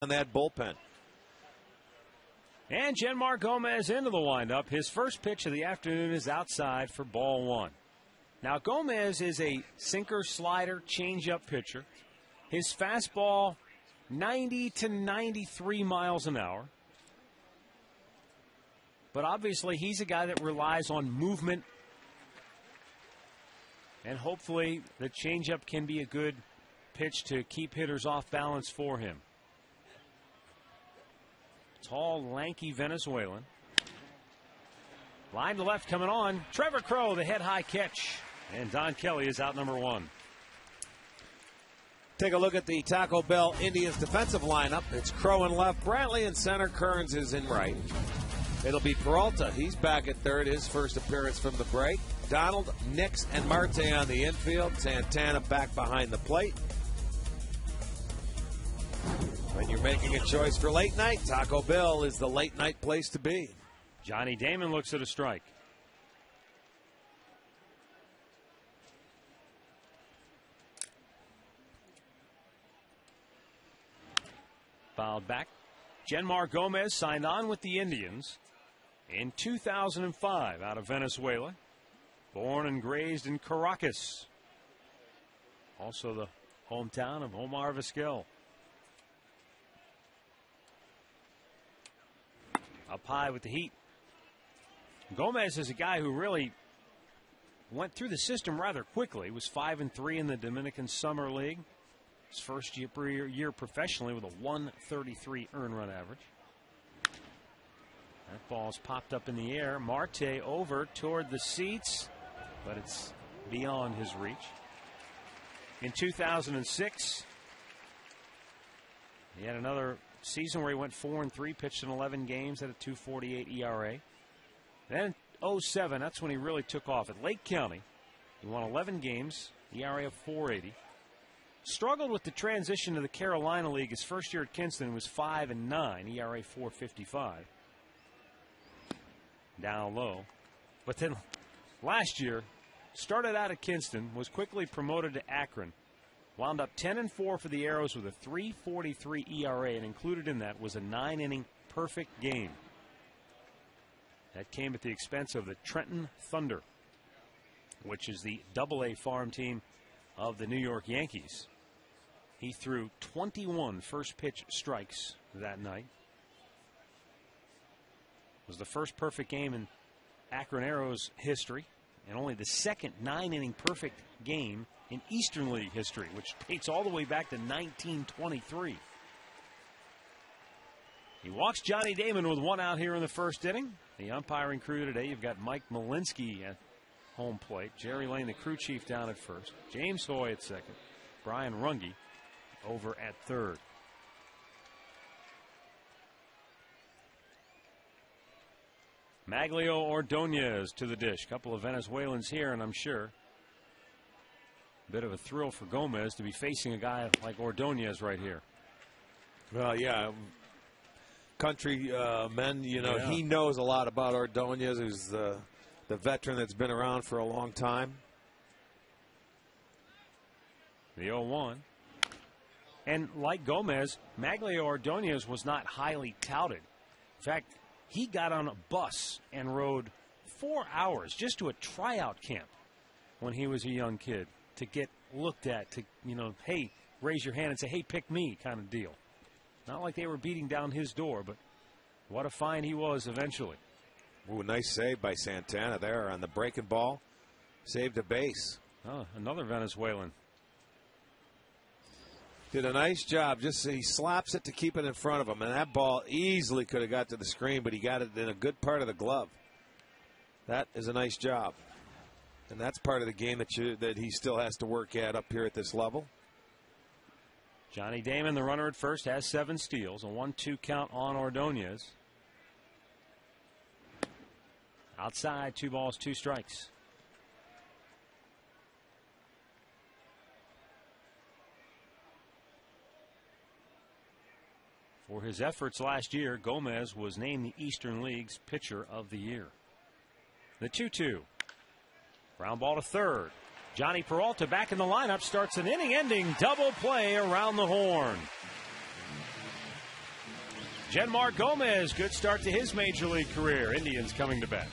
on that bullpen. And Genmar Gomez into the windup. His first pitch of the afternoon is outside for ball one. Now Gomez is a sinker, slider, changeup pitcher. His fastball 90 to 93 miles an hour. But obviously he's a guy that relies on movement. And hopefully the changeup can be a good pitch to keep hitters off balance for him. Tall, lanky Venezuelan. Line to left coming on. Trevor Crowe, the head-high catch. And Don Kelly is out number one. Take a look at the Taco Bell Indians defensive lineup. It's Crowe in left, Brantley in center, Kearns is in right. It'll be Peralta. He's back at third, his first appearance from the break. Donald, Nix, and Marte on the infield. Santana back behind the plate. When you're making a choice for late night, Taco Bell is the late night place to be. Johnny Damon looks at a strike. Fouled back. Genmar Gomez signed on with the Indians in 2005 out of Venezuela. Born and raised in Caracas. Also the hometown of Omar Vizquel. Up high with the heat. Gomez is a guy who really went through the system rather quickly. He was 5-3 in the Dominican Summer League. His first year professionally with a 133 earned run average. That ball's popped up in the air. Marte over toward the seats, but it's beyond his reach. In 2006, he had another season where he went 4-3, pitched in 11 games, had a 2.48 ERA. Then 07, that's when he really took off at Lake County. He won 11 games, ERA of 4.80. Struggled with the transition to the Carolina League. His first year at Kinston was 5-9, ERA 4.55. Down low. But then last year, started out at Kinston, was quickly promoted to Akron. Wound up 10-4 for the Arrows with a 3.43 ERA, and included in that was a 9-inning perfect game. That came at the expense of the Trenton Thunder, which is the Double-A farm team of the New York Yankees. He threw 21 first pitch strikes that night. It was the first perfect game in Akron Arrows history, and only the second 9-inning perfect game in Eastern League history, which dates all the way back to 1923. He walks Johnny Damon with one out here in the first inning. The umpiring crew today, you've got Mike Malinsky at home plate, Jerry Lane, the crew chief, down at first, James Hoy at second, Brian Runge over at third. Maglio Ordonez to the dish. Couple of Venezuelans here, and I'm sure a bit of a thrill for Gomez to be facing a guy like Ordonez right here. Well, yeah. Country men, you know, he knows a lot about Ordonez, who's the veteran that's been around for a long time. The 0-1. And like Gomez, Maglio Ordonez was not highly touted. In fact, he got on a bus and rode 4 hours just to a tryout camp when he was a young kid to get looked at, to, you know, hey, raise your hand and say, hey, pick me kind of deal. Not like they were beating down his door, but what a find he was eventually. Ooh, nice save by Santana there on the breaking ball. Saved a base. Oh, another Venezuelan. Did a nice job. Just he slaps it to keep it in front of him, and that ball easily could have got to the screen, but he got it in a good part of the glove. That is a nice job, and that's part of the game that he still has to work at up here at this level. Johnny Damon, the runner at first, has 7 steals, a 1-2 count on Ordonez. Outside, 2 balls, 2 strikes. For his efforts last year, Gomez was named the Eastern League's Pitcher of the Year. The 2-2. Ground ball to third. Johnny Peralta back in the lineup, starts an inning-ending double play around the horn. Genmar Gomez, good start to his major league career. Indians coming to bat.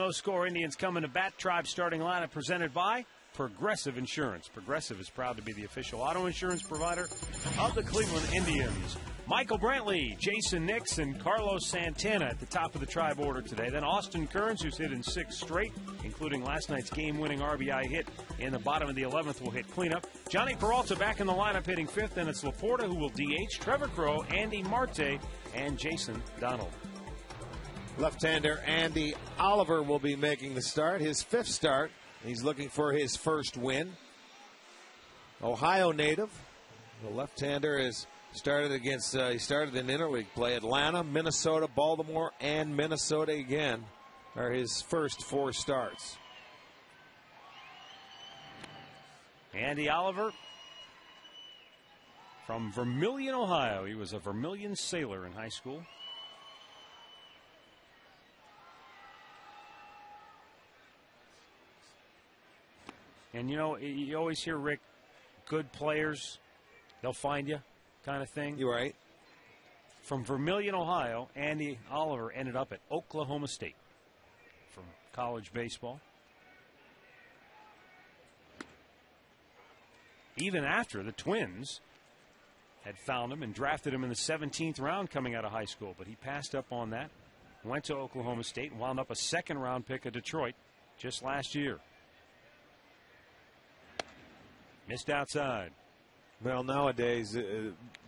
No score. Indians coming to bat. Tribe starting lineup presented by Progressive Insurance. Progressive is proud to be the official auto insurance provider of the Cleveland Indians. Michael Brantley, Jason Nix, and Carlos Santana at the top of the Tribe order today. Then Austin Kearns, who's hit in 6 straight, including last night's game-winning RBI hit in the bottom of the 11th, will hit cleanup. Johnny Peralta back in the lineup hitting 5th, and it's Laporta who will DH, Trevor Crowe, Andy Marte, and Jason Donald. Left-hander Andy Oliver will be making the start, his 5th start. He's looking for his first win. Ohio native. The left-hander has started against, he started in interleague play. Atlanta, Minnesota, Baltimore, and Minnesota again are his first 4 starts. Andy Oliver from Vermilion, Ohio. He was a Vermilion sailor in high school. And, you know, you always hear, Rick, good players, they'll find you kind of thing. You're right. From Vermilion, Ohio, Andy Oliver ended up at Oklahoma State from college baseball. Even after the Twins had found him and drafted him in the 17th round coming out of high school. But he passed up on that, went to Oklahoma State, and wound up a 2nd-round pick of Detroit just last year. Missed outside. Well, nowadays,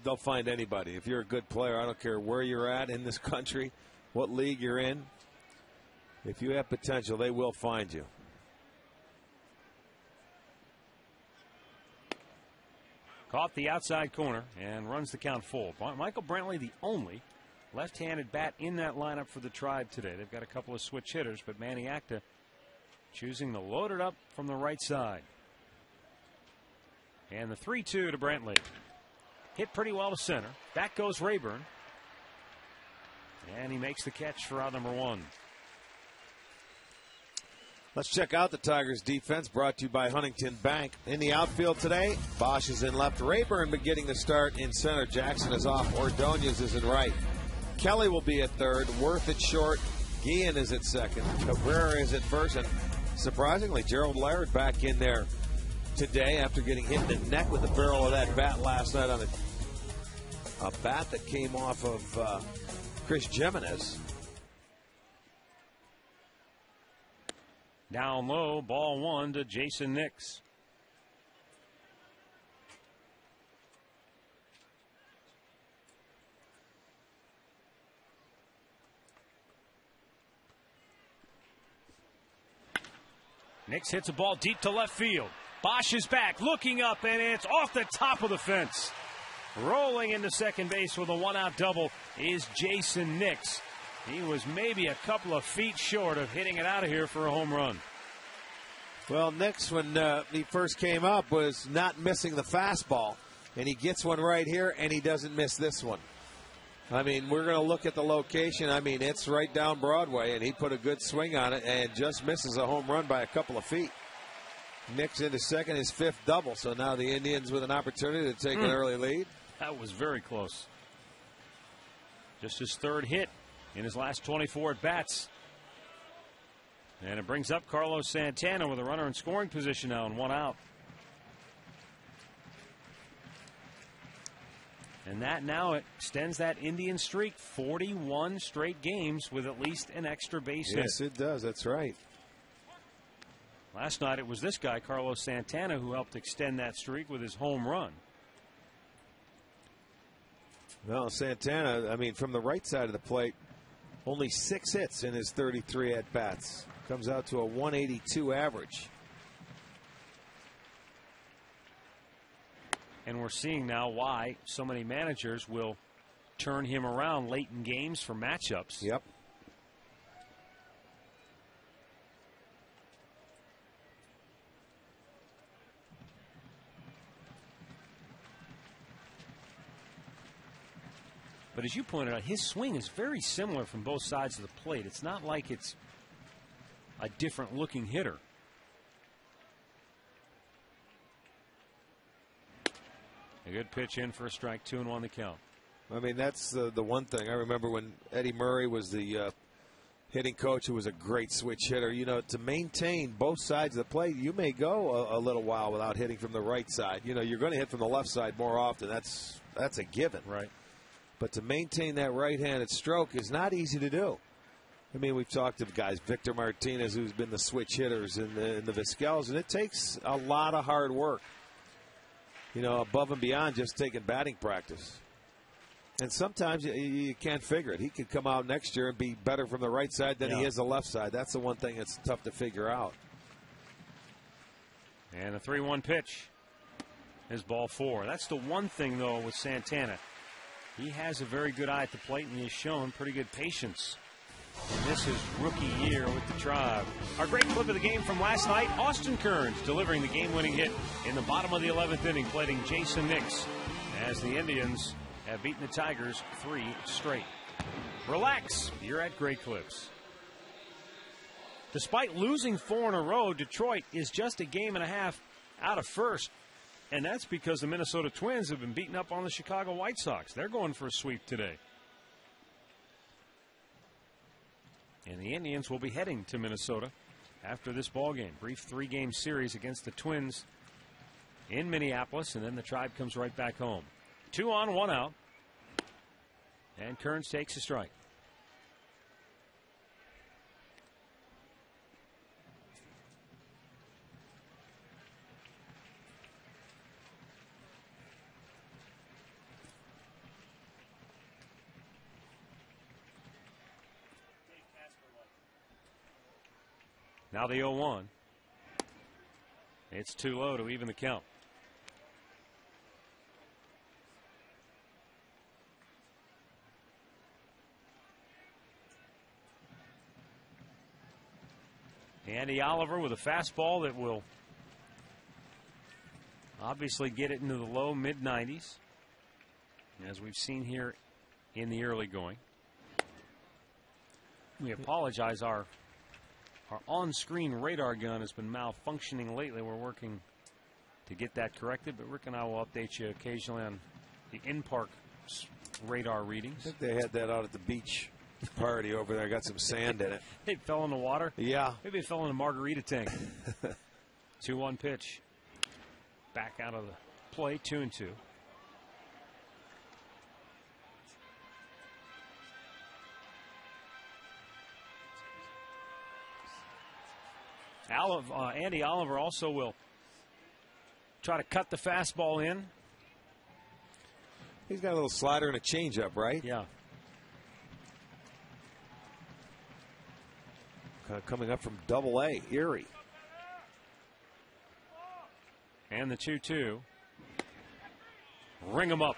they'll find anybody. If you're a good player, I don't care where you're at in this country, what league you're in. If you have potential, they will find you. Caught the outside corner and runs the count full. Michael Brantley, the only left-handed bat in that lineup for the Tribe today. They've got a couple of switch hitters, but Manny Acta choosing to load it up from the right side. And the 3-2 to Brantley. Hit pretty well to center. Back goes Rayburn. And he makes the catch for out number 1. Let's check out the Tigers defense, brought to you by Huntington Bank. In the outfield today, Bosch is in left. Rayburn beginning to start in center. Jackson is off. Ordonez is in right. Kelly will be at third. Worth at short. Guillen is at second. Cabrera is at first. And surprisingly, Gerald Laird back in there today after getting hit in the neck with the barrel of that bat last night on a bat that came off of Chris Jimenez. Down low, ball 1 to Jason Nix. Nix hits a ball deep to left field. Bosch is back, looking up, and it's off the top of the fence. Rolling into second base with a 1-out double is Jason Nix. He was maybe a couple of feet short of hitting it out of here for a home run. Well, Nix, when he first came up, was not missing the fastball. And he gets one right here, and he doesn't miss this one. I mean, we're going to look at the location. I mean, it's right down Broadway, and he put a good swing on it and just misses a home run by a couple of feet. Nix into second, his 5th double. So now the Indians with an opportunity to take an early lead. That was very close. Just his 3rd hit in his last 24 at-bats. And it brings up Carlos Santana with a runner in scoring position now and 1 out. And that now extends that Indian streak 41 straight games with at least an extra base hit. Yes, it does. That's right. Last night it was this guy, Carlos Santana, who helped extend that streak with his home run. Well, Santana, I mean, from the right side of the plate, only 6 hits in his 33 at-bats. Comes out to a 182 average. And we're seeing now why so many managers will turn him around late in games for matchups. Yep. But as you pointed out, his swing is very similar from both sides of the plate. It's not like it's a different looking hitter. A good pitch in for a strike, 2-1 the count. I mean, that's the one thing. I remember when Eddie Murray was the hitting coach, who was a great switch hitter. You know, to maintain both sides of the plate, you may go a little while without hitting from the right side. You know, you're going to hit from the left side more often. That's a given. Right. But to maintain that right-handed stroke is not easy to do. I mean, we've talked to guys, Victor Martinez, who's been the switch hitters in the Vizquels, and it takes a lot of hard work. You know, above and beyond just taking batting practice. And sometimes you can't figure it. He could come out next year and be better from the right side than he is the left side. That's the one thing that's tough to figure out. And a 3-1 pitch is ball 4. That's the one thing, though, with Santana. He has a very good eye at the plate, and he has shown pretty good patience. And this is rookie year with the Tribe. Our great clip of the game from last night, Austin Kearns delivering the game-winning hit in the bottom of the 11th inning, plating Jason Nix, as the Indians have beaten the Tigers 3 straight. Relax, you're at Great Clips. Despite losing 4 in a row, Detroit is just a game and a half out of first. And that's because the Minnesota Twins have been beaten up on the Chicago White Sox. They're going for a sweep today. And the Indians will be heading to Minnesota after this ballgame. Brief 3-game series against the Twins in Minneapolis, and then the Tribe comes right back home. 2 on, 1 out. And Kearns takes a strike. Now the 0-1. It's too low to even the count. Andy Oliver with a fastball that will obviously get it into the low mid-90s, as we've seen here in the early going. We apologize. Our on-screen radar gun has been malfunctioning lately. We're working to get that corrected, but Rick and I will update you occasionally on the in-park radar readings. I think they had that out at the beach party over there. Got some sand in it. It fell in the water? Yeah. Maybe it fell in a margarita tank. 2-1 pitch. Back out of the play, 2-2. Andy Oliver also will try to cut the fastball in. He's got a little slider and a changeup, right? Yeah. Kind of coming up from Double-A, Erie. And the 2-2. Ring him up.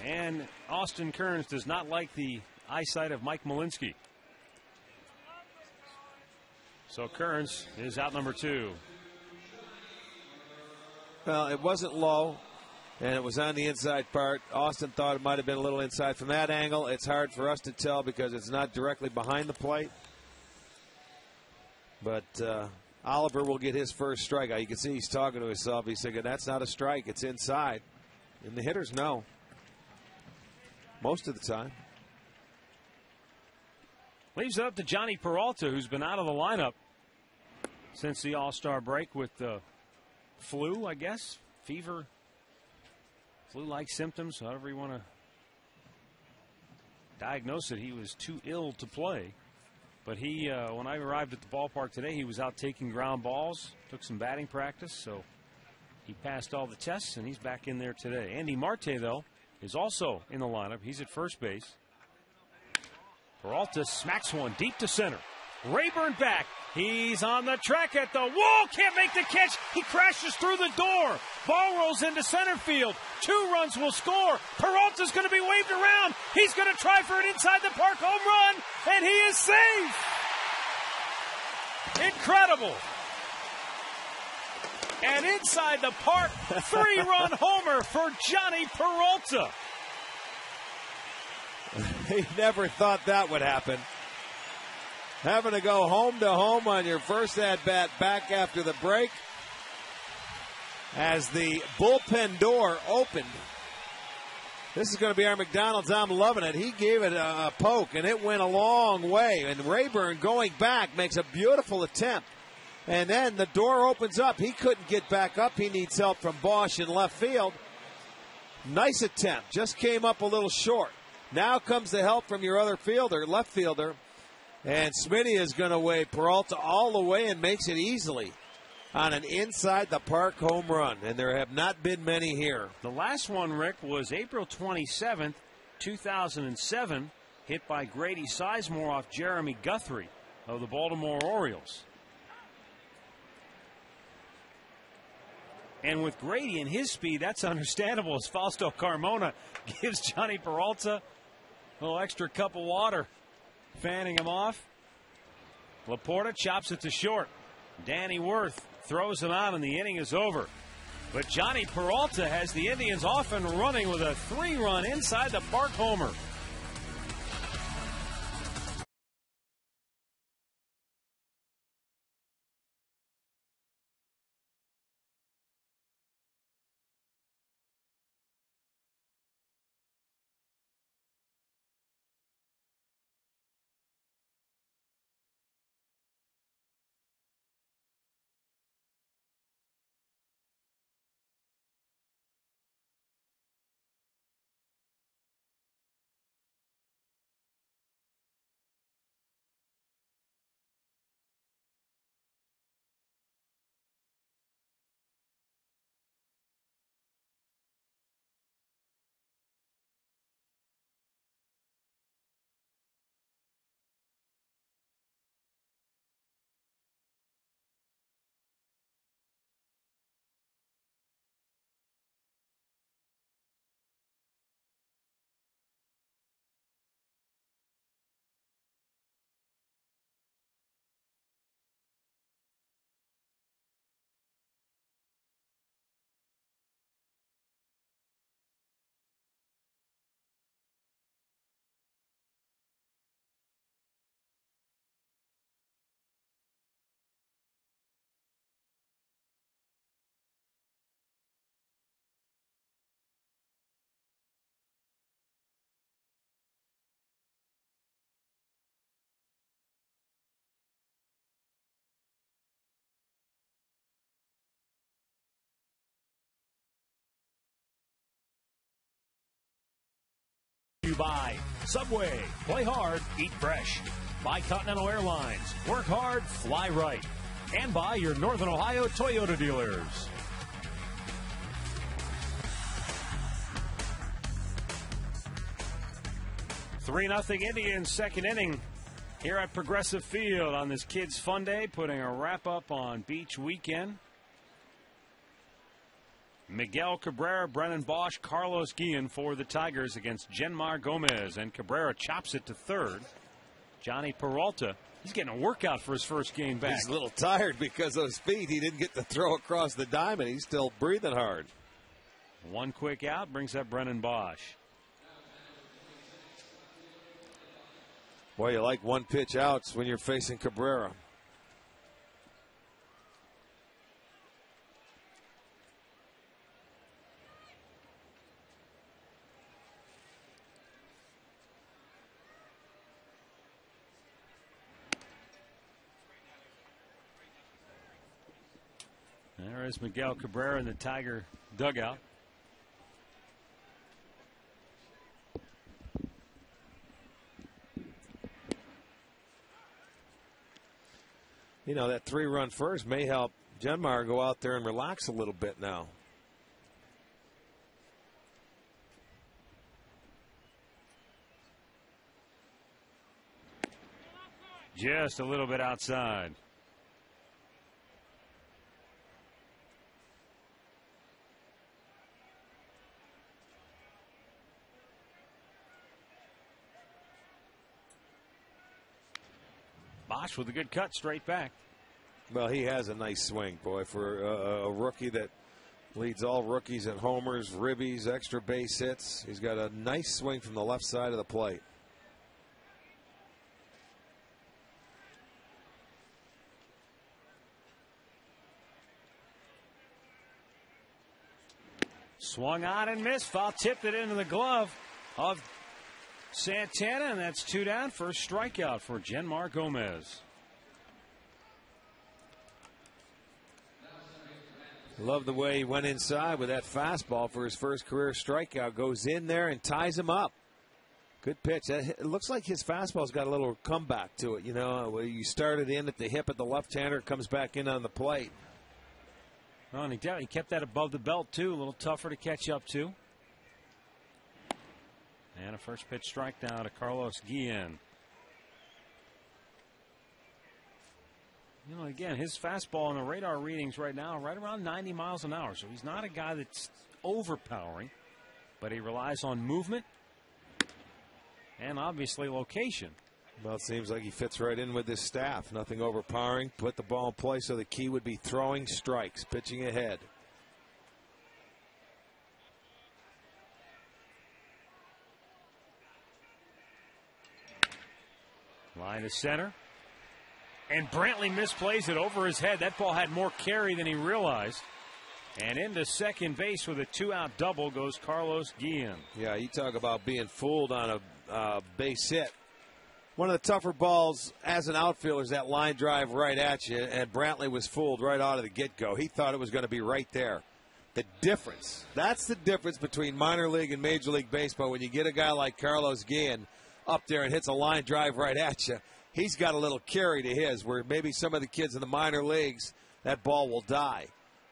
And Austin Kearns does not like the eyesight of Mike Malinsky. So Kearns is out number 2. Well, it wasn't low, and it was on the inside part. Austin thought it might have been a little inside. From that angle, it's hard for us to tell because it's not directly behind the plate. But Oliver will get his first strikeout. You can see he's talking to himself. He's thinking, that's not a strike. It's inside. And the hitters know. Most of the time. Leaves it up to Johnny Peralta, who's been out of the lineup since the All-Star break with the flu, I guess. Fever. Flu-like symptoms, however you want to diagnose it. He was too ill to play. But he, when I arrived at the ballpark today, he was out taking ground balls, took some batting practice, so he passed all the tests, and he's back in there today. Andy Marte, though, is also in the lineup. He's at first base. Peralta smacks one deep to center. Rayburn back. He's on the track at the wall. Can't make the catch. He crashes through the door. Ball rolls into center field. 2 runs will score. Peralta's going to be waved around. He's going to try for an inside the park home run, and he is safe. Incredible. And inside the park, 3-run homer for Johnny Peralta. He never thought that would happen. Having to go home to home on your first at-bat back after the break. As the bullpen door opened. This is going to be our McDonald's. I'm loving it. He gave it a poke, and it went a long way. And Rayburn going back makes a beautiful attempt. And then the door opens up. He couldn't get back up. He needs help from Bosch in left field. Nice attempt. Just came up a little short. Now comes the help from your other fielder, left fielder. And Smitty is going to wave Peralta all the way and makes it easily on an inside the park home run. And there have not been many here. The last one, Rick, was April 27th, 2007, hit by Grady Sizemore off Jeremy Guthrie of the Baltimore Orioles. And with Grady and his speed, that's understandable as Fausto Carmona gives Johnny Peralta a little extra cup of water, fanning him off. Laporta chops it to short. Danny Worth throws him out, and the inning is over. But Johnny Peralta has the Indians off and running with a 3-run inside the park homer. By Subway, play hard, eat fresh. By Continental Airlines, work hard, fly right. And by your Northern Ohio Toyota dealers. Three 0 Indians, second inning here at Progressive Field on this Kids Fun Day, putting a wrap up on Beach Weekend. Miguel Cabrera, Brennan Bosch, Carlos Guillen for the Tigers against Genmar Gomez, and Cabrera chops it to third. Johnny Peralta He's getting a workout for his first game back. He's a little tired because of his feet. He didn't get to throw across the diamond. He's still breathing hard. One quick out brings up Brennan Bosch. Boy, you like one pitch outs when you're facing Cabrera. There is Miguel Cabrera in the Tiger dugout. You know, that 3-run first may help Genmar go out there and relax a little bit now. Just a little bit outside. Bosch with a good cut straight back. Well, he has a nice swing, boy, for a rookie that leads all rookies in homers, ribbies, extra base hits. He's got a nice swing from the left side of the plate. Swung on and missed. Foul tipped it into the glove of Santana, and that's 2 down. First strikeout for Genmar Gomez. Love the way he went inside with that fastball for his first career strikeout. Goes in there and ties him up. Good pitch. It looks like his fastball's got a little comeback to it. You know, where you started in at the hip at the left-hander, it comes back in on the plate. Well, and he kept that above the belt, too. A little tougher to catch up to. And a first pitch strike now to Carlos Guillen. You know, again, his fastball on the radar readings right now right around 90 miles an hour. So he's not a guy that's overpowering, but he relies on movement and obviously location. Well, it seems like he fits right in with his staff. Nothing overpowering. Put the ball in play, so the key would be throwing strikes, pitching ahead. Line to center. And Brantley misplays it over his head. That ball had more carry than he realized. And into second base with a 2-out double goes Carlos Guillen. Yeah, you talk about being fooled on a base hit. One of the tougher balls as an outfielder is that line drive right at you, and Brantley was fooled right out of the get-go. He thought it was going to be right there. The difference, that's the difference between minor league and Major League Baseball. When you get a guy like Carlos Guillen up there and hits a line drive right at you, he's got a little carry to his, where maybe some of the kids in the minor leagues, that ball will die.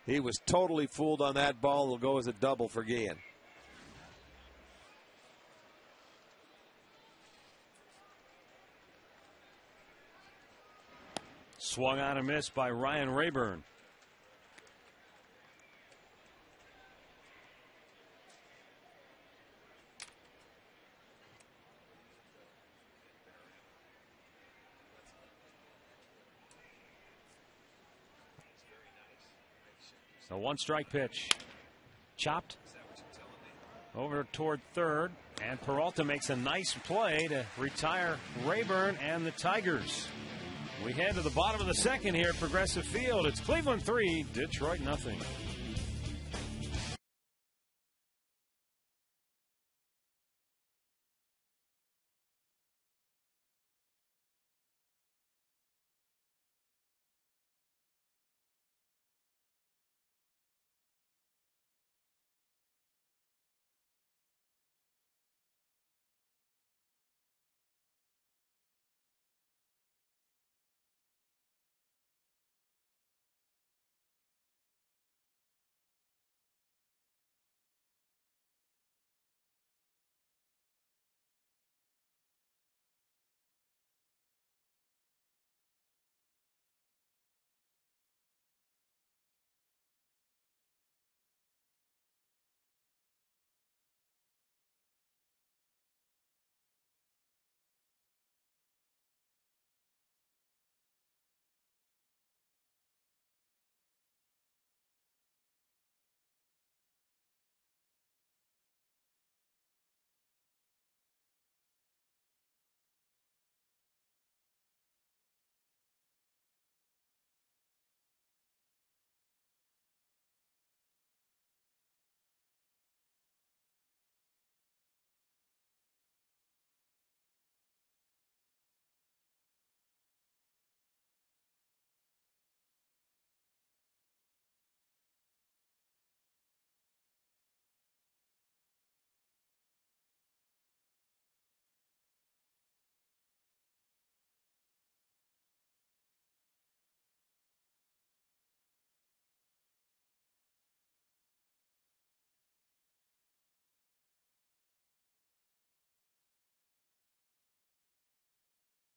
He was totally fooled on that ball. It'll go as a double for Guillen. Swung on and missed by Ryan Rayburn. So 1-strike pitch. Chopped over toward third, and Peralta makes a nice play to retire Rayburn and the Tigers. We head to the bottom of the second here at Progressive Field. It's Cleveland 3, Detroit 0.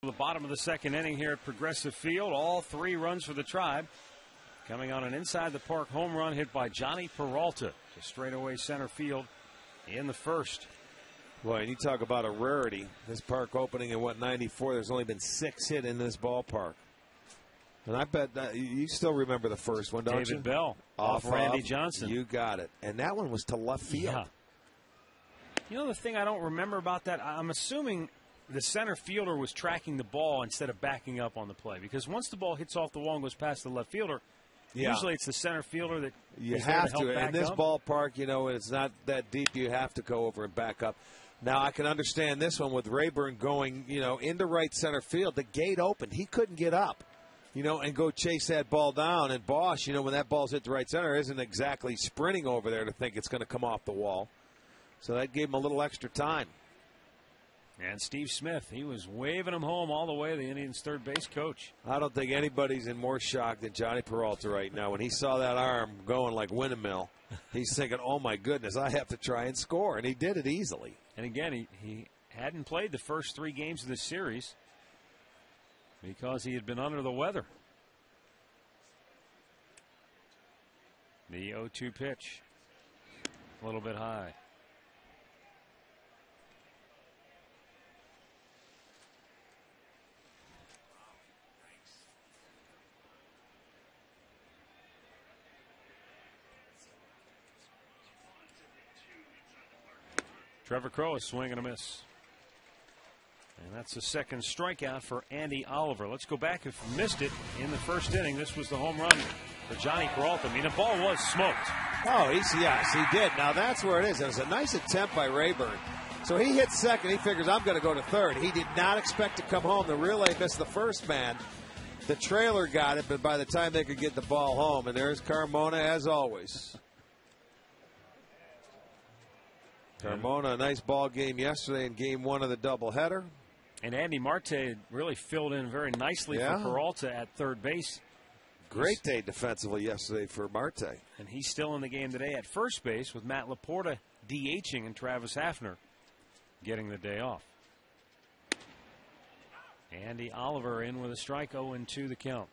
The bottom of the second inning here at Progressive Field. All 3 runs for the Tribe. Coming on an inside the park home run hit by Johnny Peralta to straightaway center field in the first. Boy, and you talk about a rarity. This park opening in, 94, there's only been 6 hit in this ballpark. And I bet that you still remember the first one, don't you? David Bell off Randy Johnson. You got it. And that one was to left field. Yeah. You know the thing I don't remember about that? I'm assuming the center fielder was tracking the ball instead of backing up on the play. Because once the ball hits off the wall and goes past the left fielder, usually it's the center fielder that you have to. In this ballpark, you know, it's not that deep. You have to go over and back up. Now, I can understand this one with Rayburn going, you know, into right center field. The gate opened. He couldn't get up, you know, and go chase that ball down. And Bosch, you know, when that ball's hit the right center, isn't exactly sprinting over there to think it's going to come off the wall. So that gave him a little extra time. And Steve Smith, he was waving him home all the way, the Indians' third base coach. I don't think anybody's in more shock than Johnny Peralta right now. When he saw that arm going like windmill, he's thinking, oh, my goodness, I have to try and score. And he did it easily. And again, he hadn't played the first 3 games of this series because he had been under the weather. The 0-2 pitch, a little bit high. Trevor Crowe is swing and a miss. And that's the second strikeout for Andy Oliver. Let's go back if you missed it in the first inning. This was the home run for Johnny Peralta. I mean, the ball was smoked. Oh, yes, he did. Now that's where it is. It was a nice attempt by Rayburn. So he hits second. He figures, I'm going to go to third. He did not expect to come home. The relay missed the first man. The trailer got it, but by the time they could get the ball home, and there's Carmona as always. Carmona, a nice ball game yesterday in game 1 of the doubleheader. And Andy Marte really filled in very nicely for Peralta at third base. Great day defensively yesterday for Marte. And he's still in the game today at first base with Matt Laporta DHing and Travis Hafner getting the day off. Andy Oliver in with a strike, 0-2 the count.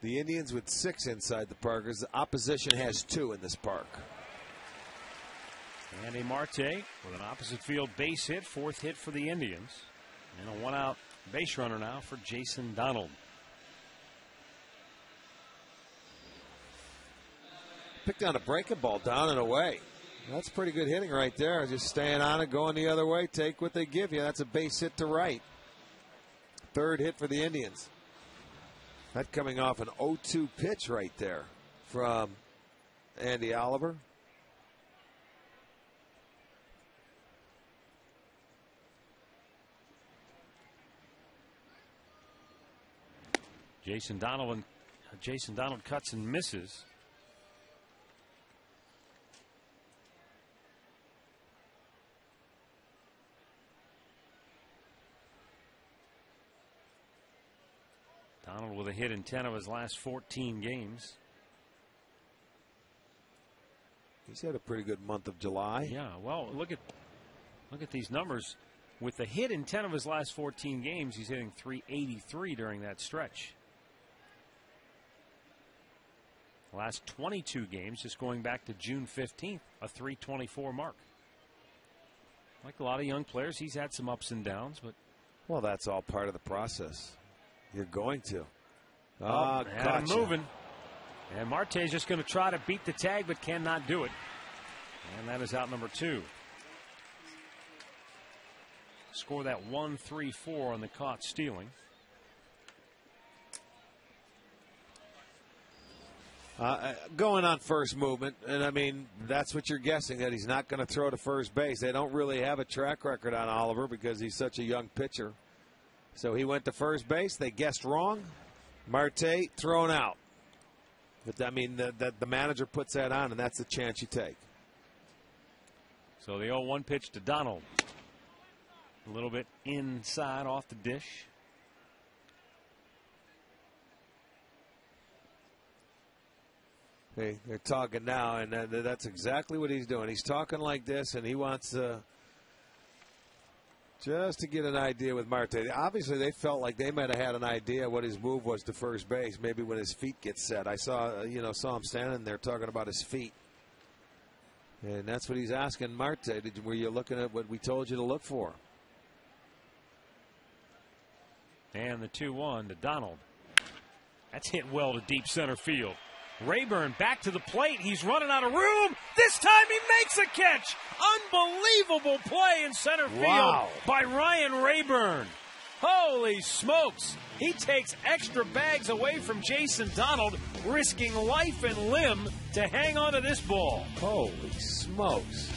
The Indians with 6 inside the park. The opposition has 2 in this park. Andy Marte with an opposite field base hit, 4th hit for the Indians. And a 1-out base runner now for Jason Donald. Picked on a breaking ball down and away. That's pretty good hitting right there. Just staying on it, going the other way. Take what they give you. That's a base hit to right. 3rd hit for the Indians. That coming off an 0-2 pitch right there from Andy Oliver. Jason Donald cuts and misses. Donald with a hit in 10 of his last 14 games. He's had a pretty good month of July. Yeah, well, look at these numbers. With the hit in 10 of his last 14 games, he's hitting .383 during that stretch. Last 22 games, just going back to June 15th, a .324 mark. Like a lot of young players, he's had some ups and downs, but well, that's all part of the process. You're going to. Had him moving. And Marte's just going to try to beat the tag, but cannot do it. And that is out number 2. Score that 1-3-4 on the caught stealing. Going on first movement, and I mean, that's what you're guessing, that he's not going to throw to first base. They don't really have a track record on Oliver because he's such a young pitcher. So he went to first base. They guessed wrong. Marte thrown out. But I mean, the manager puts that on, and that's the chance you take. So the 0-1 pitch to Donald. A little bit inside off the dish. They're talking now, and that's exactly what he's doing. He's talking like this, and he wants just to get an idea with Marte. Obviously, they felt like they might have had an idea what his move was to first base, maybe when his feet get set. I saw him standing there talking about his feet. And that's what he's asking Marte. Were you looking at what we told you to look for? And the 2-1 to Donald. That's hit well to deep center field. Rayburn back to the plate. He's running out of room. This time he makes a catch. Unbelievable play in center field by Ryan Rayburn. Holy smokes. He takes extra bags away from Jason Donald, risking life and limb to hang on to this ball. Holy smokes.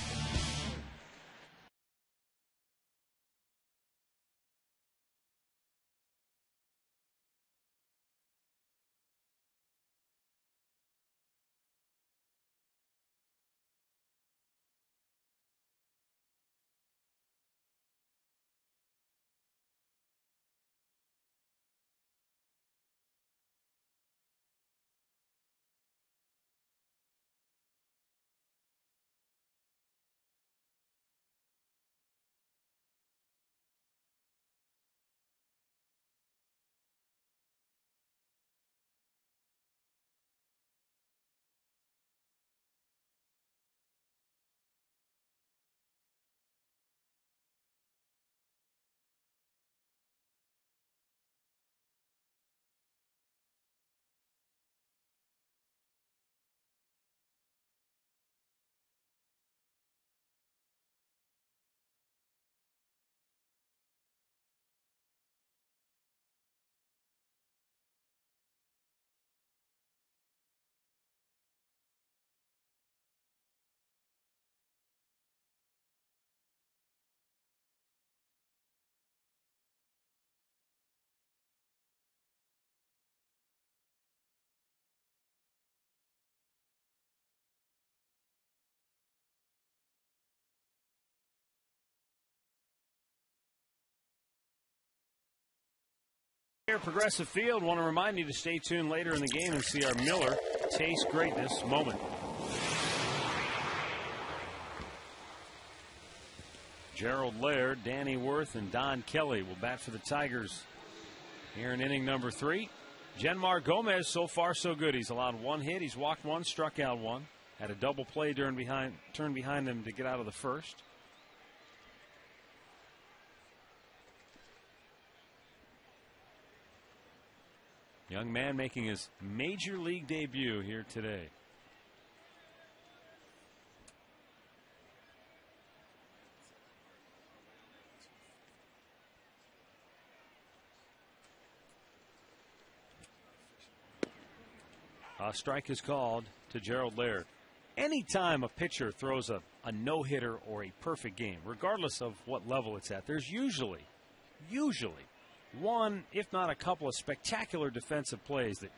Here, Progressive Field. Want to remind you to stay tuned later in the game and see our Miller Taste Greatness moment. Gerald Laird, Danny Worth, and Don Kelly will bat for the Tigers here in inning number 3. Genmar Gomez, so far so good. He's allowed 1 hit. He's walked 1, struck out 1. Had a double play turned behind him to get out of the first. Young man making his major league debut here today. A strike is called to Gerald Laird. Anytime a pitcher throws a no-hitter or a perfect game, regardless of what level it's at, there's usually one, if not a couple of spectacular defensive plays that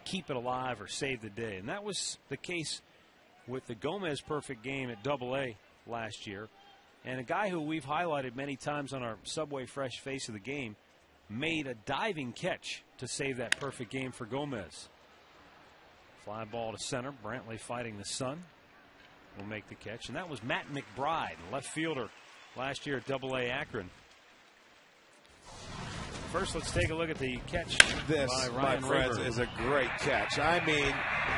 keep it alive or save the day. And that was the case with the Gomez perfect game at AA last year. And a guy who we've highlighted many times on our Subway Fresh Face of the Game made a diving catch to save that perfect game for Gomez. Fly ball to center. Brantley fighting the sun will make the catch. And that was Matt McBride, left fielder last year at AA Akron. First, let's take a look at the catch. This, by my Ryan friends, Rayburn. is a great catch. I mean,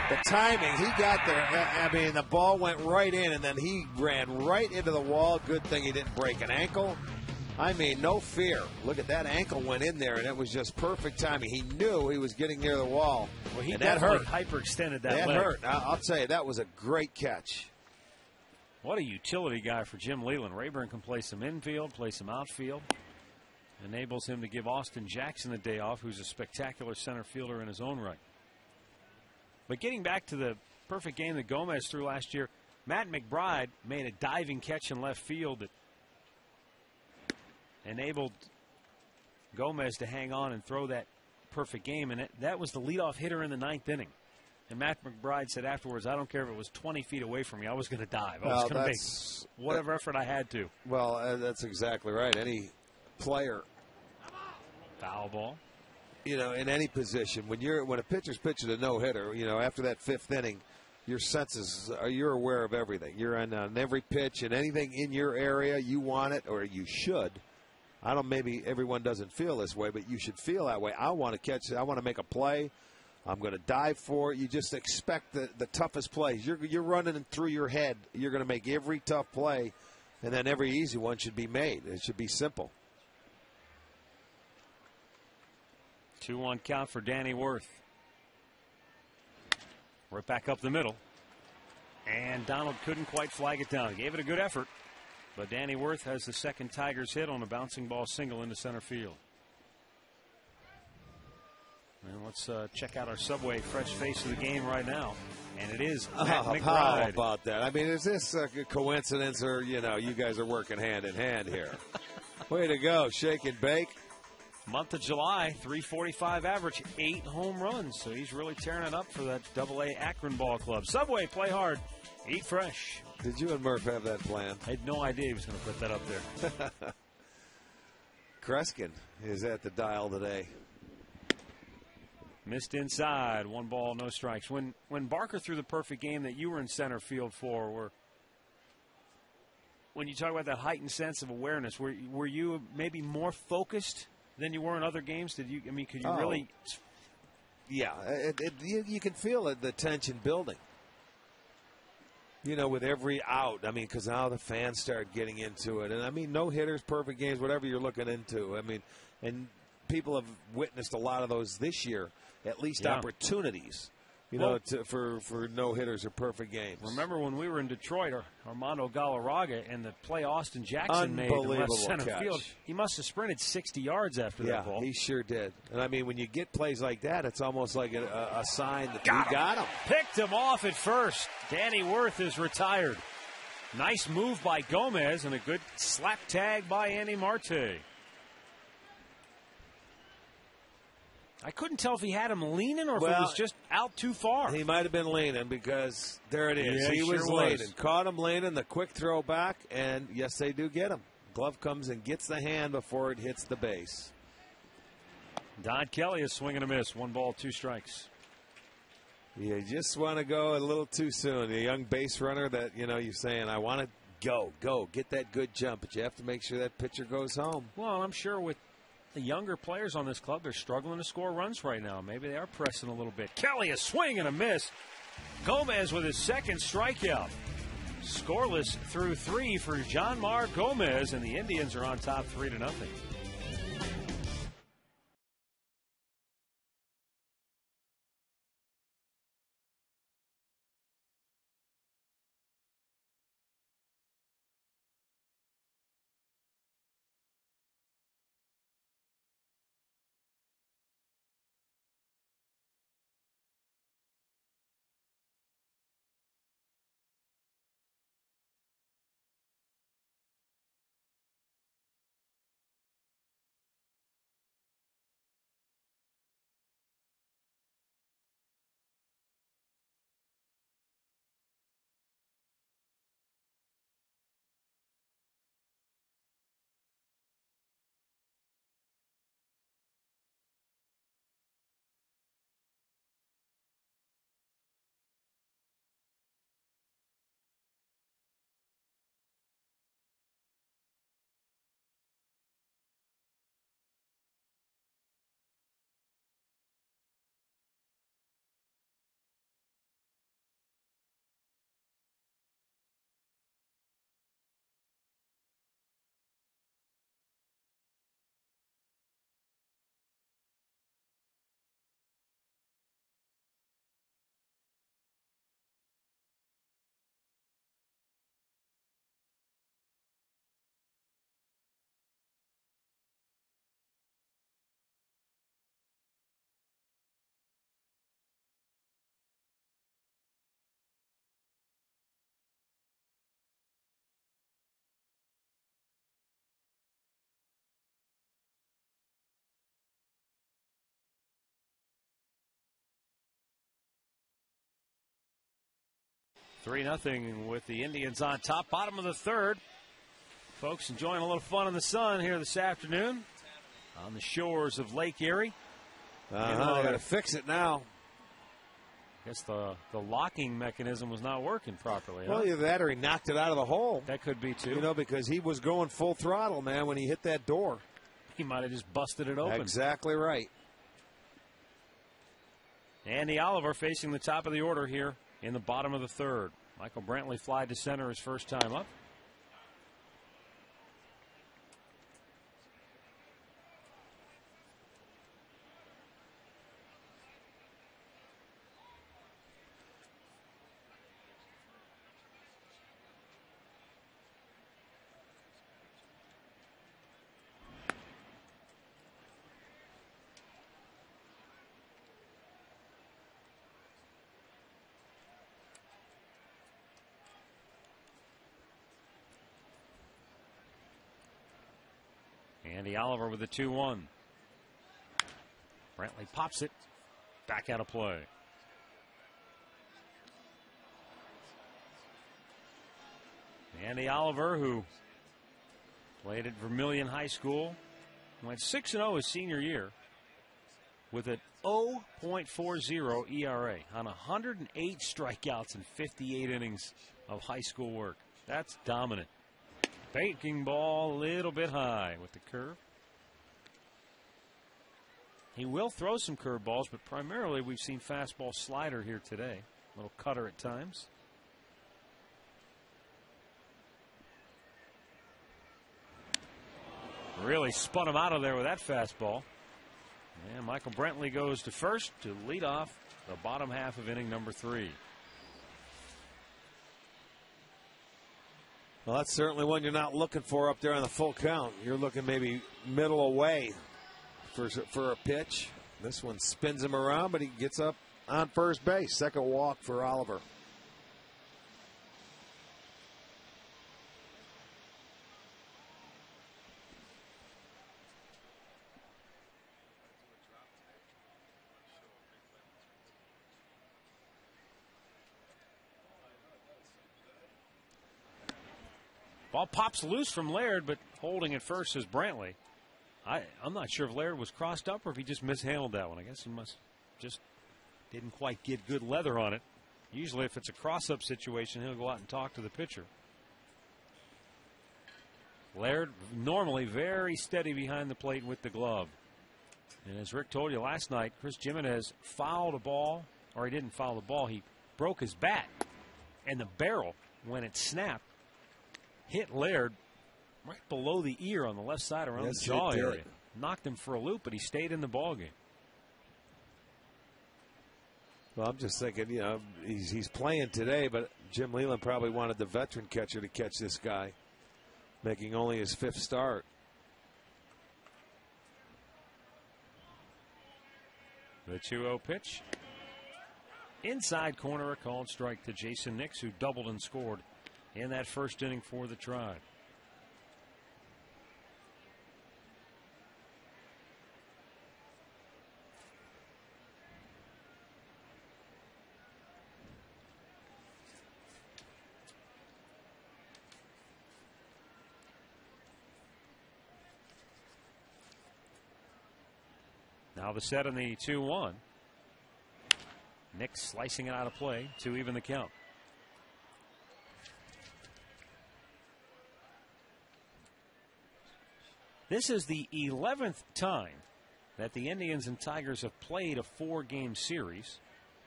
the timing, he got there. I mean, the ball went right in, and then he ran right into the wall. Good thing he didn't break an ankle. I mean, no fear. Look at that ankle went in there, and it was just perfect timing. He knew he was getting near the wall. Well, he and that hurt. Hyperextended that leg. That hurt. I'll tell you, that was a great catch. What a utility guy for Jim Leland. Rayburn can play some infield, play some outfield. Enables him to give Austin Jackson the day off, who's a spectacular center fielder in his own right. But getting back to the perfect game that Gomez threw last year, Matt McBride made a diving catch in left field that enabled Gomez to hang on and throw that perfect game. And that was the leadoff hitter in the 9th inning. And Matt McBride said afterwards, I don't care if it was 20 feet away from me. I was going to dive. I was going to make whatever effort I had to. Well, that's exactly right. Any player. Foul ball. You know, in any position, when a pitcher's pitching a no-hitter, you know, after that 5th inning, your senses, you're aware of everything. You're on every pitch and anything in your area. You want it, or you should. I don't. Maybe everyone doesn't feel this way, but you should feel that way. I want to catch it. I want to make a play. I'm going to dive for it. You just expect the toughest plays. You're running through your head. You're going to make every tough play, and then every easy one should be made. It should be simple. 2-1 count for Danny Worth. Right back up the middle. And Donald couldn't quite flag it down. He gave it a good effort. But Danny Worth has the second Tigers hit on a bouncing ball single into center field. And let's check out our Subway fresh face of the game right now. And it is Matt McBride. How about that? I mean, is this a coincidence, or, you guys are working hand in hand here? Way to go. Shake and bake. Month of July, 345 average, 8 home runs. So he's really tearing it up for that AA Akron Ball Club. Subway, play hard, eat fresh. Did you and Murph have that plan? I had no idea he was going to put that up there. Kreskin is at the dial today. Missed inside, 1 ball, no strikes. When Barker threw the perfect game that you were in center field for, when you talk about that heightened sense of awareness, were you maybe more focused than you were in other games? Could you really? Yeah, you can feel it, the tension building. With every out. I mean, because now the fans start getting into it. And, I mean, no hitters, perfect games, whatever you're looking into. I mean, and people have witnessed a lot of those this year, at least opportunities, for no hitters or perfect games. Remember when we were in Detroit, Armando Galarraga, and the play Austin Jackson made in left center field. He must have sprinted 60 yards after that ball. Yeah, he sure did. And, I mean, when you get plays like that, it's almost like a sign that you got him. Picked him off at first. Danny Worth is retired. Nice move by Gomez and a good slap tag by Andy Marte. I couldn't tell if he had him leaning or if it was just out too far. He might have been leaning, because there it is. Yeah, he was sure leaning. Caught him leaning, the quick throw back, and yes, they do get him. Glove comes and gets the hand before it hits the base. Don Kelly is swinging a miss. 1 ball, 2 strikes. You just want to go a little too soon. A young base runner that, you're saying, I want to go, get that good jump, but you have to make sure that pitcher goes home. Well, I'm sure with the younger players on this club, they're struggling to score runs right now. Maybe they are pressing a little bit. Kelly, a swing and a miss. Gomez with his second strikeout. Scoreless through 3 for Jeanmar Gomez, and the Indians are on top 3-0. Three 0 with the Indians on top. Bottom of the third. Folks enjoying a little fun in the sun here this afternoon on the shores of Lake Erie. Got to fix it now. guess the locking mechanism was not working properly. Well, huh? either that or he knocked it out of the hole. That could be too. You know, because he was going full throttle, man, when he hit that door. He might have just busted it open. Exactly right. Andy Oliver facing the top of the order here in the bottom of the third. Michael Brantley fly to center his first time up. Andy Oliver with the 2-1. Brantley pops it back out of play. Andy Oliver, who played at Vermillion High School, went 6-0 his senior year with an 0.40 ERA on 108 strikeouts and 58 innings of high school work. That's dominant. Banking ball a little bit high with the curve. He will throw some curveballs, but primarily we've seen fastball slider here today. A little cutter at times. Really spun him out of there with that fastball. And Michael Brantley goes to first to lead off the bottom half of inning number 3. Well, that's certainly one you're not looking for up there on the full count. You're looking maybe middle away for a pitch. This one spins him around, but he gets up on first base. Second walk for Oliver. Ball pops loose from Laird, but holding at first is Brantley. I'm not sure if Laird was crossed up or if he just mishandled that one. I guess he must just didn't quite get good leather on it. Usually if it's a cross-up situation, he'll go out and talk to the pitcher. Laird normally very steady behind the plate with the glove. And as Rick told you last night, Chris Jimenez fouled a ball, or he didn't foul the ball, he broke his bat. And the barrel, when it snapped, hit Laird right below the ear on the left side around the jaw area. Knocked him for a loop, but he stayed in the ballgame. Well, I'm just thinking, you know, he's playing today, but Jim Leyland probably wanted the veteran catcher to catch this guy, making only his 5th start. The 2-0 pitch. Inside corner, a called strike to Jason Nix, who doubled and scored in that first inning for the Tribe. Now the set in the 2-1. Nix slicing it out of play to even the count. This is the 11th time that the Indians and Tigers have played a 4-game series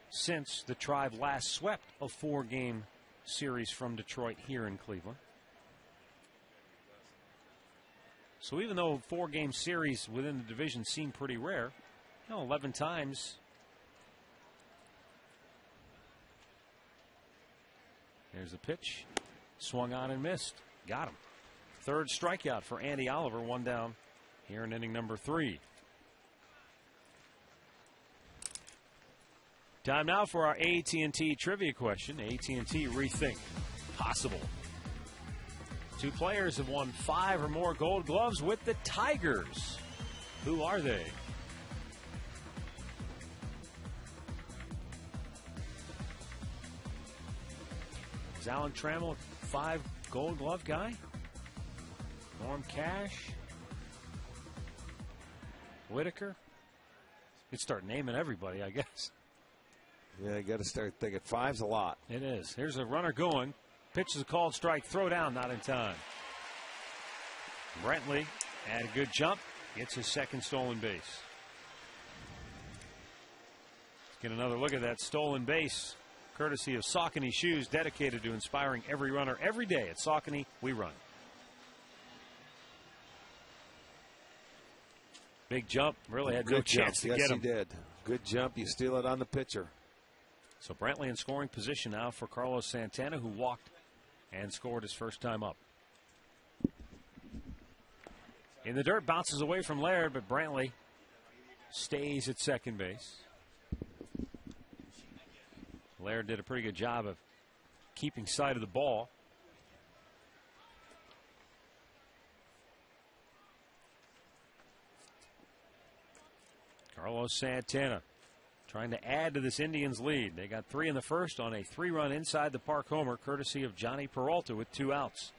since the Tribe last swept a 4-game series from Detroit here in Cleveland. So even though 4-game series within the division seem pretty rare, 11 times. There's the pitch. Swung on and missed. Got him. Third strikeout for Andy Oliver. 1 down here in inning number 3. Time now for our AT&T trivia question. AT&T Rethink Possible. 2 players have won 5 or more Gold Gloves with the Tigers. Who are they? Is Alan Trammell a 5 Gold Glove guy? Norm Cash? Whitaker? You'd start naming everybody, I guess. Yeah, you got to start thinking 5's a lot. It is. Here's a runner going. Pitch is a called strike. Throw down, not in time. Brantley had a good jump. Gets his second stolen base. Let's get another look at that stolen base, courtesy of Saucony Shoes, dedicated to inspiring every runner every day. At Saucony, we run. Big jump. Really had no chance to get him. Yes, he did. Good jump. You steal it on the pitcher. So Brantley in scoring position now for Carlos Santana, who walked and scored his first time up. In the dirt, bounces away from Laird, but Brantley stays at second base. Laird did a pretty good job of keeping sight of the ball. Carlos Santana trying to add to this Indians lead. They got 3 in the first on a 3-run inside the park homer, courtesy of Johnny Peralta, with 2 outs.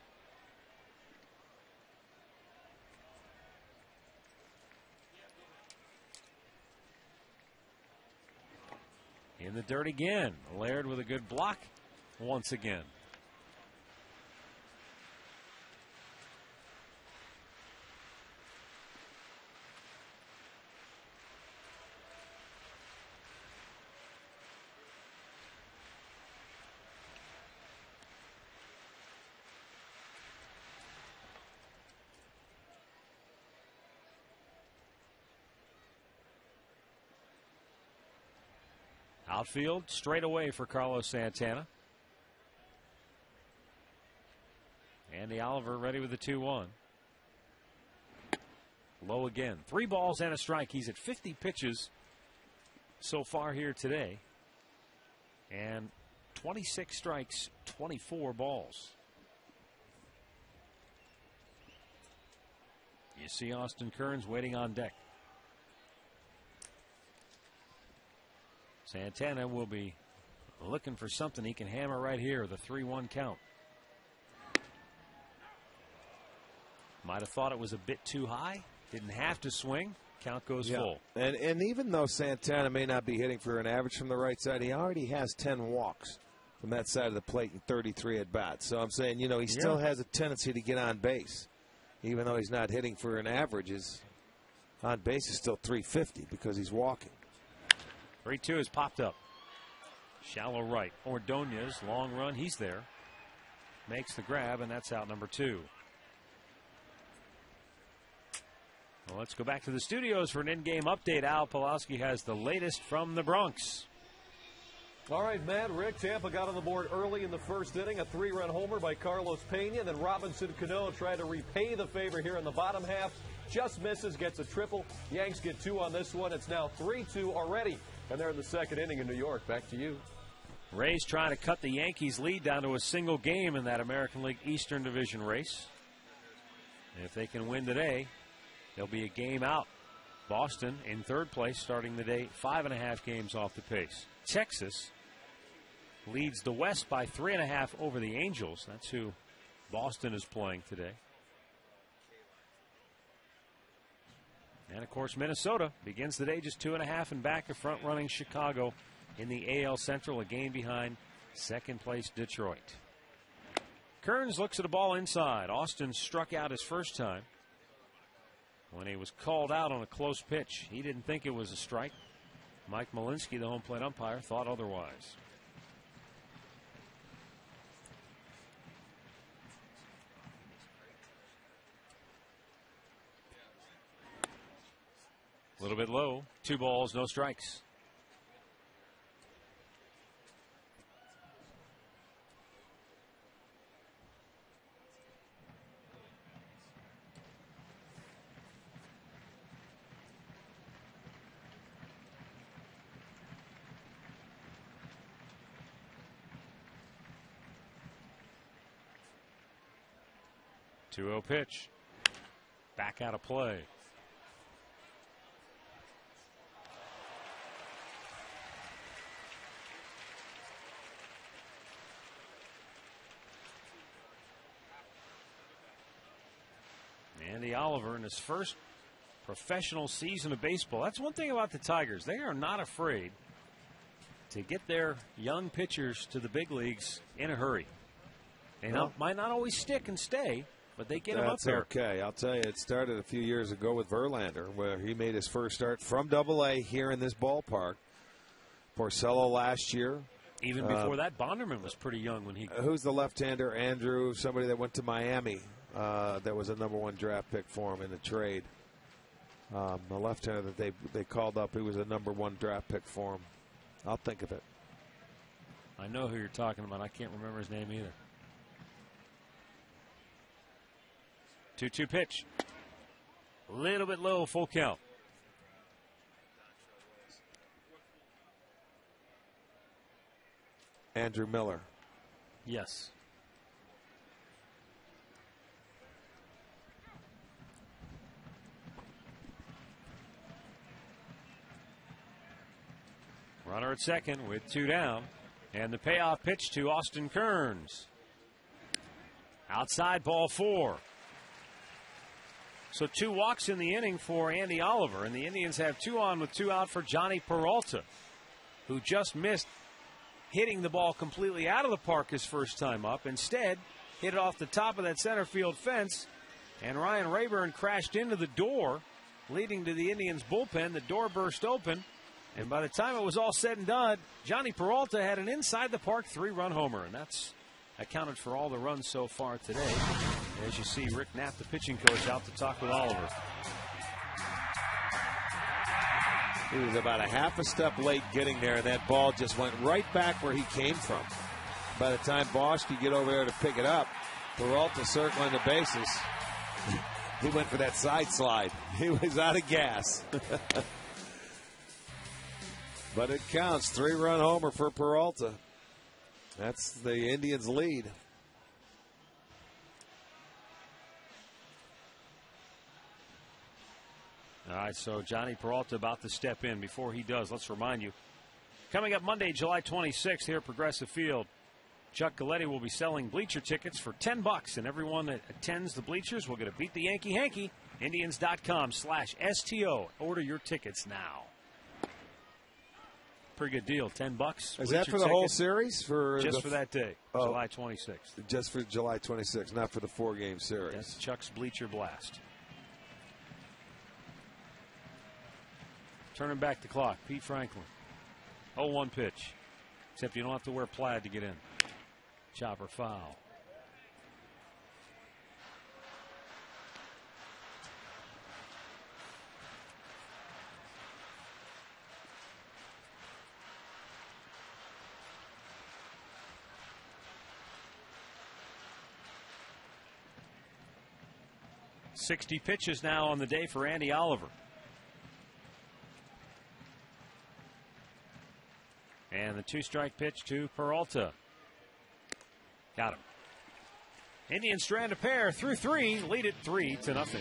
In the dirt again. Laird with a good block once again. Outfield straight away for Carlos Santana. Andy Oliver ready with the 2-1. Low again. 3 balls and a strike. He's at 50 pitches so far here today. And 26 strikes, 24 balls. You see Austin Kearns waiting on deck. Santana will be looking for something he can hammer right here, the 3-1 count. Might have thought it was a bit too high. Didn't have to swing. Count goes full. And even though Santana may not be hitting for an average from the right side, he already has 10 walks from that side of the plate and 33 at bats. So I'm saying, you know, he still has a tendency to get on base. Even though he's not hitting for an average, his on base is still 350 because he's walking. 3-2 has popped up. Shallow right. Ordonez, long run. He's there. Makes the grab, and that's out number 2. Well, let's go back to the studios for an in-game update. Al Pawlowski has the latest from the Bronx. All right, Matt, Rick, Tampa got on the board early in the first inning. A 3-run homer by Carlos Pena. Then Robinson Cano tried to repay the favor here in the bottom half. Just misses, gets a triple. Yanks get 2 on this one. It's now 3-2 already. And they're in the second inning in New York. Back to you. Rays trying to cut the Yankees' lead down to a single game in that American League Eastern Division race. And if they can win today, they'll be a game out. Boston in third place, starting the day 5.5 games off the pace. Texas leads the West by 3.5 over the Angels. That's who Boston is playing today. And, of course, Minnesota begins the day just 2.5 and back of front-running Chicago in the AL Central, a game behind second-place Detroit. Kearns looks at a ball inside. Austin struck out his first time when he was called out on a close pitch. He didn't think it was a strike. Mike Malinsky, the home plate umpire, thought otherwise. A little bit low. 2 balls, no strikes. Two-0 pitch. Back out of play. Andy Oliver in his first professional season of baseball. That's one thing about the Tigers. They are not afraid to get their young pitchers to the big leagues in a hurry. They might not always stick and stay, but they get them up there. That's okay. I'll tell you, it started a few years ago with Verlander, where he made his first start from Double-A here in this ballpark. Porcello last year. Even before that, Bonderman was pretty young when he. Who's the left-hander? Andrew, somebody that went to Miami. That was a #1 draft pick for him in the trade. The left-hander that they called up, he was a #1 draft pick for him. I'll think of it. I know who you're talking about. I can't remember his name either. 2-2 pitch. A little bit low, full count. Andrew Miller. Yes. Runner at second with 2 down. And the payoff pitch to Austin Kearns. Outside, ball 4. So 2 walks in the inning for Andy Oliver. And the Indians have 2 on with 2 out for Johnny Peralta, who just missed hitting the ball completely out of the park his first time up. Instead, hit it off the top of that center field fence. And Ryan Rayburn crashed into the door, leading to the Indians' bullpen. The door burst open. And by the time it was all said and done, Johnny Peralta had an inside-the-park 3-run homer. And that's accounted for all the runs so far today. As you see, Rick Knapp, the pitching coach, out to talk with Oliver. He was about a half a step late getting there, and that ball just went right back where he came from. By the time Bosch could get over there to pick it up, Peralta circling the bases. He went for that side slide. He was out of gas. But it counts. 3-run homer for Peralta. That's the Indians' lead. All right, so Johnny Peralta about to step in. Before he does, let's remind you, coming up Monday, July 26th here at Progressive Field, Chuck Galletti will be selling bleacher tickets for $10, and everyone that attends the bleachers will get a Beat the Yankee hanky. Indians.com/STO. Order your tickets now. Pretty good deal, $10. Is that for the whole series? Just for that day, July 26th. Just for July 26th, not for the 4-game series. That's Chuck's Bleacher Blast. Turning back the clock, Pete Franklin. 0-1 pitch. Except you don't have to wear plaid to get in. Chopper foul. .60 pitches now on the day for Andy Oliver. And the 2-strike pitch to Peralta. Got him. Indians strand a pair through 3, lead it 3-0.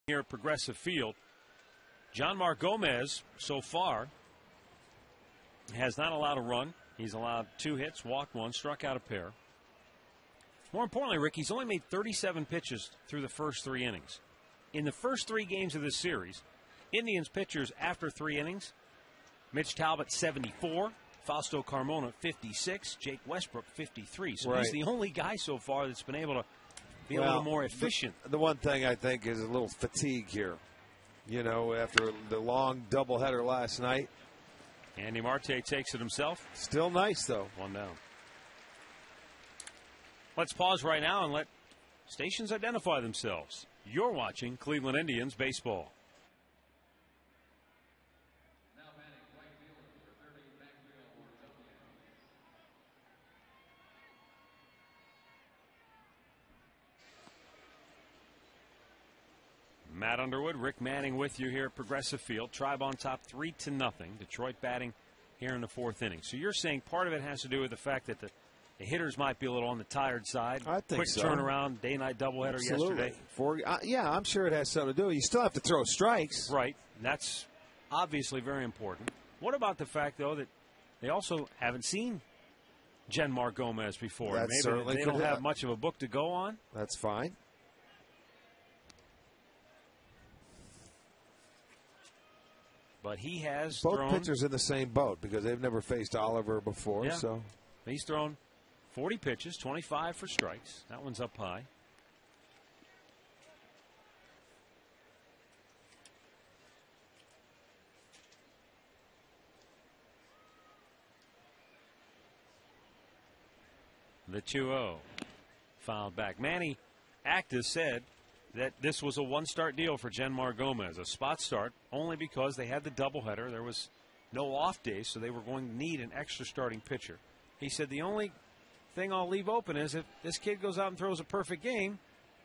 here at Progressive Field. John Mark Gomez, so far, has not allowed a run. He's allowed 2 hits, walked 1, struck out a pair. More importantly, Rick, he's only made 37 pitches through the first 3 innings. In the first 3 games of this series, Indians pitchers after 3 innings, Mitch Talbot 74, Fausto Carmona 56, Jake Westbrook 53. So he's the only guy so far that's been able to be a little more efficient. The one thing I think is a little fatigue here. You know, after the long doubleheader last night. Andy Marte takes it himself. Still nice, though. 1 down. Let's pause right now and let stations identify themselves. You're watching Cleveland Indians baseball. Matt Underwood, Rick Manning with you here at Progressive Field. Tribe on top 3-0. Detroit batting here in the 4th inning. So you're saying part of it has to do with the fact that the hitters might be a little on the tired side. I think Quick so. turnaround, day-night doubleheader yesterday. Yeah, I'm sure it has something to do. You still have to throw strikes. Right. That's obviously very important. What about the fact, though, that they also haven't seen Genmar Gomez before? That Maybe they don't have much of a book to go on. That's fine. But he has both thrown. Pitchers in the same boat because they've never faced Oliver before. Yeah. So he's thrown 40 pitches, 25 for strikes. That one's up high. The 2-0 fouled back. Manny Actis said that this was a one-start deal for Genmar Gomez, a spot start, only because they had the doubleheader. There was no off days, so they were going to need an extra starting pitcher. He said the only thing I'll leave open is if this kid goes out and throws a perfect game,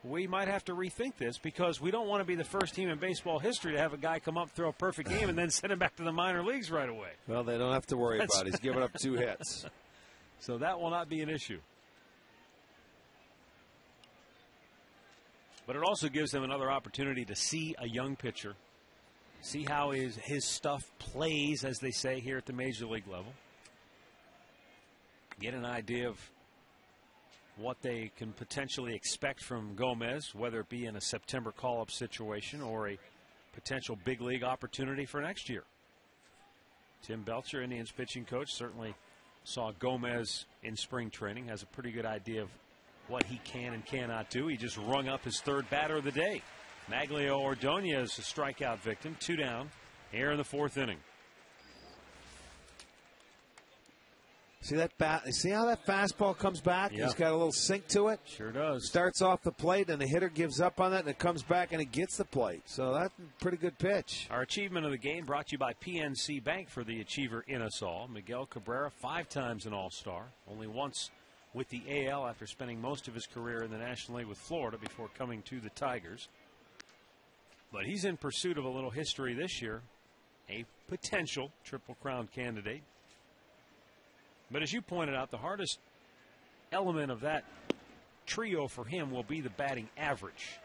we might have to rethink this because we don't want to be the first team in baseball history to have a guy come up, throw a perfect game, and then send him back to the minor leagues right away. Well, they don't have to worry about it. He's given up 2 hits. So that will not be an issue. But it also gives them another opportunity to see a young pitcher, see how his stuff plays, as they say here at the major league level. Get an idea of what they can potentially expect from Gomez, whether it be in a September call-up situation or a potential big league opportunity for next year. Tim Belcher, Indians pitching coach, certainly saw Gomez in spring training, has a pretty good idea of what he can and cannot do. He just rung up his 3rd batter of the day. Maglio Ordonez, a strikeout victim, 2 down here in the 4th inning. See that see how that fastball comes back? Yeah. He's got a little sink to it. Sure does. Starts off the plate, and the hitter gives up on that, and it comes back, and it gets the plate. So that's a pretty good pitch. Our achievement of the game brought to you by PNC Bank for the achiever in us all. Miguel Cabrera, 5 times an All-Star, only once with the AL after spending most of his career in the National League with Florida before coming to the Tigers. But he's in pursuit of a little history this year, a potential Triple Crown candidate. But as you pointed out, the hardest element of that trio for him will be the batting average.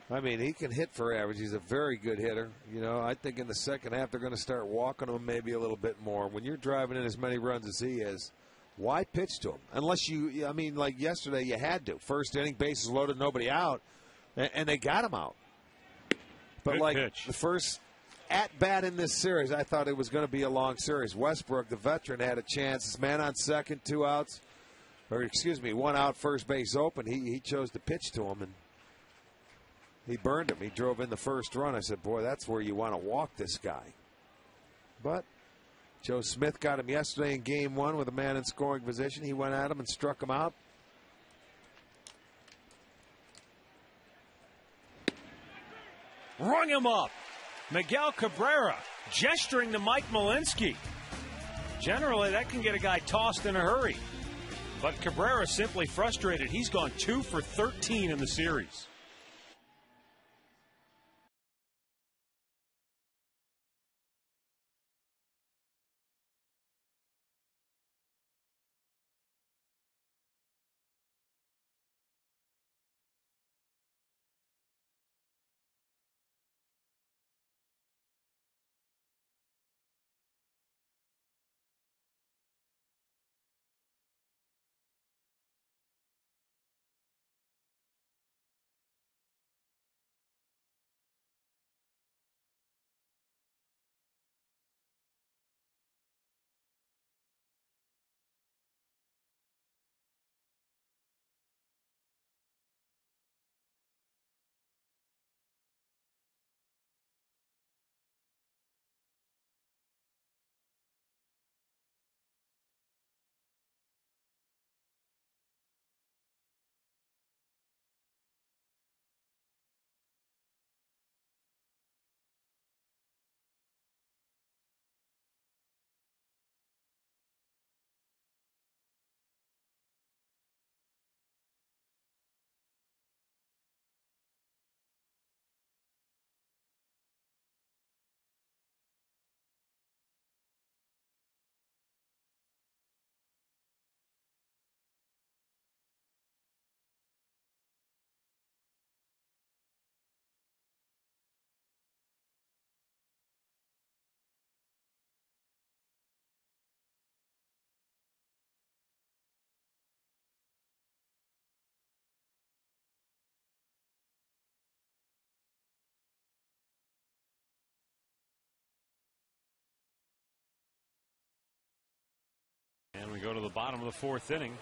I mean, he can hit for average. He's a very good hitter. You know, I think in the second half they're going to start walking him maybe a little bit more. When you're driving in as many runs as he is, why pitch to him? Unless you, I mean, like yesterday, you had to. First inning, bases loaded, nobody out, and they got him out. But good like pitch. The first at-bat in this series, I thought it was going to be a long series. Westbrook, the veteran, had a chance. This man on second, 2 outs, or excuse me, 1 out, first base open. He chose to pitch to him, and he burned him. He drove in the first run. I said, boy, that's where you want to walk this guy. But Joe Smith got him yesterday in game 1 with a man in scoring position. He went at him and struck him out. Rung him up. Miguel Cabrera gesturing to Mike Malinsky. Generally, that can get a guy tossed in a hurry. But Cabrera simply frustrated. He's gone 2 for 13 in the series. we go to the bottom of the fourth inning.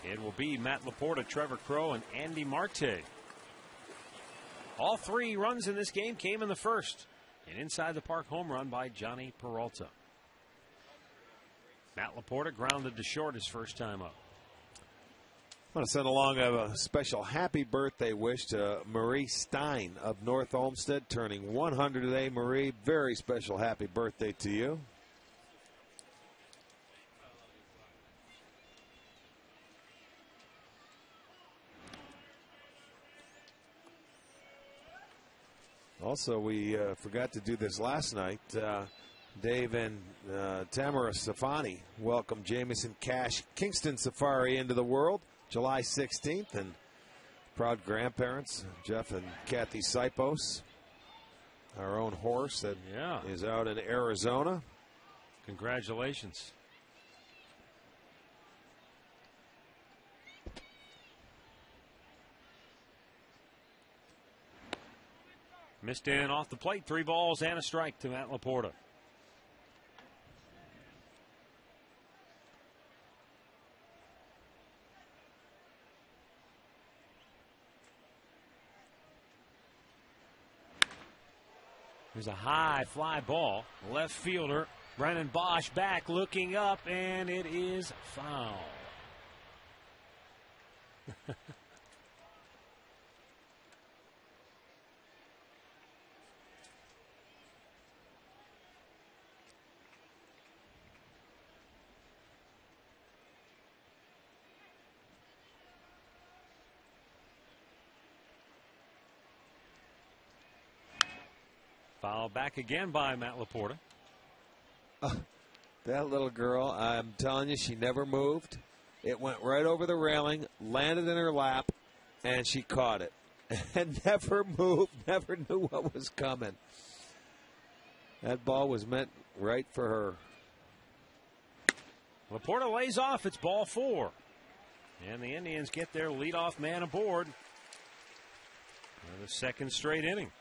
It will be Matt Laporta, Trevor Crowe, and Andy Marte. All 3 runs in this game came in the first. An inside the park home run by Johnny Peralta. Matt Laporta grounded to short his first time up. I want to send along a special happy birthday wish to Marie Stein of North Olmsted, turning 100 today. Marie, very special happy birthday to you. Also, we forgot to do this last night. Dave and Tamara Safani welcomed Jamison Cash Kingston Safari into the world July 16th. And proud grandparents, Jeff and Kathy Sipos, our own horse that is out in Arizona. Congratulations. Missed in off the plate. 3 balls and a strike to Matt Laporta. There's a high fly ball. Left fielder Brennan Bosch back looking up, and it is foul. Foul back again by Matt Laporta. That little girl, I'm telling you, she never moved. It went right over the railing, landed in her lap, and she caught it. And never moved, never knew what was coming. That ball was meant right for her. Laporta lays off. It's ball 4. And the Indians get their leadoff man aboard for the second straight inning.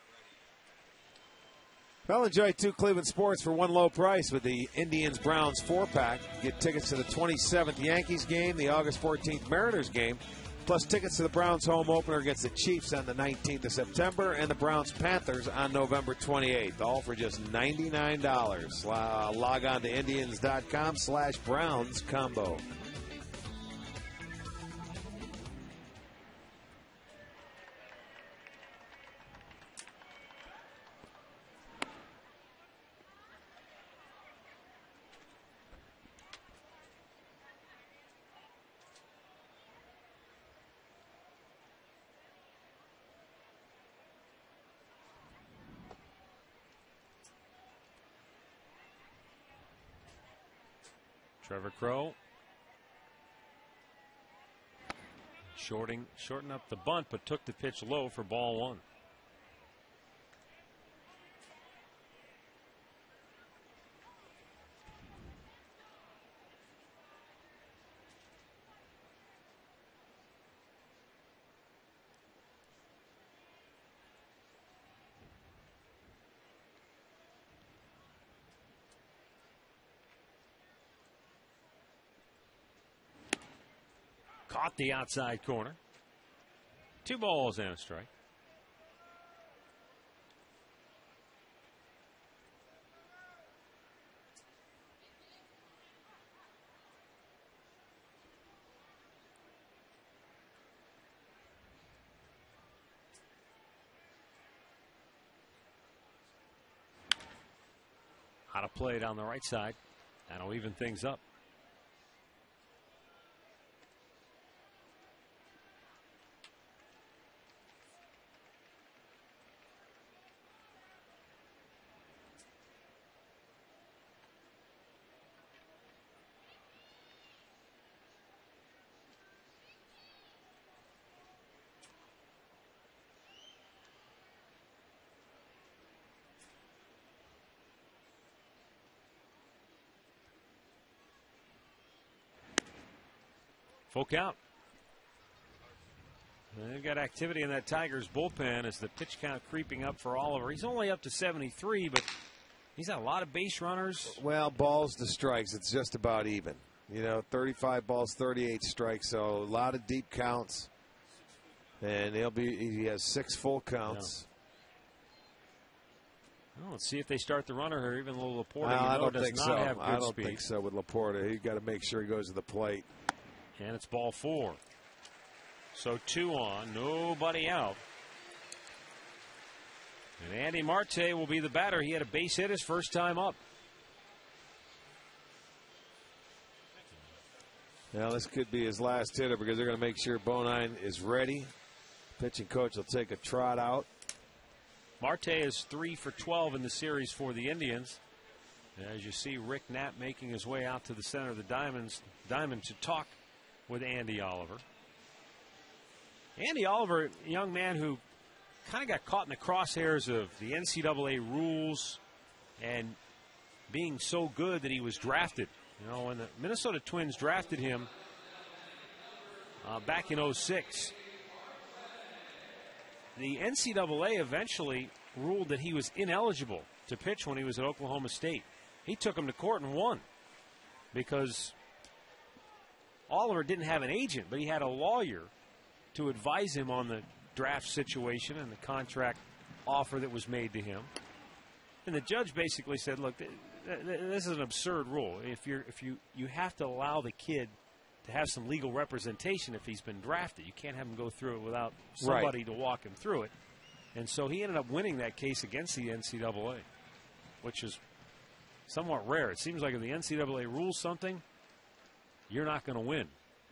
Well, enjoy 2 Cleveland sports for one low price with the Indians-Browns 4-pack. Get tickets to the 27th Yankees game, the August 14th Mariners game, plus tickets to the Browns home opener against the Chiefs on the 19th of September and the Browns-Panthers on November 28th, all for just $99. Log on to Indians.com/Browns combo. Trevor Crowe shorten up the bunt, but took the pitch low for ball 1. Caught the outside corner. 2 balls and a strike. Out of play down the right side. That'll even things up. Full count. They've got activity in that Tigers bullpen as the pitch count creeping up for Oliver. He's only up to 73, but he's got a lot of base runners. Well, balls to strikes, it's just about even. You know, 35 balls, 38 strikes, so a lot of deep counts. And he has 6 full counts. Yeah. Well, let's see if they start the runner here. Even though Laporta I don't does think not so. have good I don't speed. think so with Laporta. He's got to make sure he goes to the plate. And it's ball 4. So 2 on, nobody out. And Andy Marte will be the batter. He had a base hit his first time up. Now this could be his last hitter because they're going to make sure Bonine is ready. Pitching coach will take a trot out. Marte is 3 for 12 in the series for the Indians. As you see, Rick Knapp making his way out to the center of the diamond to talk with Andy Oliver. Andy Oliver, a young man who kind of got caught in the crosshairs of the NCAA rules and being so good that he was drafted. You know, when the Minnesota Twins drafted him back in '06, the NCAA eventually ruled that he was ineligible to pitch when he was at Oklahoma State. He took him to court and won because Oliver didn't have an agent, but he had a lawyer to advise him on the draft situation and the contract offer that was made to him. And the judge basically said, look, this is an absurd rule. If you have to allow the kid to have some legal representation if he's been drafted. You can't have him go through it without somebody to walk him through it. And so he ended up winning that case against the NCAA, which is somewhat rare. It seems like if the NCAA rules something, you're not going to win.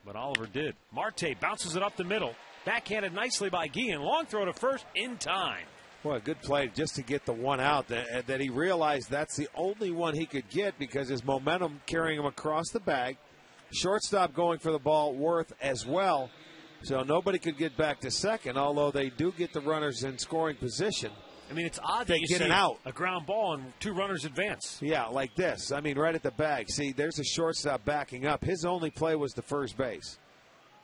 But Oliver did. Marte bounces it up the middle. Backhanded nicely by Guillen. Long throw to first in time. Well, a good play just to get the one out that he realized that's the only one he could get because his momentum carrying him across the bag. Shortstop going for the ball, Worth as well. So nobody could get back to second, although they do get the runners in scoring position. I mean, it's odd that you get see an out. A ground ball and 2 runners advance. Yeah, like this. I mean, right at the bag. See, there's a shortstop backing up. His only play was to first base.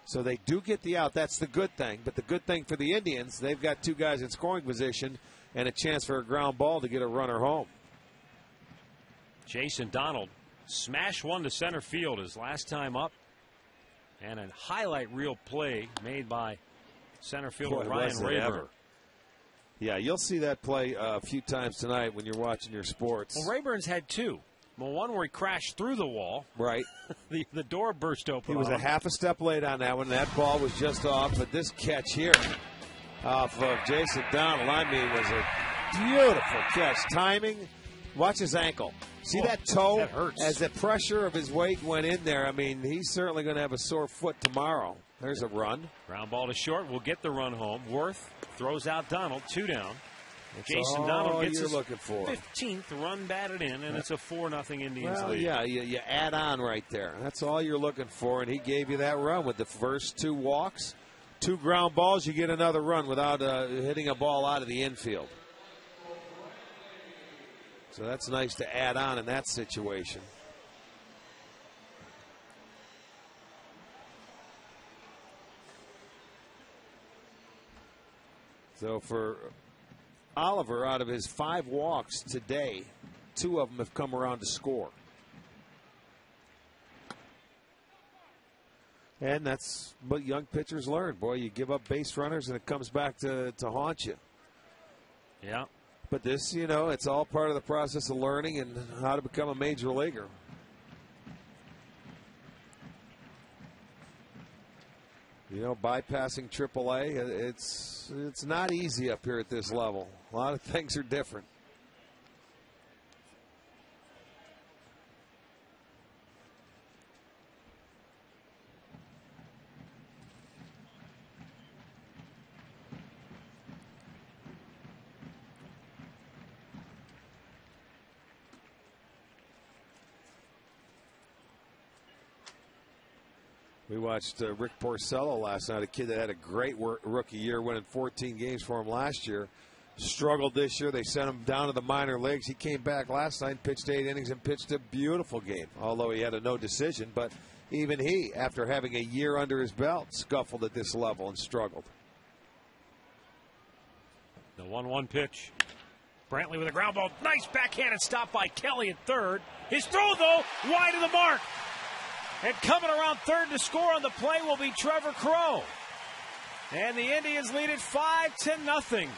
So they do get the out. That's the good thing. But the good thing for the Indians, they've got 2 guys in scoring position and a chance for a ground ball to get a runner home. Jason Donald smashed one to center field his last time up. And a highlight reel play made by center fielder Ryan Rayburn. Yeah, you'll see that play a few times tonight when you're watching your sports. Well, Rayburn's had 2. Well, one where he crashed through the wall. Right. the door burst open. He was a half a step late on that one. That ball was just off. But this catch here off of Jason Donald, I mean, was a beautiful catch. Timing. Watch his ankle. See that toe? That hurts. As the pressure of his weight went in there, I mean, he's certainly going to have a sore foot tomorrow. There's a run. Ground ball to short. We'll get the run home. Worth throws out Donald. 2 down. That's Jason Donald gets his looking for. 15th run batted in, and it's a 4-0 Indians lead. Yeah, you add on right there. That's all you're looking for, and he gave you that run with the first 2 walks. 2 ground balls, you get another run without hitting a ball out of the infield. So that's nice to add on in that situation. So for Oliver, out of his 5 walks today, 2 of them have come around to score. And that's what young pitchers learn. Boy, you give up base runners and it comes back to haunt you. Yeah. But this, you know, it's all part of the process of learning and how to become a major leaguer. You know, bypassing AAA, it's not easy up here at this level. A lot of things are different. We watched Rick Porcello last night, a kid that had a great rookie year, winning 14 games for him last year. Struggled this year. They sent him down to the minor leagues. He came back last night, pitched 8 innings, and pitched a beautiful game, although he had a no decision. But even he, after having a year under his belt, scuffled at this level and struggled. The 1-1 pitch. Brantley with a ground ball. Nice backhanded stop by Kelly at third. His throw, though, wide of the mark. And coming around third to score on the play will be Trevor Crow. And the Indians lead it 5-0.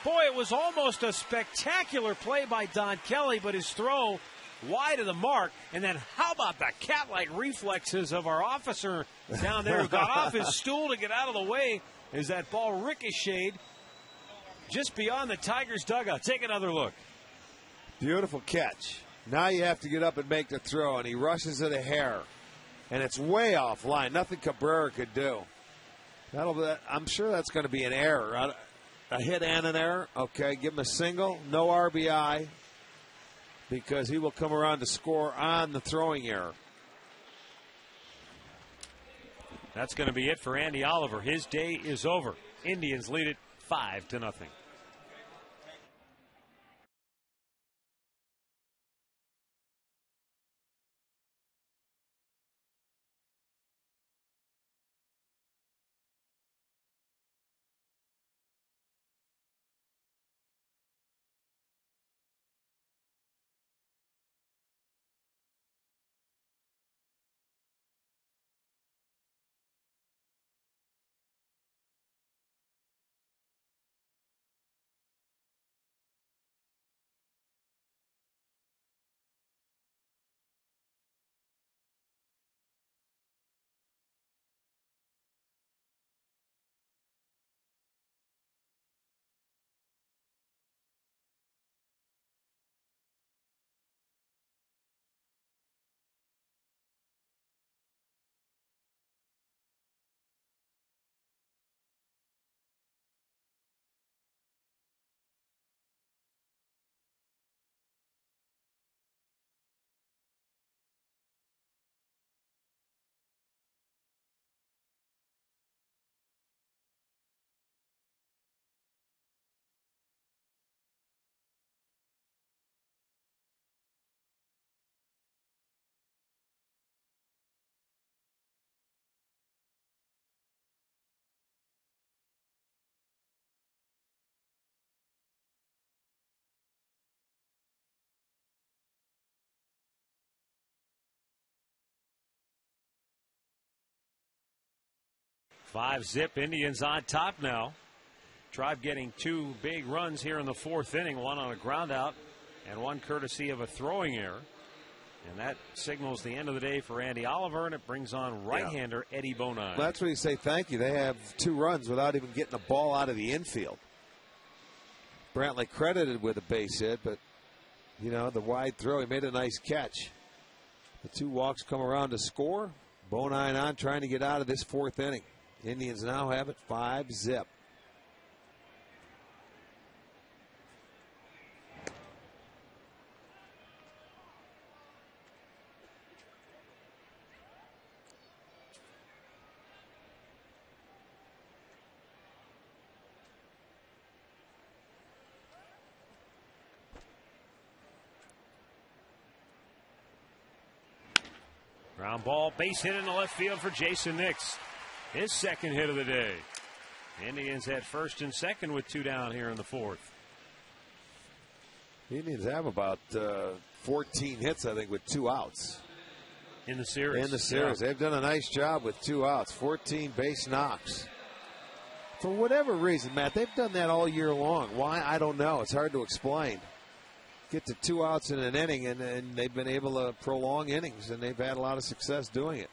Boy, it was almost a spectacular play by Don Kelly, but his throw wide of the mark. And then how about the cat-like reflexes of our officer down there who got off his stool to get out of the way as that ball ricocheted just beyond the Tigers' dugout. Take another look. Beautiful catch. Now you have to get up and make the throw, and he rushes it a hair. And it's way off line. Nothing Cabrera could do. I'm sure that's going to be an error. A hit and an error. Okay, give him a single. No RBI. Because he will come around to score on the throwing error. That's going to be it for Andy Oliver. His day is over. Indians lead it 5-0. Five-zip, Indians on top now. Tribe getting two big runs here in the fourth inning, one on a ground out and one courtesy of a throwing error. And that signals the end of the day for Andy Oliver, and it brings on right-hander Eddie Bonine. Well, that's when you say thank you. They have two runs without even getting a ball out of the infield. Brantley credited with a base hit, but, you know, the wide throw, he made a nice catch. The two walks come around to score. Bonine on trying to get out of this fourth inning. Indians now have it 5-zip. Ground ball, base hit in the left field for Jason Nix. His second hit of the day. Indians at first and second with two down here in the fourth. The Indians have about 14 hits, I think, with two outs. In the series. In the series. Yeah. They've done a nice job with two outs. 14 base knocks. For whatever reason, Matt, they've done that all year long. Why? I don't know. It's hard to explain. Get to two outs in an inning, and they've been able to prolong innings, and they've had a lot of success doing it.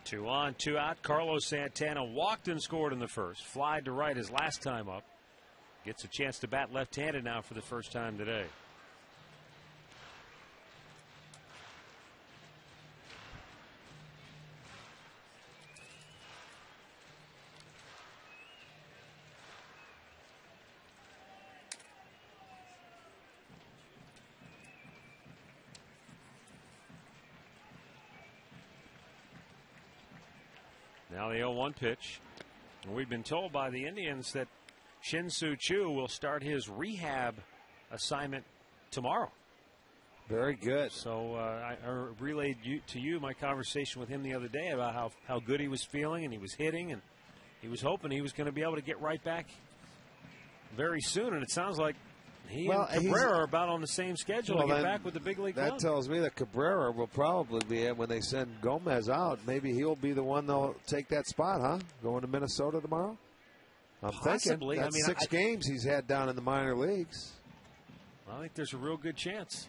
Two on, two out. Carlos Santana walked and scored in the first. Flied to right his last time up. Gets a chance to bat left-handed now for the first time today. Now the 0-1 pitch. And we've been told by the Indians that Shin-Soo Choo will start his rehab assignment tomorrow. Very good. So I relayed to you my conversation with him the other day about how good he was feeling, and he was hitting, and he was hoping he was going to be able to get right back very soon. And it sounds like he and Cabrera are about on the same schedule to get back with the big league club. That tells me that Cabrera will probably be, when they send Gomez out, maybe he'll be the one that'll take that spot, huh? Going to Minnesota tomorrow? I'm Possibly. thinking. That's 6 games he's had down in the minor leagues. I think there's a real good chance.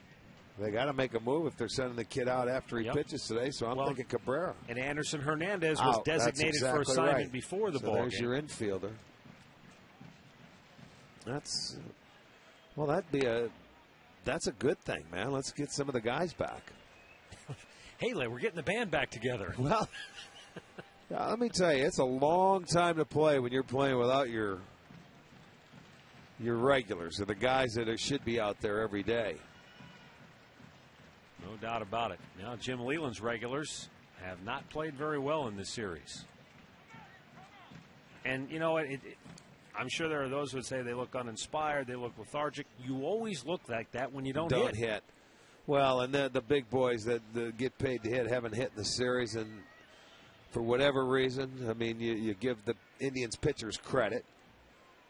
They got to make a move if they're sending the kid out after he pitches today, so I'm thinking Cabrera. And Anderson Hernandez was designated for assignment before the ball there's game. Your infielder. That's a good thing, man. Let's get some of the guys back. Hey, we're getting the band back together. Well, let me tell you, it's a long time to play when you're playing without your regulars, or the guys that should be out there every day. No doubt about it. Now, Jim Leland's regulars have not played very well in this series. And, you know, I'm sure there are those who would say they look uninspired, they look lethargic. You always look like that when you don't hit. Well, and the big boys that get paid to hit haven't hit in the series, and for whatever reason, I mean, you give the Indians pitchers credit.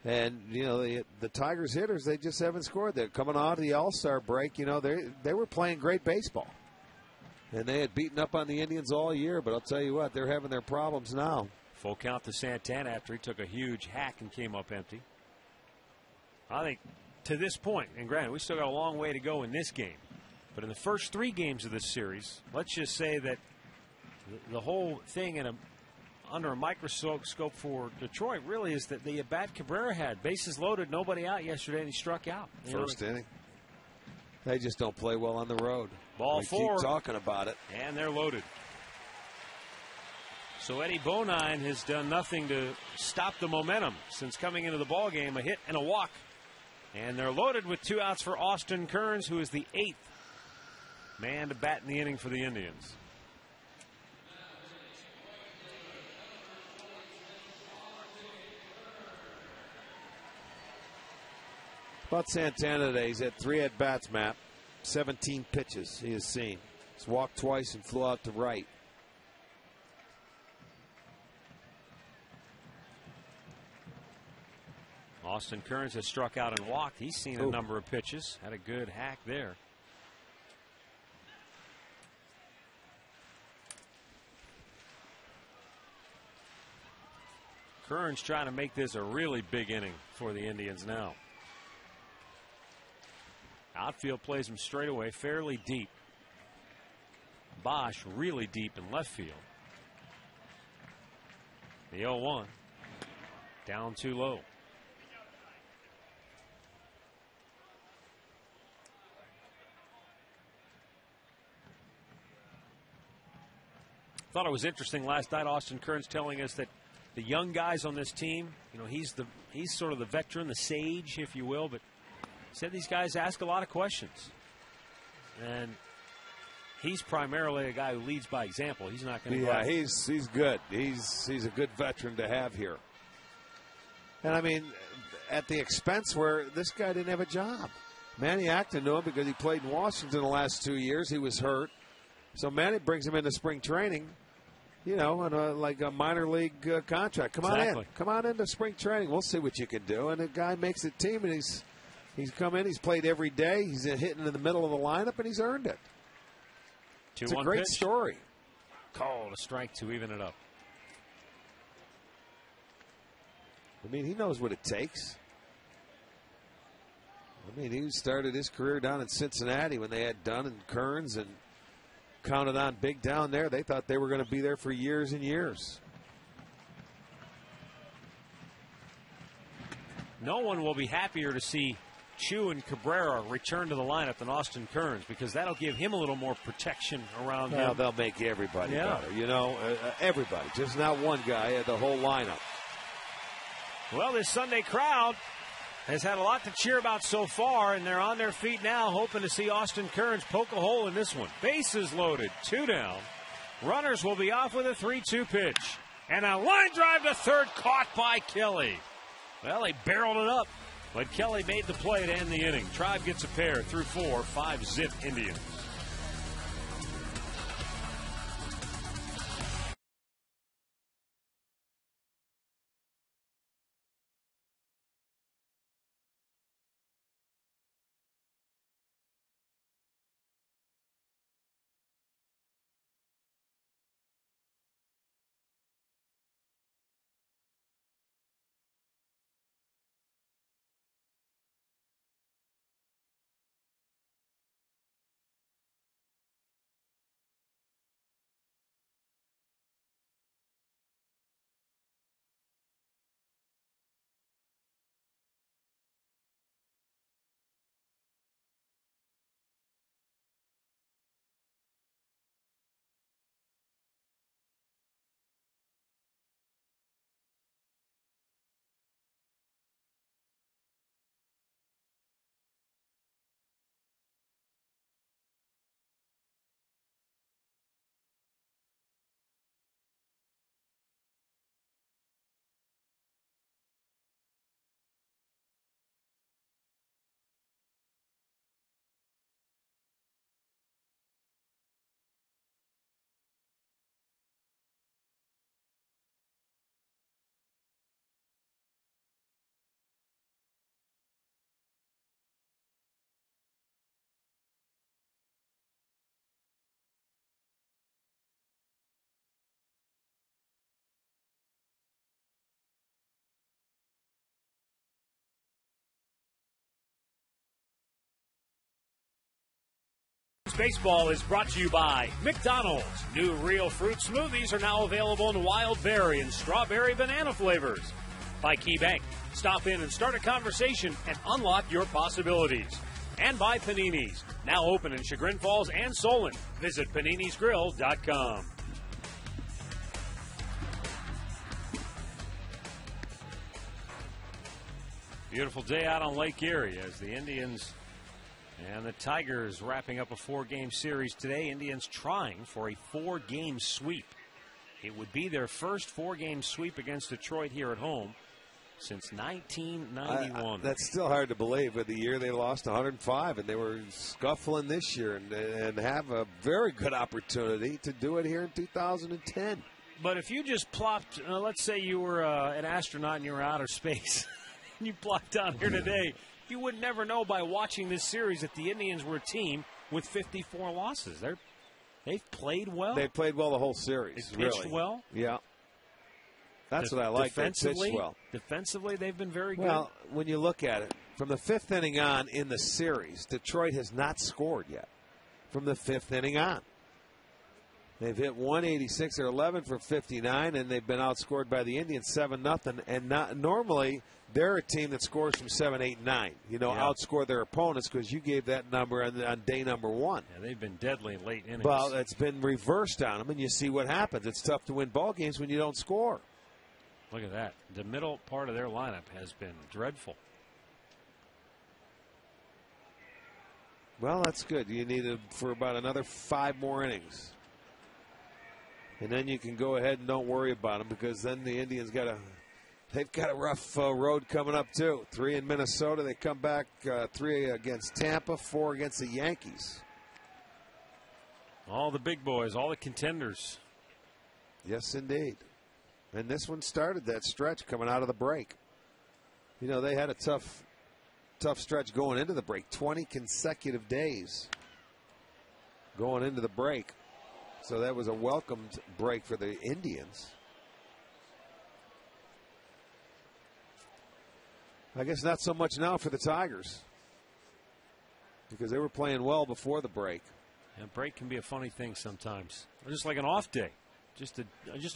And, you know, the Tigers hitters, they just haven't scored. They're coming out of the All-Star break. You know, they were playing great baseball. And they had beaten up on the Indians all year. But I'll tell you what, they're having their problems now. Full count to Santana after he took a huge hack and came up empty. I think to this point, and granted, we still got a long way to go in this game. But in the first 3 games of this series, let's just say that the whole thing under a microscope for Detroit really is that the at-bat Cabrera had. Bases loaded, nobody out yesterday, and he struck out. First inning. They just don't play well on the road. Ball 4. Keep talking about it. And they're loaded. So Eddie Bonine has done nothing to stop the momentum since coming into the ballgame. A hit and a walk. And they're loaded with 2 outs for Austin Kearns, who is the 8th man to bat in the inning for the Indians. About Santana today, he's had 3 at-bats, Matt. 17 pitches he has seen. He's walked twice and flew out to right. Austin Kearns has struck out and walked. He's seen a number of pitches. Had a good hack there. Kearns trying to make this a really big inning for the Indians now. Outfield plays him straight away, fairly deep. Bosch really deep in left field. The 0-1. Down too low. Thought it was interesting last night, Austin Kearns telling us that the young guys on this team, you know, he's sort of the veteran, the sage, if you will, but said these guys ask a lot of questions. And he's primarily a guy who leads by example. He's not going to go. Yeah, he's good. He's a good veteran to have here. And I mean, at the expense where this guy didn't have a job. Manny Acton knew him because he played in Washington the last 2 years. He was hurt. So Manny brings him into spring training, you know, on like a minor league contract. Come on in. Come on into spring training. We'll see what you can do. And the guy makes the team, and he's come in. He's played every day. He's hitting in the middle of the lineup, and he's earned it. It's a great story. Called a strike to even it up. I mean, he knows what it takes. I mean, he started his career down in Cincinnati when they had Dunn and Kearns and counted on big down there. They thought they were going to be there for years and years. No one will be happier to see Choo and Cabrera return to the lineup than Austin Kearns, because that'll give him a little more protection around him. They'll make everybody better. You know, everybody. Just not one guy, the whole lineup. Well, this Sunday crowd has had a lot to cheer about so far, and they're on their feet now hoping to see Austin Kearns poke a hole in this one. Bases loaded, 2 down. Runners will be off with a 3-2 pitch. And a line drive to third caught by Kelly. Well, they barreled it up, but Kelly made the play to end the inning. Tribe gets a pair through 4, 5-zip Indians. Baseball is brought to you by McDonald's. New real fruit smoothies are now available in wild berry and strawberry banana flavors. By KeyBank. Stop in and start a conversation and unlock your possibilities. And by Panini's. Now open in Chagrin Falls and Solon. Visit paninisgrill.com. Beautiful day out on Lake Erie as the Indians and the Tigers wrapping up a 4-game series today. Indians trying for a 4-game sweep. It would be their first 4-game sweep against Detroit here at home since 1991. That's still hard to believe. But the year they lost 105, and they were scuffling this year and have a very good opportunity to do it here in 2010. But if you just plopped, let's say you were an astronaut and you were outer space, and you plopped down here today, you would never know by watching this series that the Indians were a team with 54 losses. They've played well. They played well the whole series. They pitched well. Yeah. That's what I like. They pitched well. Defensively, they've been very good. Well, when you look at it, from the 5th inning on in the series, Detroit has not scored yet. From the 5th inning on. They've hit 186 or 11 for 59, and they've been outscored by the Indians 7-0. And normally they're a team that scores from 7, 8, 9. Outscore their opponents because you gave that number on day number 1. Yeah, they've been deadly in late innings. Well, it's been reversed on them, and you see what happens. It's tough to win ball games when you don't score. Look at that. The middle part of their lineup has been dreadful. Well, that's good. You need it for about another 5 more innings. And then you can go ahead and don't worry about them because then the Indians they've got a rough road coming up too. 3 in Minnesota. They come back 3 against Tampa, 4 against the Yankees. All the big boys, all the contenders. Yes, indeed. And this one started that stretch coming out of the break. They had a tough stretch going into the break. 20 consecutive days going into the break. So that was a welcomed break for the Indians. I guess not so much now for the Tigers because they were playing well before the break. And a break can be a funny thing sometimes. Or just like an off day. Just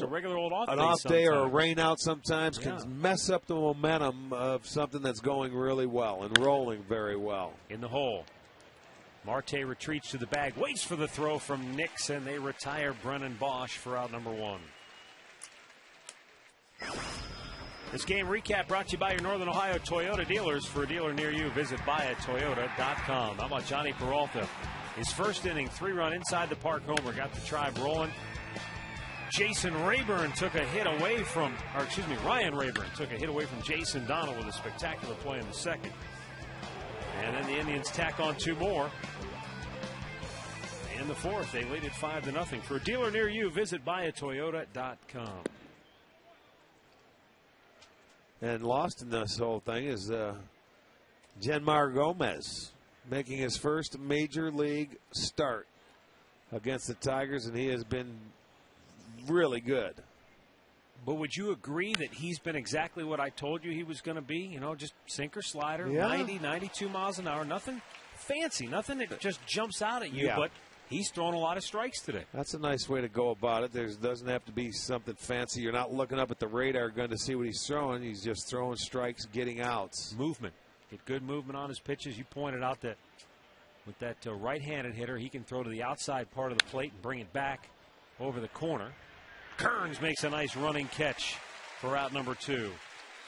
a regular old off day. An off sometimes. day or a rain out sometimes can mess up the momentum of something that's going really well and rolling very well. In the hole. Marte retreats to the bag, waits for the throw from Nix, and they retire Brennan Bosch for out number 1. This game recap brought to you by your Northern Ohio Toyota dealers. For a dealer near you, visit buyatoyota.com. How about Johnny Peralta? His first inning, 3-run inside the park homer, got the Tribe rolling. Jason Rayburn took a hit away from, or excuse me, Ryan Rayburn took a hit away from Jason Donald with a spectacular play in the second. And then the Indians tack on 2 more. In the fourth, they lead it 5-0. For a dealer near you, visit buyatoyota.com. And lost in this whole thing is Genmar Gomez making his first major league start against the Tigers, and he has been really good. But would you agree that he's been exactly what I told you he was going to be? You know, just sinker slider, Yeah. 90, 92 miles an hour. Nothing fancy, nothing that just jumps out at you, Yeah. but he's thrown a lot of strikes today. That's a nice way to go about it. There doesn't have to be something fancy. You're not looking up at the radar gun to see what he's throwing. He's just throwing strikes, getting outs. Movement. Get good movement on his pitches. You pointed out that with that right-handed hitter, he can throw to the outside part of the plate and bring it back over the corner. Kearns makes a nice running catch for out number 2.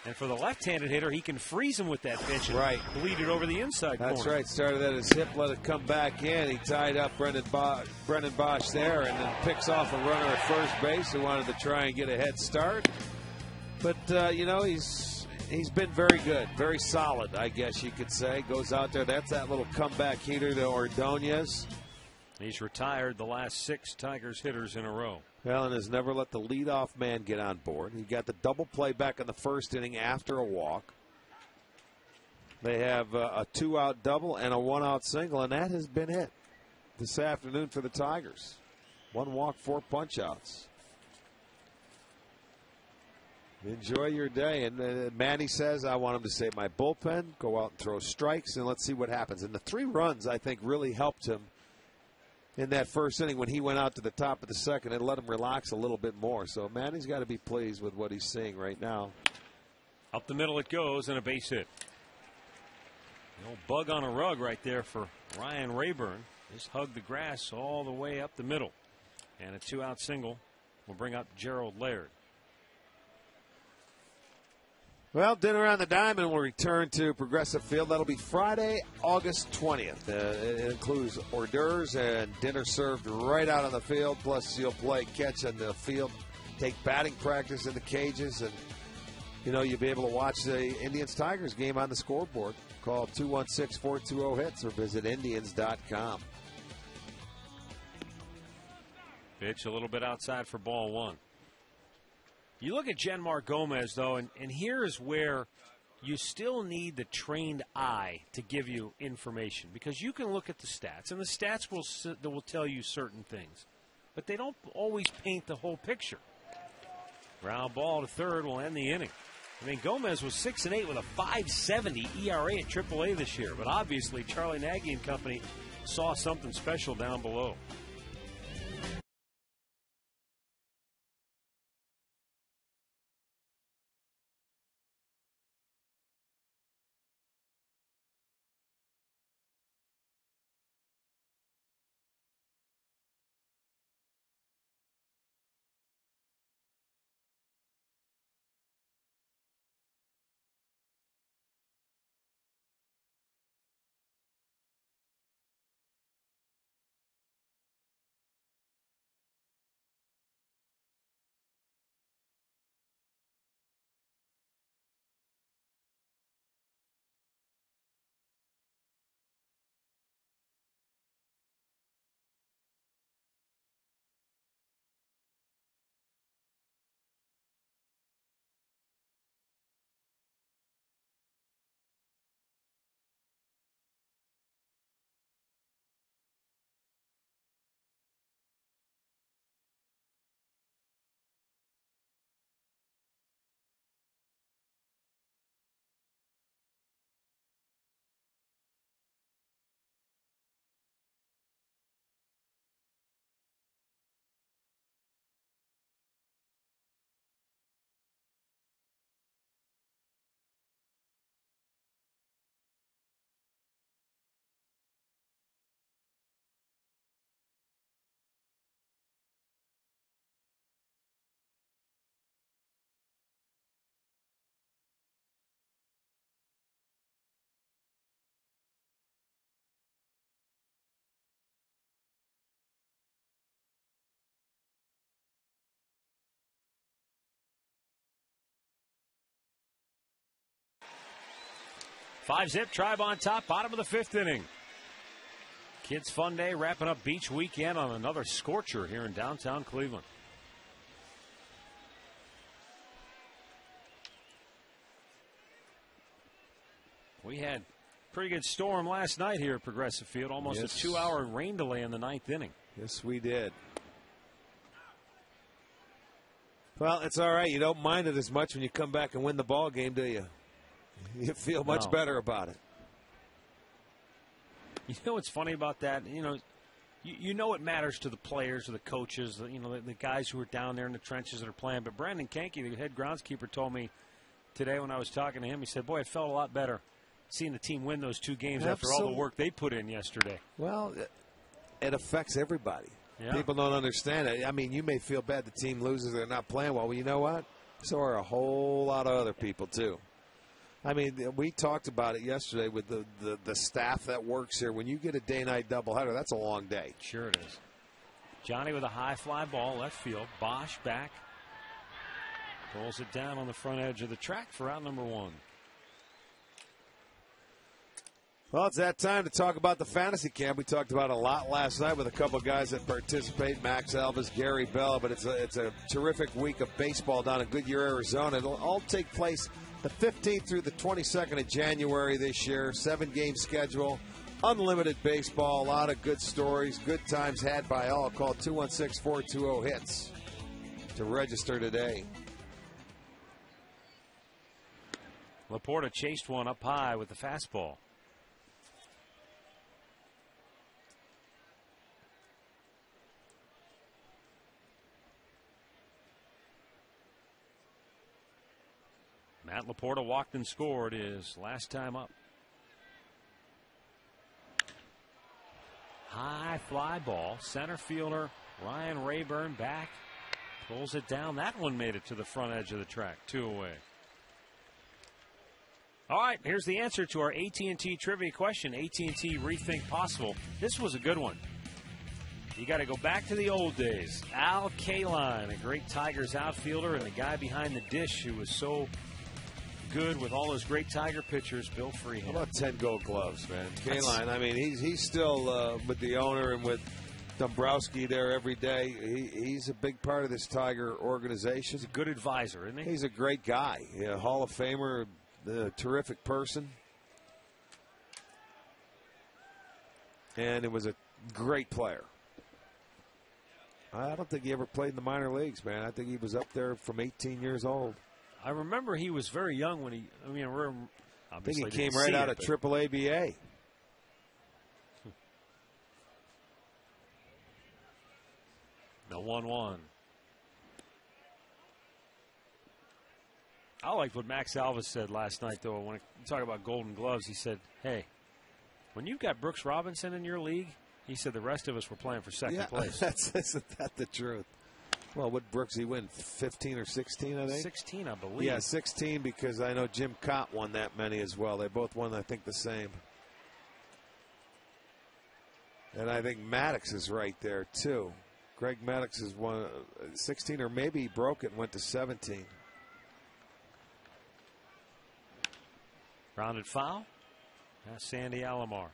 And for the left-handed hitter, he can freeze him with that pitch and bleed it over the inside corner. That's right. Started at his hip, let it come back in. He tied up Brendan Bosch there and then picks off a runner at first base who wanted to try and get a head start. But, you know, he's been very good, very solid, I guess you could say. Goes out there. That's that little comeback heater to Ordonez. He's retired the last 6 Tigers hitters in a row. Well, and has never let the leadoff man get on board. He got the double play back in the first inning after a walk. They have a 2-out double and a 1-out single, and that has been it this afternoon for the Tigers. 1 walk, 4 punch-outs. Enjoy your day. And Manny says, I want him to save my bullpen, go out and throw strikes, and let's see what happens. And the 3 runs, I think, really helped him in that first inning when he went out to the top of the second and let him relax a little bit more. So Manny's got to be pleased with what he's seeing right now. Up the middle it goes, and a base hit. The old bug on a rug right there for Ryan Rayburn. Just hugged the grass all the way up the middle. And a 2-out single will bring up Gerald Laird. Well, dinner on the diamond will return to Progressive Field. That'll be Friday, August 20th. It includes hors d'oeuvres and dinner served right out on the field. Plus, you'll play catch on the field, take batting practice in the cages, and, you know, you'll be able to watch the Indians-Tigers game on the scoreboard. Call 216-420-HITS or visit Indians.com. Pitch a little bit outside for ball 1. You look at Genmar Gomez, though, and here is where you still need the trained eye to give you information, because you can look at the stats, and the stats will tell you certain things, but they don't always paint the whole picture. Ground ball to third will end the inning. I mean, Gomez was 6-8 with a 5.70 ERA at AAA this year, but obviously Charlie Nagy and company saw something special down below. 5-zip, Tribe on top, bottom of the 5th inning. Kids Fun Day wrapping up Beach Weekend on another scorcher here in downtown Cleveland. We had a pretty good storm last night here at Progressive Field. Almost a 2-hour rain delay in the 9th inning. Yes, we did. Well, it's all right. You don't mind it as much when you come back and win the ball game, do you? You feel much better about it. You know what's funny about that? You know it matters to the players or the coaches, the guys who are down there in the trenches that are playing. But Brandon Kankey, the head groundskeeper, told me today when I was talking to him, he said, boy, it felt a lot better seeing the team win those 2 games after all the work they put in yesterday. Well, it affects everybody. Yeah. People don't understand it. I mean, you may feel bad the team loses, they're not playing well. Well, you know what? So are a whole lot of other people, too. I mean, we talked about it yesterday with the staff that works here. When you get a day-night doubleheader, that's a long day. Sure it is. Johnny with a high fly ball, left field. Bosch back. Pulls it down on the front edge of the track for out number 1. Well, it's that time to talk about the fantasy camp. We talked about it a lot last night with a couple guys that participate, Max Alvis, Gary Bell, but it's a terrific week of baseball down in Goodyear, Arizona. It'll all take place the 15th through the 22nd of January this year. 7-game schedule, unlimited baseball, a lot of good stories, good times had by all. Call 216-420-HITS to register today. Laporta chased one up high with the fastball. Matt Laporta walked and scored his last time up. High fly ball. Center fielder Ryan Rayburn back. Pulls it down. That one made it to the front edge of the track. 2 away. All right, here's the answer to our AT&T trivia question. AT&T Rethink Possible. This was a good one. You got to go back to the old days. Al Kaline, a great Tigers outfielder, and the guy behind the dish who was so good with all those great Tiger pitchers, Bill Freehan. How about 10 Gold Gloves, man? Kaline, I mean, he's still with the owner and with Dombrowski there every day. He's a big part of this Tiger organization. He's a good advisor, isn't he? He's a great guy. Yeah, Hall of Famer, a terrific person. And it was a great player. I don't think he ever played in the minor leagues, man. I think he was up there from 18 years old. I remember he was very young when I think he came right out of Triple ABA. The 1-1. I liked what Max Alvis said last night, though. When you talk about Golden Gloves, he said, hey, when you've got Brooks Robinson in your league, he said the rest of us were playing for second place. Isn't that the truth? Well, what Brooks, he win 15 or 16, I think? 16, I believe. Yeah, 16, because I know Jim Cott won that many as well. They both won, I think, the same. And I think Maddox is right there, too. Greg Maddox has won 16, or maybe he broke it and went to 17. Rounded foul. That's Sandy Alomar.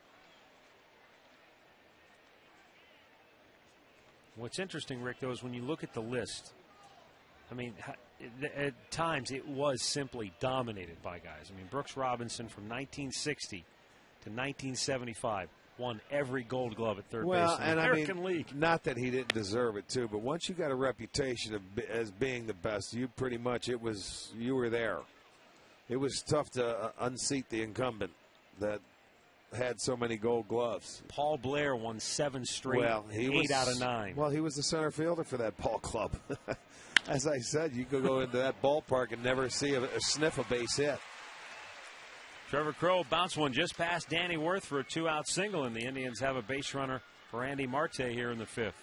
What's interesting, Rick, though, is when you look at the list, I mean, at times it was simply dominated by guys. I mean, Brooks Robinson from 1960 to 1975 won every Gold Glove at third base in the American League. Not that he didn't deserve it, too, but once you got a reputation as being the best, you pretty much, you were there. It was tough to unseat the incumbent that had so many Gold Gloves. Paul Blair won 7 straight, well, 8 out of 9. Well, he was the center fielder for that ball club. As I said, you could go into that ballpark and never see a sniff a base hit. Trevor Crowe bounced one just past Danny Worth for a 2-out single, and the Indians have a base runner for Andy Marte here in the 5th.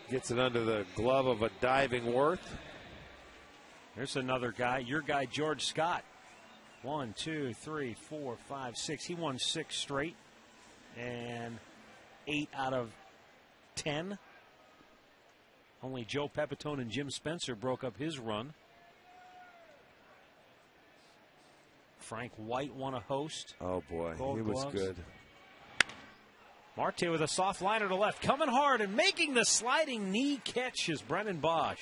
Gets it under the glove of a diving Worth. There's another guy, your guy, George Scott. 1, 2, 3, 4, 5, 6. He won 6 straight and 8 out of 10. Only Joe Pepitone and Jim Spencer broke up his run. Frank White won a host. Oh, boy. Gold He was gloves. good. Marte with a soft liner to left. Coming hard and making the sliding knee catch is Brennan Bosch.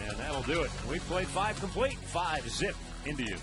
And that'll do it. We played 5 complete. 5-zip Indians.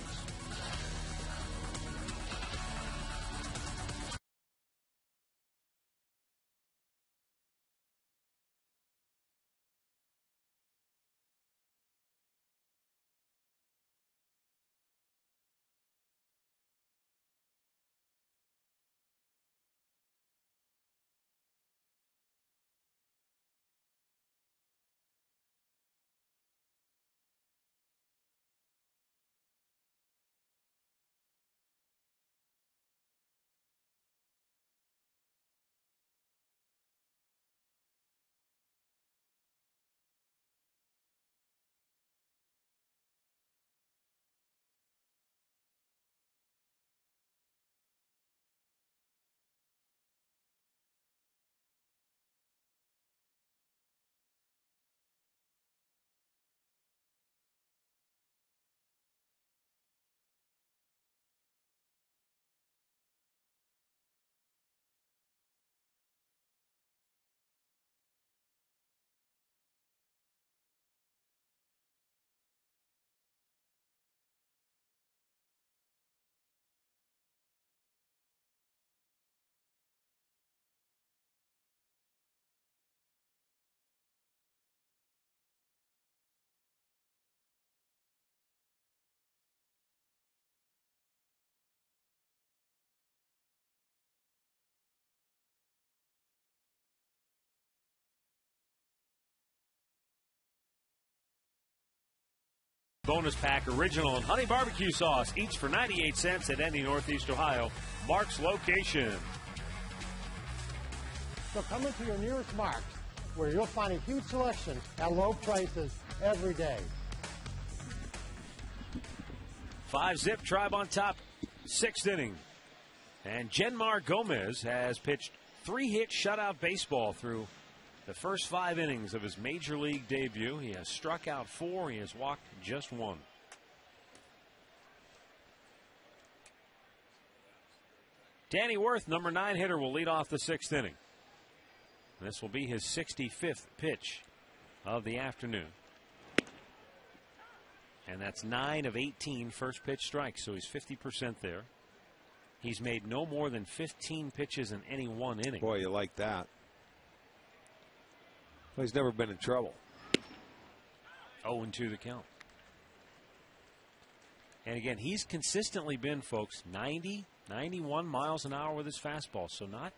Bonus pack, original and honey barbecue sauce, each for 98 cents at any Northeast Ohio Mark's location. So come into your nearest Mark's, where you'll find a huge selection at low prices every day. 5-zip, Tribe on top, 6th inning. And Genmar Gomez has pitched 3-hit shutout baseball through the first 5 innings of his major league debut. He has struck out 4. He has walked just 1. Danny Worth, number 9 hitter, will lead off the 6th inning. This will be his 65th pitch of the afternoon. And that's 9 of 18 first pitch strikes, so he's 50% there. He's made no more than 15 pitches in any one inning. Boy, you like that. Well, he's never been in trouble. 0-2 the count. And again, he's consistently been, folks, 90, 91 miles an hour with his fastball. So not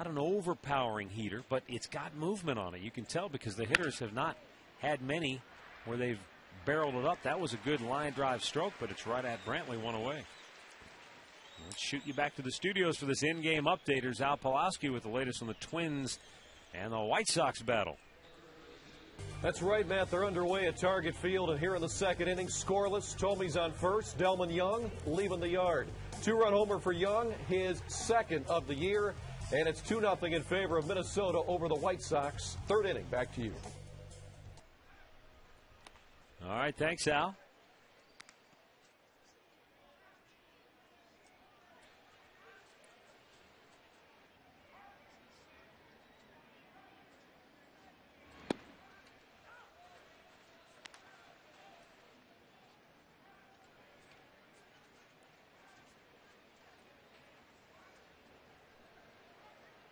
an overpowering heater, but it's got movement on it. You can tell because the hitters have not had many where they've barreled it up. That was a good line drive stroke, but it's right at Brantley, 1 away. Let's shoot you back to the studios for this in-game update. Here's Al Pawlowski with the latest on the Twins and the White Sox battle. That's right, Matt. They're underway at Target Field, and here in the 2nd inning, scoreless. Tomey's on first. Delman Young leaving the yard. 2-run homer for Young, his 2nd of the year, and it's 2-0 in favor of Minnesota over the White Sox. 3rd inning, back to you. All right, thanks, Al.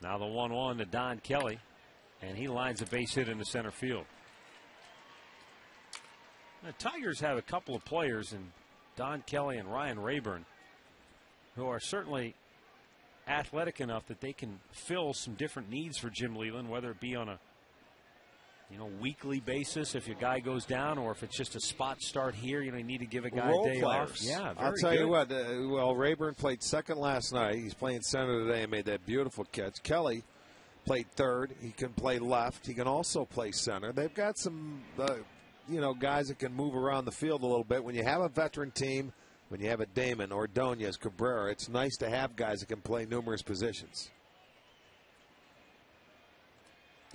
Now the 1-1 to Don Kelly, and he lines a base hit into center field. The Tigers have a couple of players in Don Kelly and Ryan Rayburn who are certainly athletic enough that they can fill some different needs for Jim Leyland, whether it be on a weekly basis if your guy goes down, or if it's just a spot start here, you need to give a guy Role a day players. off. Yeah, I'll tell you what. Rayburn played second last night. He's playing center today and made that beautiful catch. Kelly played third. He can play left. He can also play center. They've got some, guys that can move around the field a little bit. When you have a veteran team, when you have a Damon, Ordonez, Cabrera, it's nice to have guys that can play numerous positions.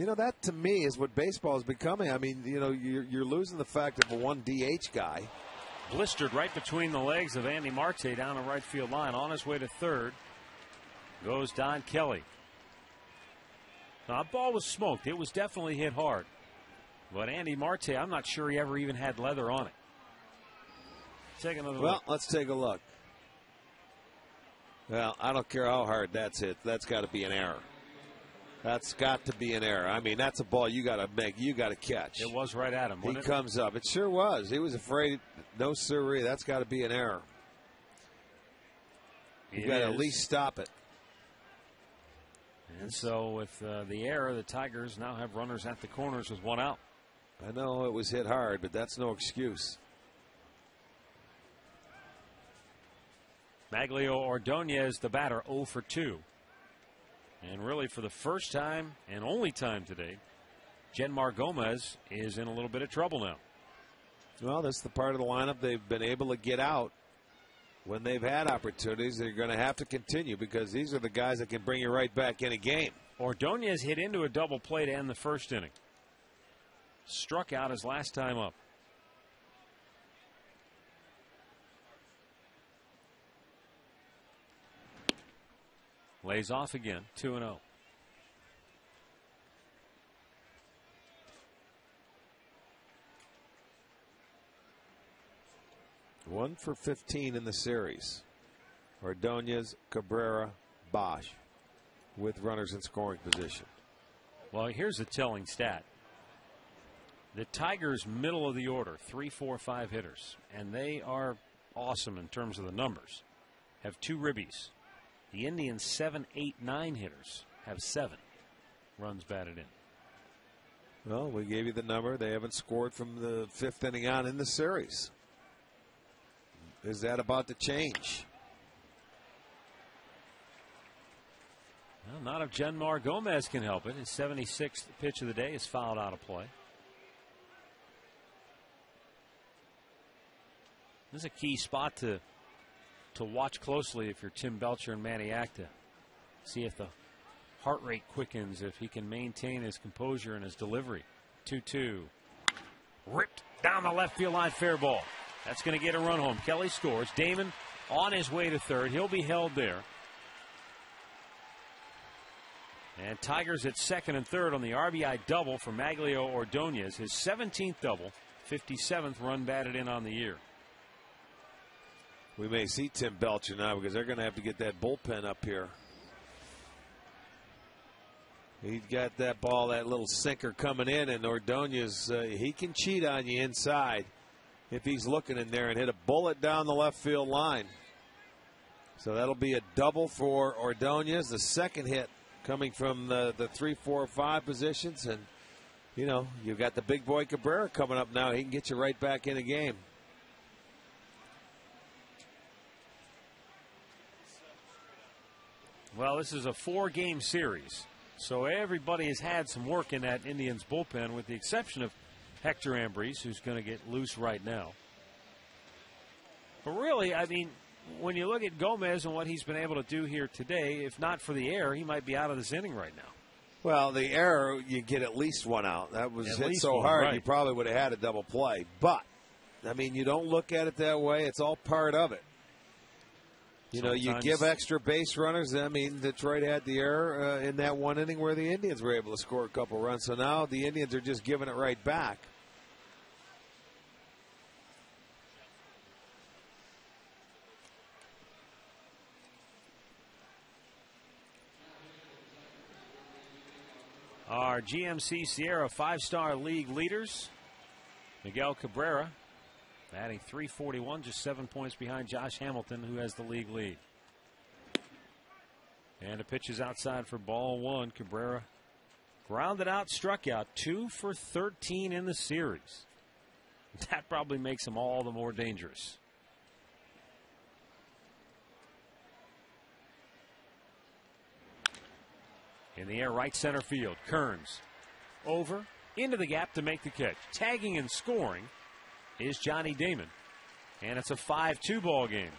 You know, that to me is what baseball is becoming. I mean, you know, you're losing the fact of a one DH guy. Blistered right between the legs of Andy Marte down the right field line. On his way to third goes Don Kelly. Now, that ball was smoked. It was definitely hit hard. But Andy Marte, I'm not sure he ever even had leather on it. Take another look. Well, let's take a look. Well, I don't care how hard that's hit. That's got to be an error. That's got to be an error. I mean, that's a ball you got to make. You got to catch. It was right at him. He comes up. It sure was. He was afraid. No siree. That's got to be an error. You got to at least stop it. And so with the error, the Tigers now have runners at the corners with one out. I know it was hit hard, but that's no excuse. Maglio Ordonez, the batter, 0 for 2. And really for the first time and only time today, Genmar Gomez is in a little bit of trouble now. Well, that's the part of the lineup they've been able to get out when they've had opportunities. They're going to have to continue because these are the guys that can bring you right back in a game. Ordonez hit into a double play to end the first inning. Struck out his last time up. Lays off again, 2-0. One for 15 in the series. Ordonez, Cabrera, Bosch with runners in scoring position. Well, here's a telling stat. The Tigers' middle of the order, 3, 4, 5 hitters, and they are awesome in terms of the numbers, have 2 ribbies. The Indians' 7, 8, 9 hitters have 7 runs batted in. Well, we gave you the number. They haven't scored from the 5th inning on in the series. Is that about to change? Well, not if Genmar Gomez can help it. His 76th pitch of the day is fouled out of play. This is a key spot to watch closely if you're Tim Belcher and Maniac, to see if the heart rate quickens, if he can maintain his composure and his delivery. 2-2. Ripped down the left field line, fair ball. That's going to get a run home. Kelly scores. Damon on his way to third. He'll be held there. And Tigers at second and third on the RBI double for Maglio Ordonez. His 17th double, 57th run batted in on the year. We may see Tim Belcher now because they're going to have to get that bullpen up here. He's got that ball, that little sinker coming in, and Ordonez, he can cheat on you inside if he's looking in there and hit a bullet down the left field line. So that'll be a double for Ordonez. The second hit coming from the 3, 4, 5 positions. And, you know, you've got the big boy Cabrera coming up now. He can get you right back in a game. Well, this is a 4-game series, so everybody has had some work in that Indians bullpen, with the exception of Hector Ambriz, who's going to get loose right now. But really, I mean, when you look at Gomez and what he's been able to do here today, if not for the error, he might be out of this inning right now. Well, the error, you get at least one out. That was hit so one, hard, right. You probably would have had a double play. But, I mean, you don't look at it that way. It's all part of it. You know, you give extra base runners. I mean, Detroit had the error in that one inning where the Indians were able to score a couple runs. So now the Indians are just giving it right back. Our GMC Sierra 5-star league leaders, Miguel Cabrera, batting .341, just 7 points behind Josh Hamilton, who has the league lead. And the pitch is outside for ball 1. Cabrera grounded out, struck out, 2 for 13 in the series. That probably makes him all the more dangerous. In the air, right center field. Kearns over into the gap to make the catch. Tagging and scoring is Johnny Damon. And it's a 5-2 ball game.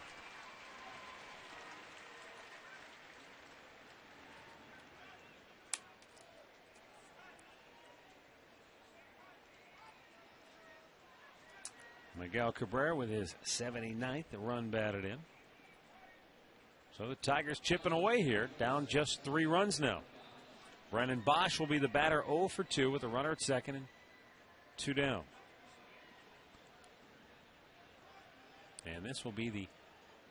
Miguel Cabrera with his 79th run batted in. So the Tigers chipping away here, down just 3 runs now. Brennan Bosch will be the batter, 0 for 2 with a runner at second and 2 down. And this will be the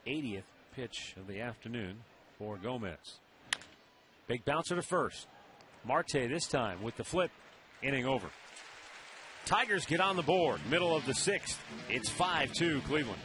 80th pitch of the afternoon for Gomez. Big bouncer to first. Marte this time with the flip, inning over. Tigers get on the board, middle of the 6th. It's 5-2 Cleveland.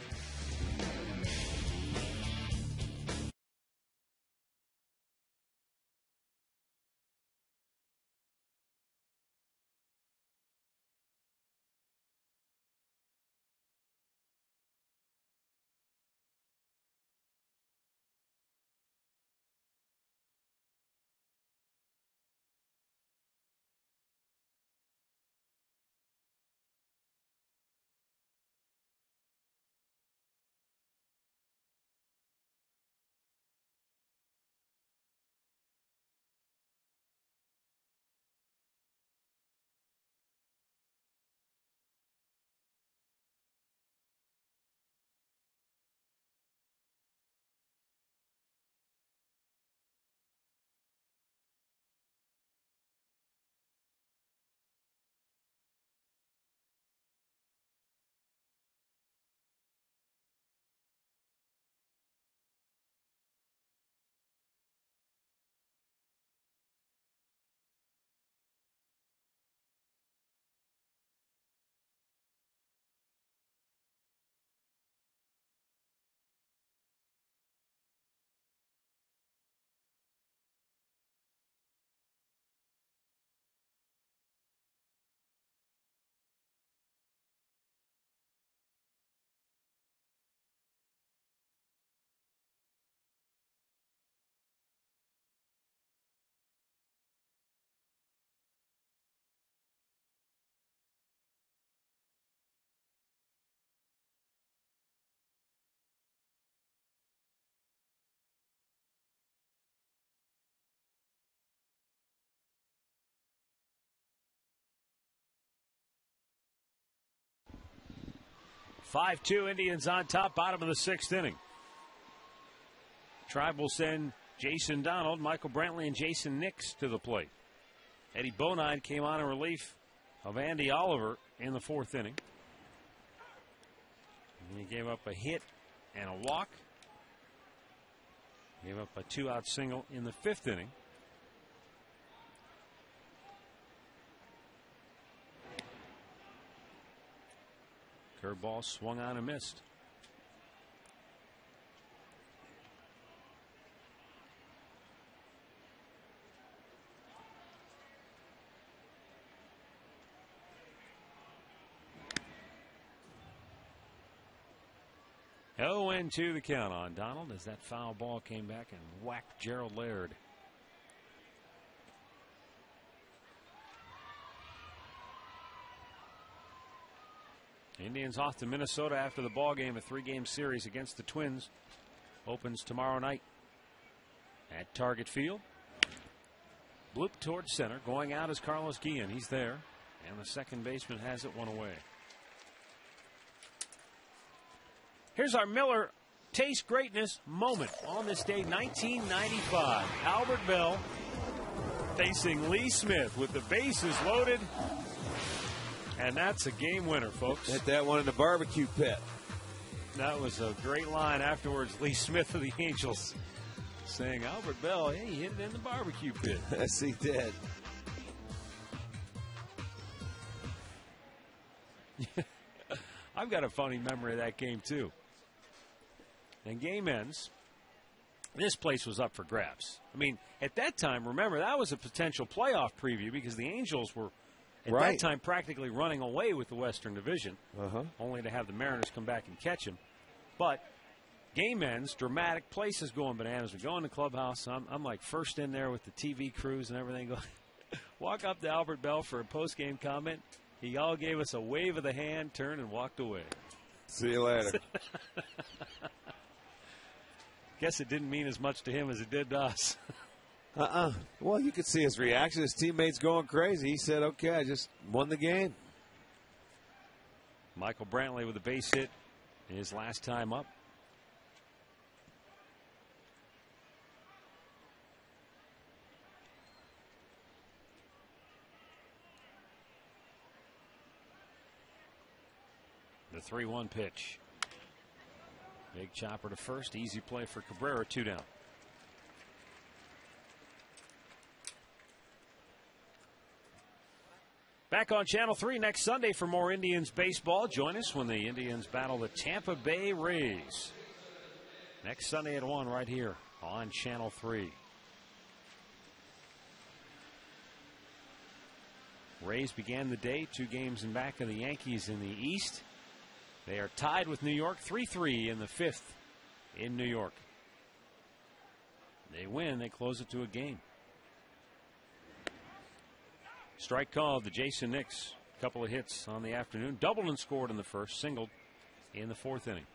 Five-2 Indians on top, bottom of the 6th inning. Tribe will send Jason Donald, Michael Brantley, and Jason Nix to the plate. Eddie Bonine came on in relief of Andy Oliver in the 4th inning. And he gave up a hit and a walk. Gave up a 2-out single in the 5th inning. Curveball swung on and missed. Oh, and 2 the count on Donald as that foul ball came back and whacked Gerald Laird. Indians off to Minnesota after the ball game. A 3-game series against the Twins opens tomorrow night at Target Field. Bloop towards center. Going out is Carlos Guillen. He's there. And the second baseman has it 1 away. Here's our Miller Taste Greatness moment on this day, 1995. Albert Bell facing Lee Smith with the bases loaded. And that's a game winner, folks. Hit that one in the barbecue pit. That was a great line afterwards. Lee Smith of the Angels saying, Albert Bell, hey, he hit it in the barbecue pit. Yes, he did. I've got a funny memory of that game, too. And game ends. This place was up for grabs. I mean, at that time, remember, that was a potential playoff preview because the Angels were at that time practically running away with the Western Division, only to have the Mariners come back and catch him. But game ends, dramatic, places going bananas. We go in the clubhouse. I'm like first in there with the TV crews and everything. Walk up to Albert Bell for a post-game comment. He all gave us a wave of the hand, turned, and walked away. See you later. Guess it didn't mean as much to him as it did to us. Well, you could see his reaction. His teammates going crazy. He said, okay, I just won the game. Michael Brantley with a base hit his last time up. The 3-1 pitch. Big chopper to first. Easy play for Cabrera. 2 down. Back on Channel 3 next Sunday for more Indians baseball. Join us when the Indians battle the Tampa Bay Rays. Next Sunday at 1 right here on Channel 3. Rays began the day 2 games in back of the Yankees in the East. They are tied with New York 3-3 in the 5th in New York. They win, they close it to a game. Strike called to Jason Nix. A couple of hits on the afternoon. Doubled and scored in the first, singled in the 4th inning.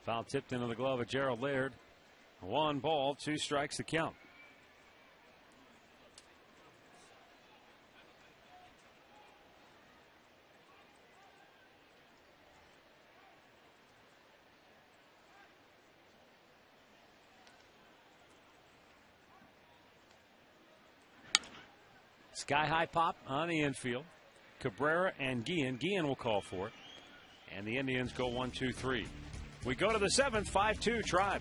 Foul tipped into the glove of Gerald Laird. 1 ball, 2 strikes the count. Sky high pop on the infield. Cabrera and Guillen. Guillen will call for it. And the Indians go 1-2-3. We go to the 7th, 5-2 Tribe.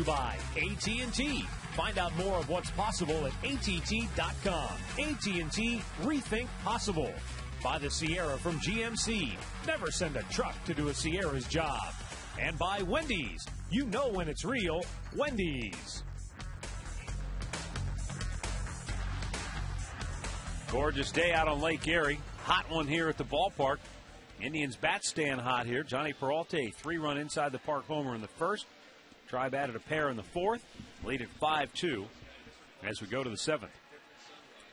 By AT&T. Find out more of what's possible at att.com. AT&T, rethink possible. By the Sierra from GMC. Never send a truck to do a Sierra's job. And by Wendy's. You know when it's real. Wendy's. Gorgeous day out on Lake Erie. Hot one here at the ballpark. Indians bats stand hot here. Johnny Peralta, 3-run inside the park homer in the 1st. Tribe added a pair in the 4th, lead at 5-2 as we go to the 7th.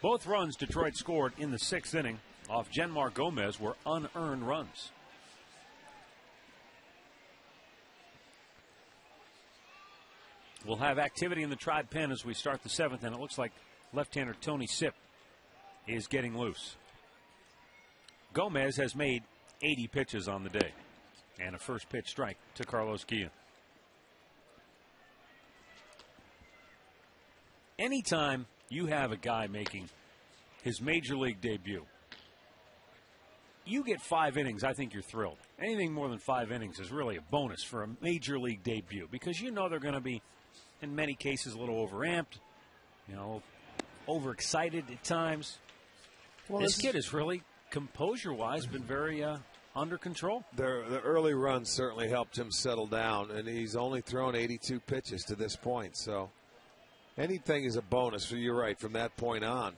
Both runs Detroit scored in the 6th inning off Genmar Gomez were unearned runs. We'll have activity in the Tribe pen as we start the 7th, and it looks like left-hander Tony Sipp is getting loose. Gomez has made 80 pitches on the day, and a first pitch strike to Carlos Guillen. Anytime you have a guy making his major league debut, you get 5 innings, I think you're thrilled. Anything more than 5 innings is really a bonus for a major league debut because you know they're going to be, in many cases, a little overamped, overexcited at times. Well, this kid is really, composure-wise, been very under control. The early run certainly helped him settle down, and he's only thrown 82 pitches to this point. So anything is a bonus. So you're right, from that point on.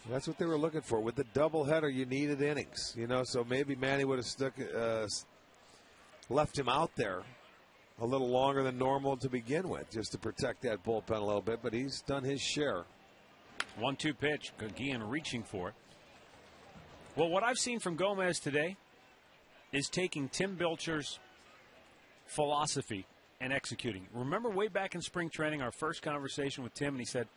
That's what they were looking for. With the doubleheader, you needed innings. So maybe Manny would have left him out there a little longer than normal to begin with, just to protect that bullpen a little bit. But he's done his share. 1-2 pitch. Guillen reaching for it. Well, what I've seen from Gomez today is taking Tim Bilcher's philosophy and executing. Remember way back in spring training, our first conversation with Tim, and he said,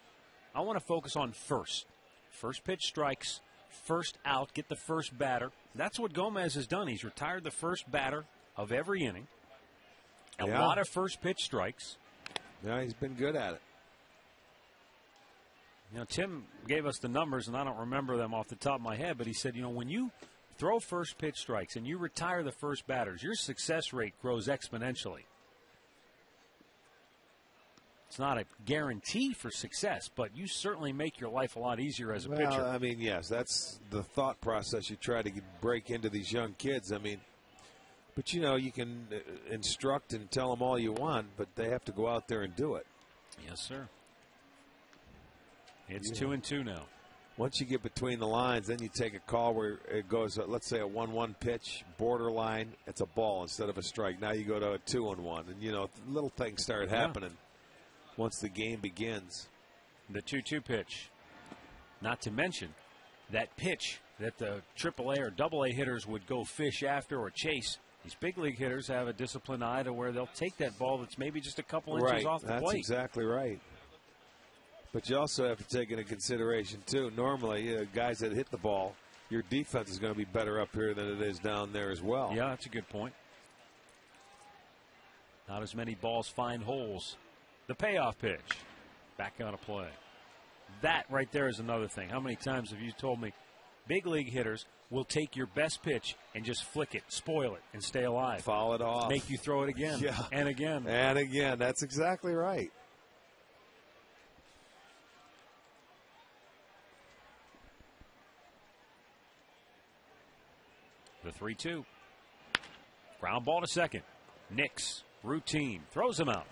I want to focus on first. First pitch strikes, first out, get the first batter. That's what Gomez has done. He's retired the first batter of every inning. A lot of first pitch strikes. Yeah, he's been good at it. Tim gave us the numbers, and I don't remember them off the top of my head, but he said, when you throw first pitch strikes and you retire the first batters, your success rate grows exponentially. It's not a guarantee for success, but you certainly make your life a lot easier as a pitcher. I mean, yes, that's the thought process you try to break into these young kids. I mean, but you can instruct and tell them all you want, but they have to go out there and do it. Yes, sir. It's 2-2 now. Once you get between the lines, then you take a call where it goes, let's say a 1-1 pitch, borderline, it's a ball instead of a strike. Now you go to a 2-1, and little things start happening once the game begins. The 2-2 pitch. Not to mention that pitch that the AAA or AA hitters would go fish after or chase. These big league hitters have a disciplined eye to where they'll take that ball that's maybe just a couple inches off the plate. That's exactly right. But you also have to take into consideration, too, normally guys that hit the ball, your defense is going to be better up here than it is down there as well. Yeah, that's a good point. Not as many balls find holes. The payoff pitch. Back on a play. That right there is another thing. How many times have you told me big league hitters will take your best pitch and just flick it, spoil it, and stay alive? Foul it off. Make you throw it again. Yeah. And again. And again. That's exactly right. The 3-2. Ground ball to second. Nix, routine, throws him out.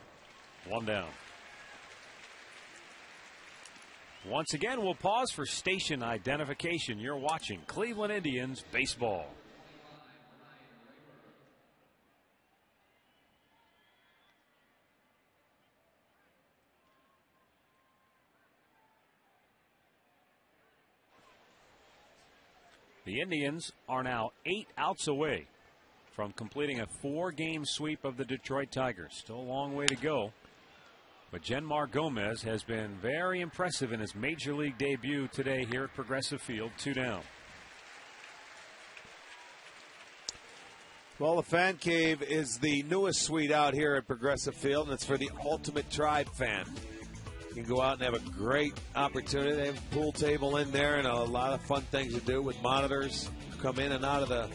One down. Once again, we'll pause for station identification. You're watching Cleveland Indians baseball. The Indians are now 8 outs away from completing a 4-game sweep of the Detroit Tigers. Still a long way to go. But Genmar Gomez has been very impressive in his major league debut today here at Progressive Field. 2 down. Well, the Fan Cave is the newest suite out here at Progressive Field, and it's for the ultimate Tribe fan. You can go out and have a great opportunity. They have a pool table in there and a lot of fun things to do with monitors. Come in and out of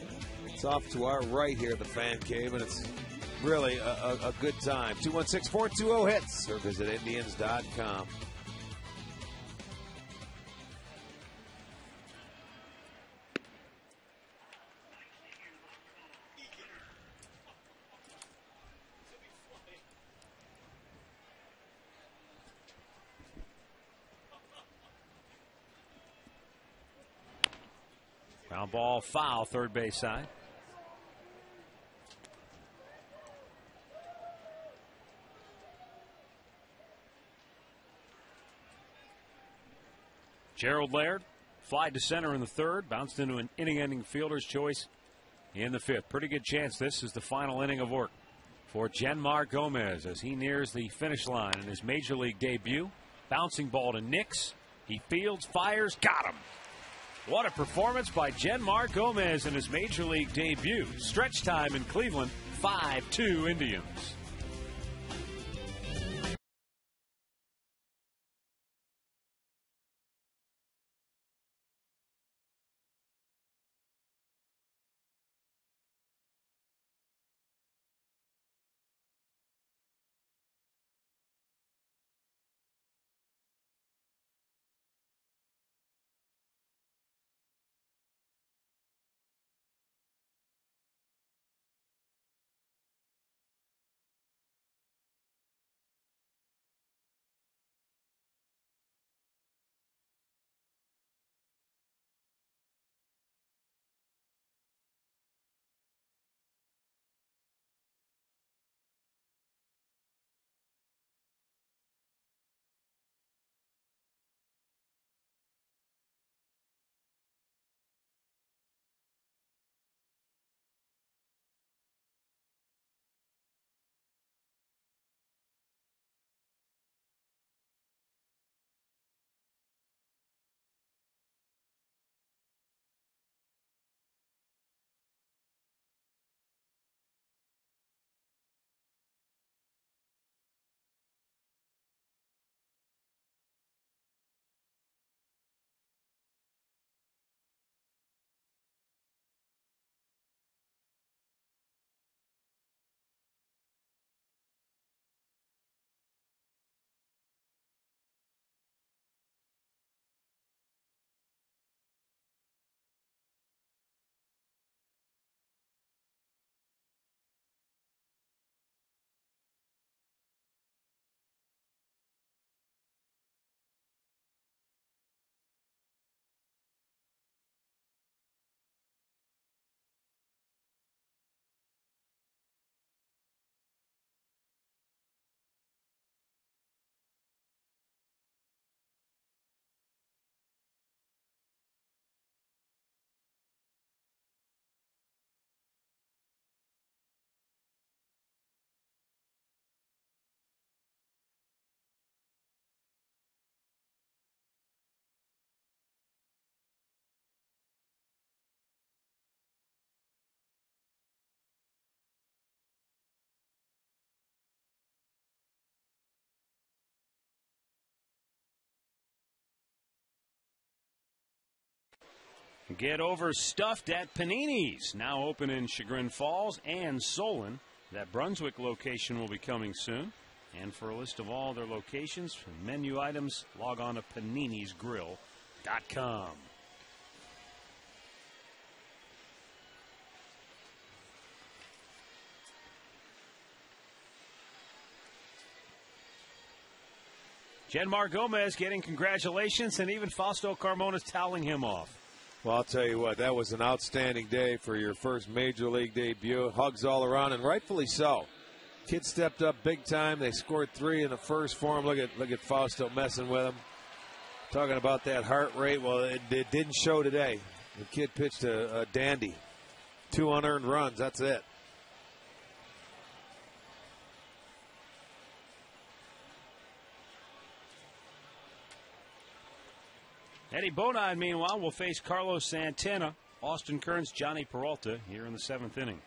it's off to our right here, the Fan Cave, and it's really a good time. 216-420-HITS or visit Indians.com. Ground ball foul, third base side. Gerald Laird flied to center in the third, bounced into an inning-ending fielder's choice in the fifth. Pretty good chance this is the final inning of work for Genmar Gomez as he nears the finish line in his major league debut. Bouncing ball to Nix. He fields, fires, got him. What a performance by Genmar Gomez in his major league debut. Stretch time in Cleveland, 5-2 Indians. Get overstuffed at Panini's. Now open in Chagrin Falls and Solon. That Brunswick location will be coming soon. And for a list of all their locations and menu items, log on to paninisgrill.com. Genmar Gomez getting congratulations, and even Fausto Carmona's toweling him off. Well, I'll tell you what, that was an outstanding day for your first Major League debut. Hugs all around, and rightfully so. Kid stepped up big time. They scored 3 in the first for him. Look at Fausto messing with him. Talking about that heart rate. Well, it didn't show today. The kid pitched a dandy. 2 unearned runs. That's it. Eddie Bonine, meanwhile, will face Carlos Santana, Austin Kearns, Johnny Peralta here in the 7th inning.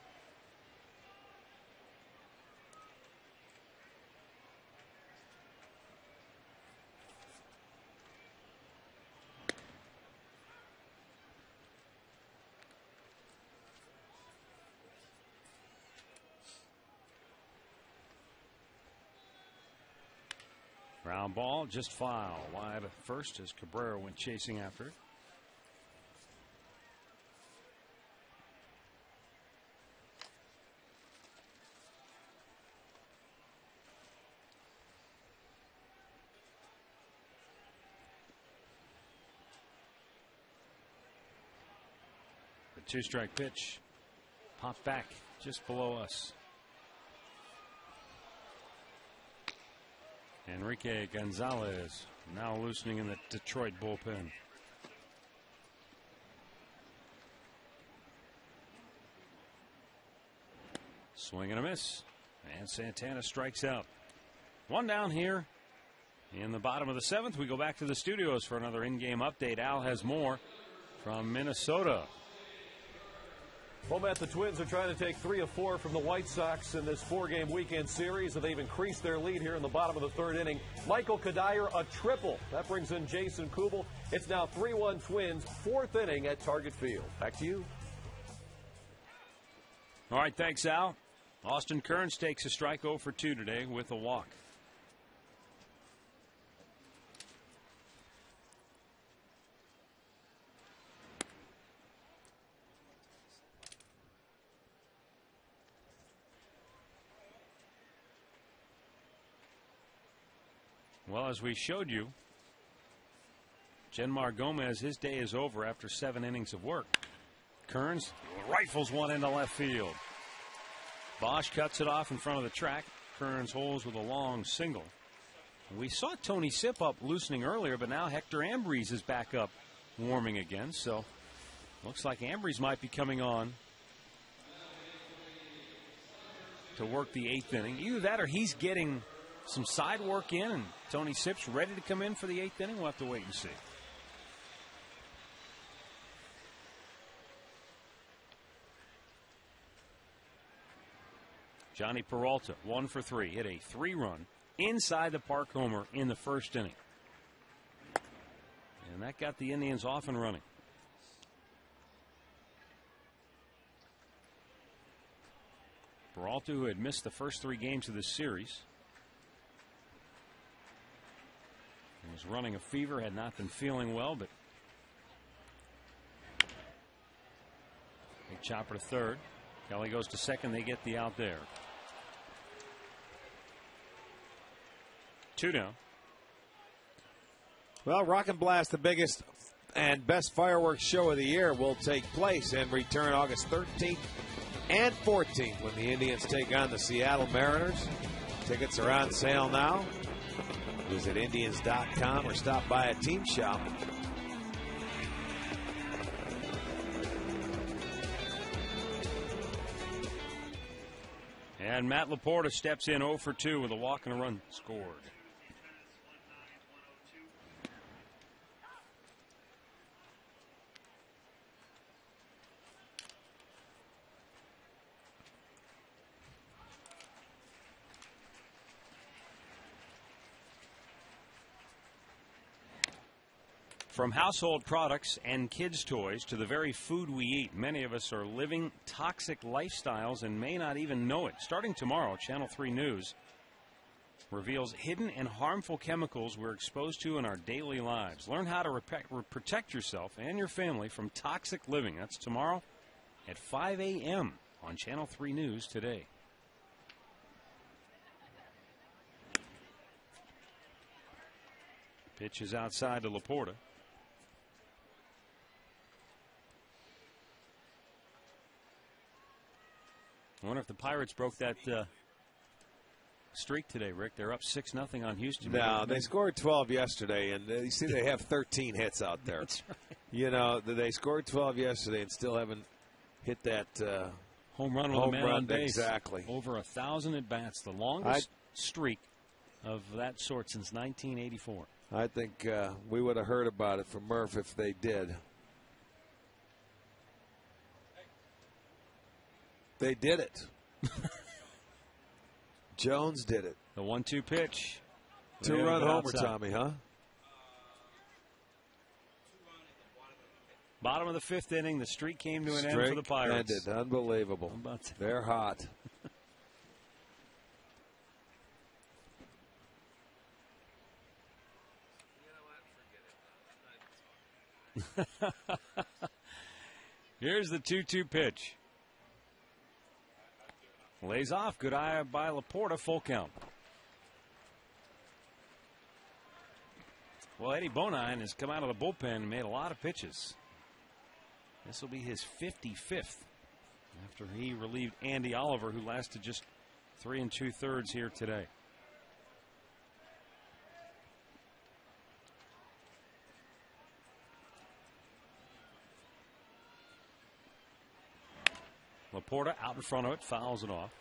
Ground ball, just foul. Wide at first as Cabrera went chasing after it. The 2-strike pitch popped back just below us. Enrique Gonzalez now loosening in the Detroit bullpen. Swing and a miss. And Santana strikes out. 1 down here in the bottom of the 7th. We go back to the studios for another in-game update. Al has more from Minnesota. Well, Matt, the Twins are trying to take 3 of 4 from the White Sox in this 4-game weekend series, and they've increased their lead here in the bottom of the 3rd inning. Michael Kadire, a triple. That brings in Jason Kubel. It's now 3-1 Twins, 4th inning at Target Field. Back to you. All right, thanks, Al. Austin Kearns takes a strike 0 for 2 today with a walk. Well, as we showed you, Genmar Gomez, his day is over after 7 innings of work. Kearns rifles one into left field. Bosch cuts it off in front of the track. Kearns holds with a long single. We saw Tony Sipp up loosening earlier, but now Hector Ambriz is back up warming again. So looks like Ambriz might be coming on to work the 8th inning. Either that or he's getting some side work in, and Tony Sipp's ready to come in for the 8th inning. We'll have to wait and see. Johnny Peralta, 1 for 3, hit a 3-run inside the park homer in the 1st inning. And that got the Indians off and running. Peralta, who had missed the first 3 games of this series, was running a fever, had not been feeling well, but big chopper to 3rd. Kelly goes to 2nd. They get the out there. 2 down. Well, Rock and Blast, the biggest and best fireworks show of the year, will take place and return August 13th and 14th when the Indians take on the Seattle Mariners. Tickets are on sale now. Visit Indians.com or stop by a team shop. And Matt Laporta steps in 0 for 2 with a walk and a run scored. From household products and kids' toys to the very food we eat, many of us are living toxic lifestyles and may not even know it. Starting tomorrow, Channel 3 News reveals hidden and harmful chemicals we're exposed to in our daily lives. Learn how to protect yourself and your family from toxic living. That's tomorrow at 5 a.m. on Channel 3 News today. Pitch is outside to Laporta. I wonder if the Pirates broke that streak today, Rick. They're up 6-0 on Houston. No, they scored 12 yesterday, and you see they have 13 hits out there. That's right. You know, they scored 12 yesterday and still haven't hit that home run with a man on base. Exactly. Over 1,000 at-bats, the longest streak of that sort since 1984. I think we would have heard about it from Murph if they did. They did it. Jones did it. The 1-2 pitch. Two-run homer, Tommy, huh? Bottom of the fifth inning, the streak came to an end for the Pirates. Ended. Unbelievable. How about that? They're hot. Here's the 2-2 pitch. Lays off. Good eye by Laporta. Full count. Well, Eddie Bonine has come out of the bullpen and made a lot of pitches. This will be his 55th after he relieved Andy Oliver, who lasted just 3 2/3 here today. Laporta out in front of it, fouls it off.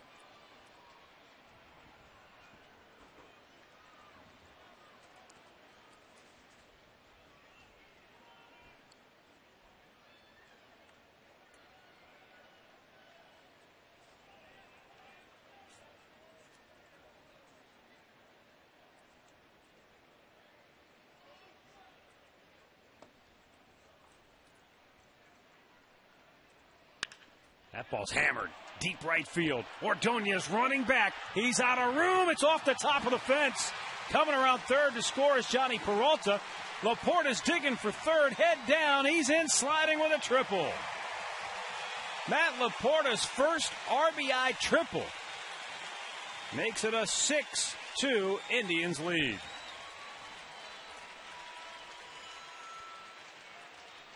That ball's hammered. Deep right field. Ordonez running back. He's out of room. It's off the top of the fence. Coming around third to score is Johnny Peralta. Laporta's digging for third. Head down. He's in sliding with a triple. Matt Laporta's first RBI triple makes it a 6-2 Indians lead.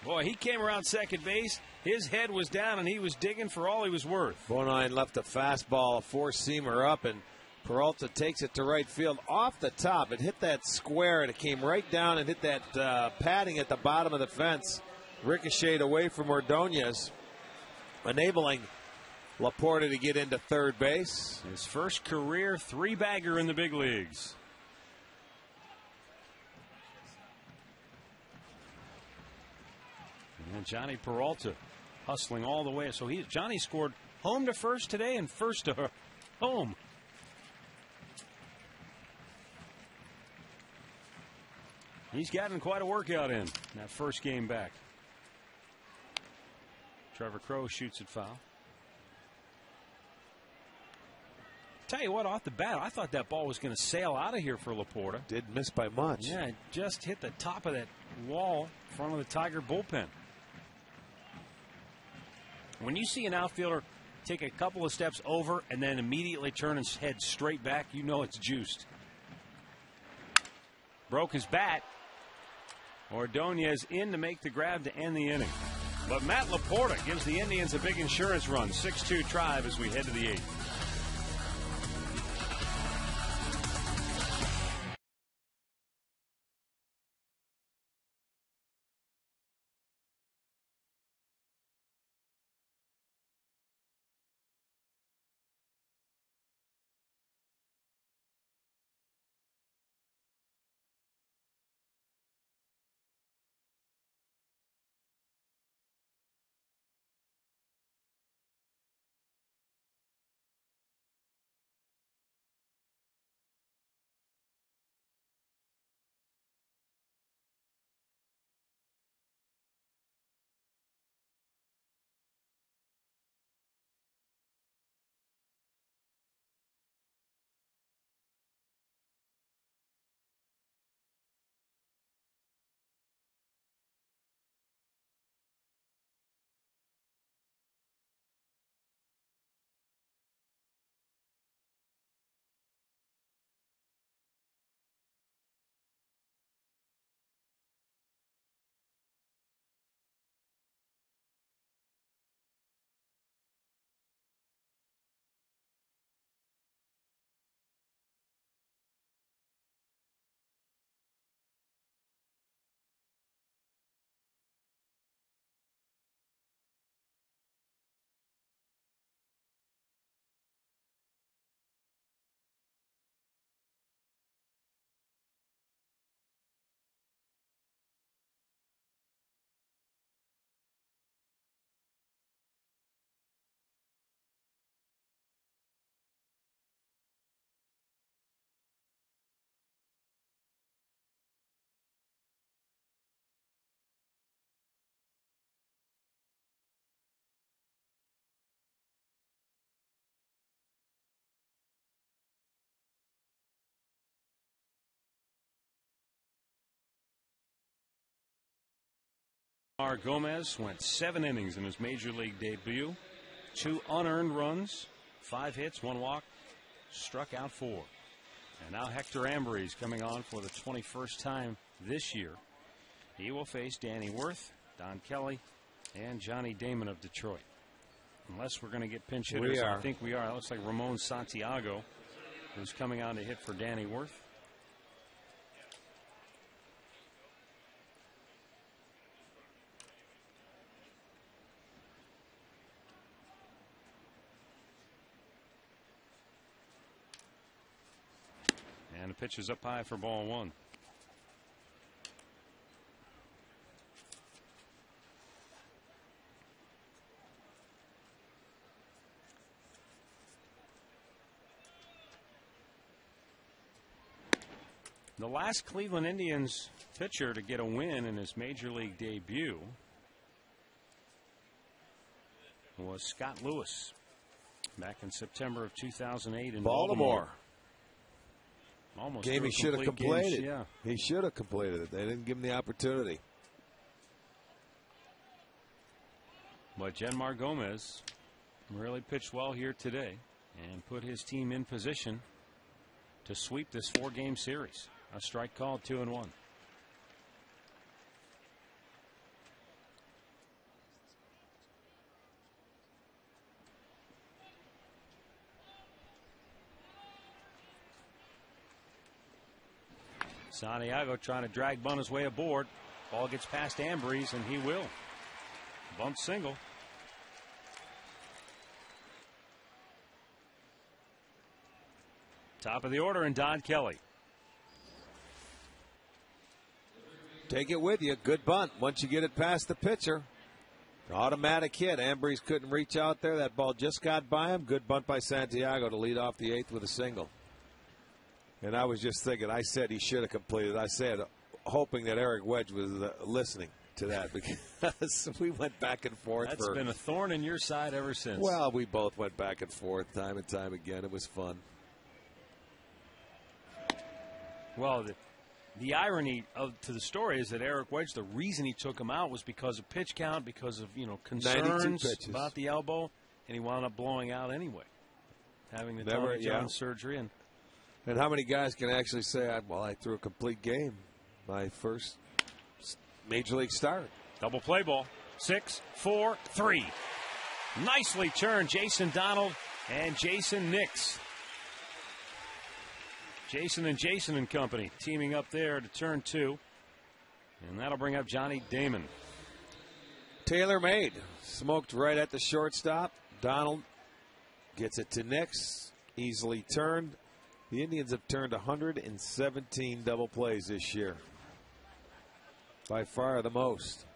Boy, he came around second base. His head was down, and he was digging for all he was worth. Bonine left a fastball, a four-seamer up, and Peralta takes it to right field off the top. It hit that square, and it came right down and hit that padding at the bottom of the fence. Ricocheted away from Ordonez, enabling Laporta to get into third base. His first career three-bagger in the big leagues. And Johnny Peralta hustling all the way. So Johnny scored home to first today and first to home. He's gotten quite a workout in that first game back. Trevor Crowe shoots it foul. Tell you what, off the bat, I thought that ball was going to sail out of here for Laporta. Did miss by much. Yeah, it just hit the top of that wall in front of the Tiger bullpen. When you see an outfielder take a couple of steps over and then immediately turn his head straight back, you know it's juiced. Broke his bat. Ordonez in to make the grab to end the inning. But Matt Laporta gives the Indians a big insurance run. 6-2 Tribe as we head to the 8th. Gomez went 7 innings in his major league debut. 2 unearned runs, 5 hits, 1 walk, struck out 4. And now Hector Ambrose coming on for the 21st time this year. He will face Danny Worth, Don Kelly, and Johnny Damon of Detroit. Unless we're going to get pinch hitters. I think we are. It looks like Ramon Santiago is coming on to hit for Danny Worth. And the pitch is up high for ball 1. The last Cleveland Indians pitcher to get a win in his major league debut was Scott Lewis back in September of 2008 in Baltimore. Almost game he should have completed. Yeah. He should have completed it. They didn't give him the opportunity. But Genmar Gomez really pitched well here today and put his team in position to sweep this 4-game series. A strike called, 2-1. Santiago trying to drag bunt his way aboard. Ball gets past Ambrose, and he will. Bunt single. Top of the order, and Don Kelly. Take it with you. Good bunt. Once you get it past the pitcher, automatic hit. Ambrose couldn't reach out there. That ball just got by him. Good bunt by Santiago to lead off the 8th with a single. And I was just thinking, I said he should have completed. I said, hoping that Eric Wedge was listening to that, because we went back and forth. That's been a thorn in your side ever since. Well, we both went back and forth time and time again. It was fun. Well, the irony to the story is that Eric Wedge, the reason he took him out was because of pitch count, because of concerns about the elbow, and he wound up blowing out anyway, having the Tommy John surgery. And how many guys can actually say, well, I threw a complete game, my first major league start? Double play ball. 6-4-3. Nicely turned, Jason Donald and Jason Nix. Jason and company teaming up there to turn 2. And that'll bring up Johnny Damon. Taylor made. Smoked right at the shortstop. Donald gets it to Nix. Easily turned. The Indians have turned 117 double plays this year. By far the most.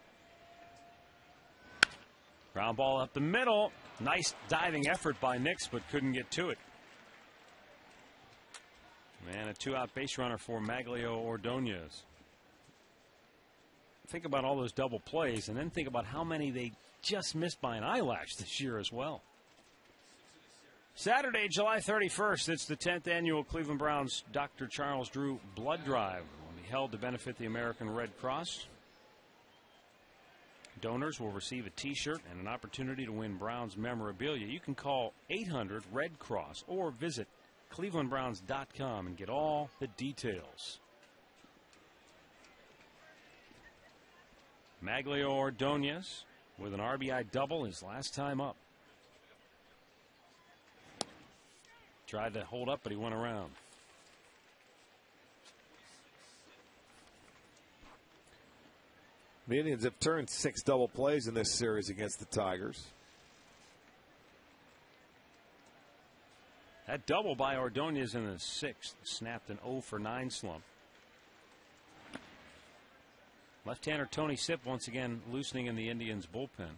Ground ball up the middle. Nice diving effort by Nix, but couldn't get to it. And a 2-out base runner for Maglio Ordonez. Think about all those double plays, and then think about how many they just missed by an eyelash this year as well. Saturday, July 31st, it's the 10th annual Cleveland Browns Dr. Charles Drew Blood Drive. Will be held to benefit the American Red Cross. Donors will receive a T-shirt and an opportunity to win Browns memorabilia. You can call 800-RED-CROSS or visit clevelandbrowns.com and get all the details. Maglio Ordonez with an RBI double his last time up. Tried to hold up, but he went around. The Indians have turned 6 double plays in this series against the Tigers. That double by Ordonez in the 6th snapped an 0-for-9 slump. Left-hander Tony Sipp once again loosening in the Indians' bullpen.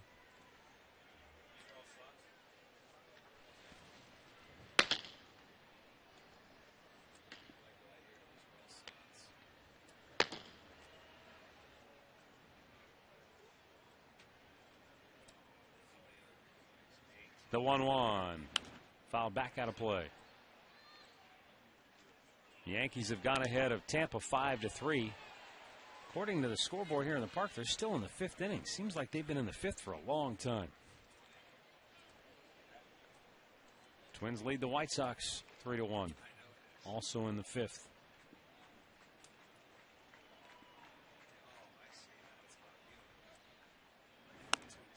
The 1-1. Foul back out of play. The Yankees have gone ahead of Tampa 5-3. Of According to the scoreboard here in the park, they're still in the 5th inning. Seems like they've been in the 5th for a long time. Twins lead the White Sox 3-1. Also in the 5th.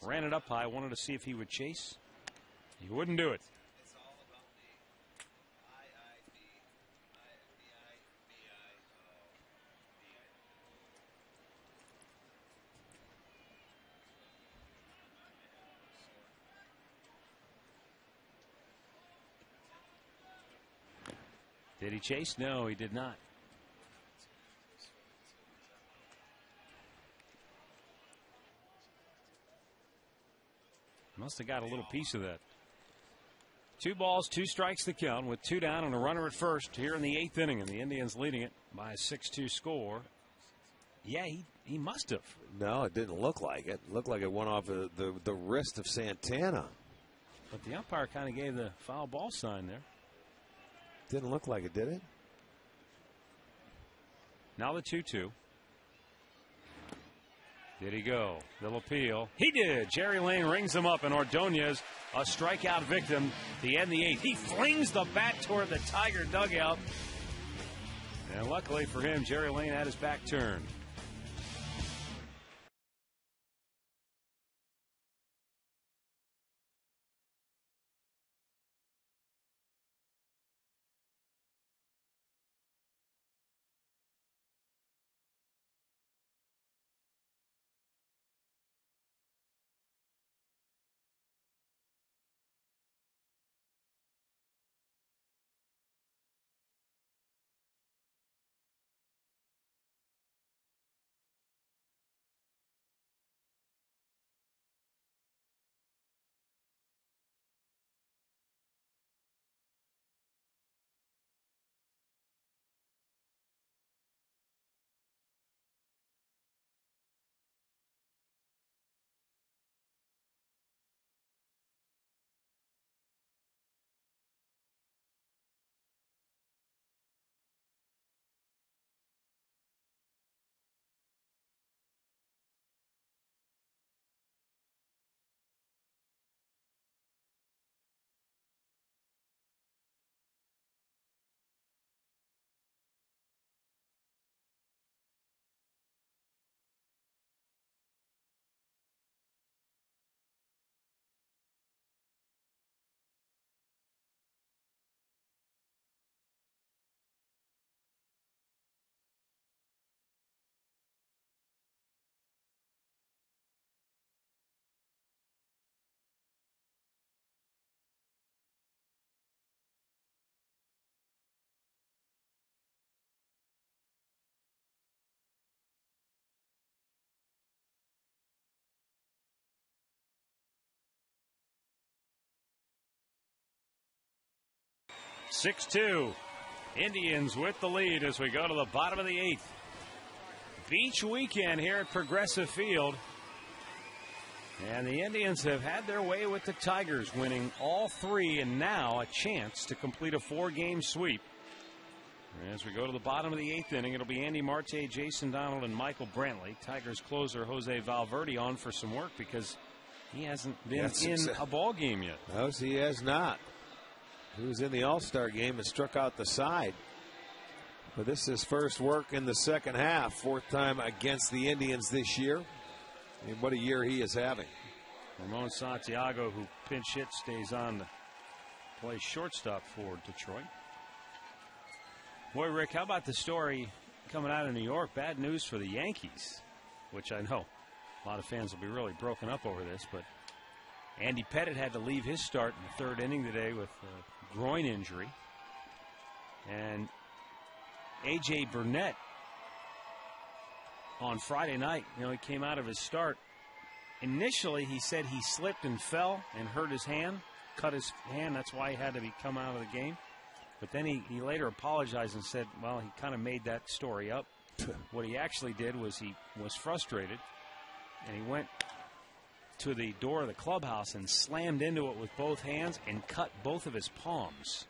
Ran it up high, wanted to see if he would chase. He wouldn't do it. Did he chase? No, he did not. Must have got a little piece of that. 2 balls, 2 strikes the count with 2 down and a runner at first here in the 8th inning, and the Indians leading it by a 6-2 score. Yeah, he must have. No, it didn't look like it. It looked like it went off the wrist of Santana. But the umpire kind of gave the foul ball sign there. Didn't look like it, did it? Now the 2-2. Did he go? They'll appeal. He did. Jerry Lane rings him up, and Ordonez, a strikeout victim, to end the 8th. He flings the bat toward the Tiger dugout. And luckily for him, Jerry Lane had his back turned. Six-2. Indians with the lead as we go to the bottom of the 8th. Beach weekend here at Progressive Field. And the Indians have had their way with the Tigers, winning all 3, and now a chance to complete a 4-game sweep. As we go to the bottom of the 8th inning, it'll be Andy Marte, Jason Donald, and Michael Brantley. Tigers closer Jose Valverde on for some work because he hasn't been in a ball game yet. No, he has not. He was in the All-Star game and struck out the side. But this is his first work in the second half. 4th time against the Indians this year. And what a year he is having. Ramon Santiago, who pinch hit, stays on to play shortstop for Detroit. Boy, Rick, how about the story coming out of New York? Bad news for the Yankees, which I know a lot of fans will be really broken up over this, but Andy Pettitte had to leave his start in the 3rd inning today with a groin injury. And A.J. Burnett on Friday night, he came out of his start. Initially, he said he slipped and fell and hurt his hand, cut his hand. That's why he had to come out of the game. But then he later apologized and said, well, he kind of made that story up. What he actually did was he was frustrated, and he went to the door of the clubhouse and slammed into it with both hands and cut both of his palms.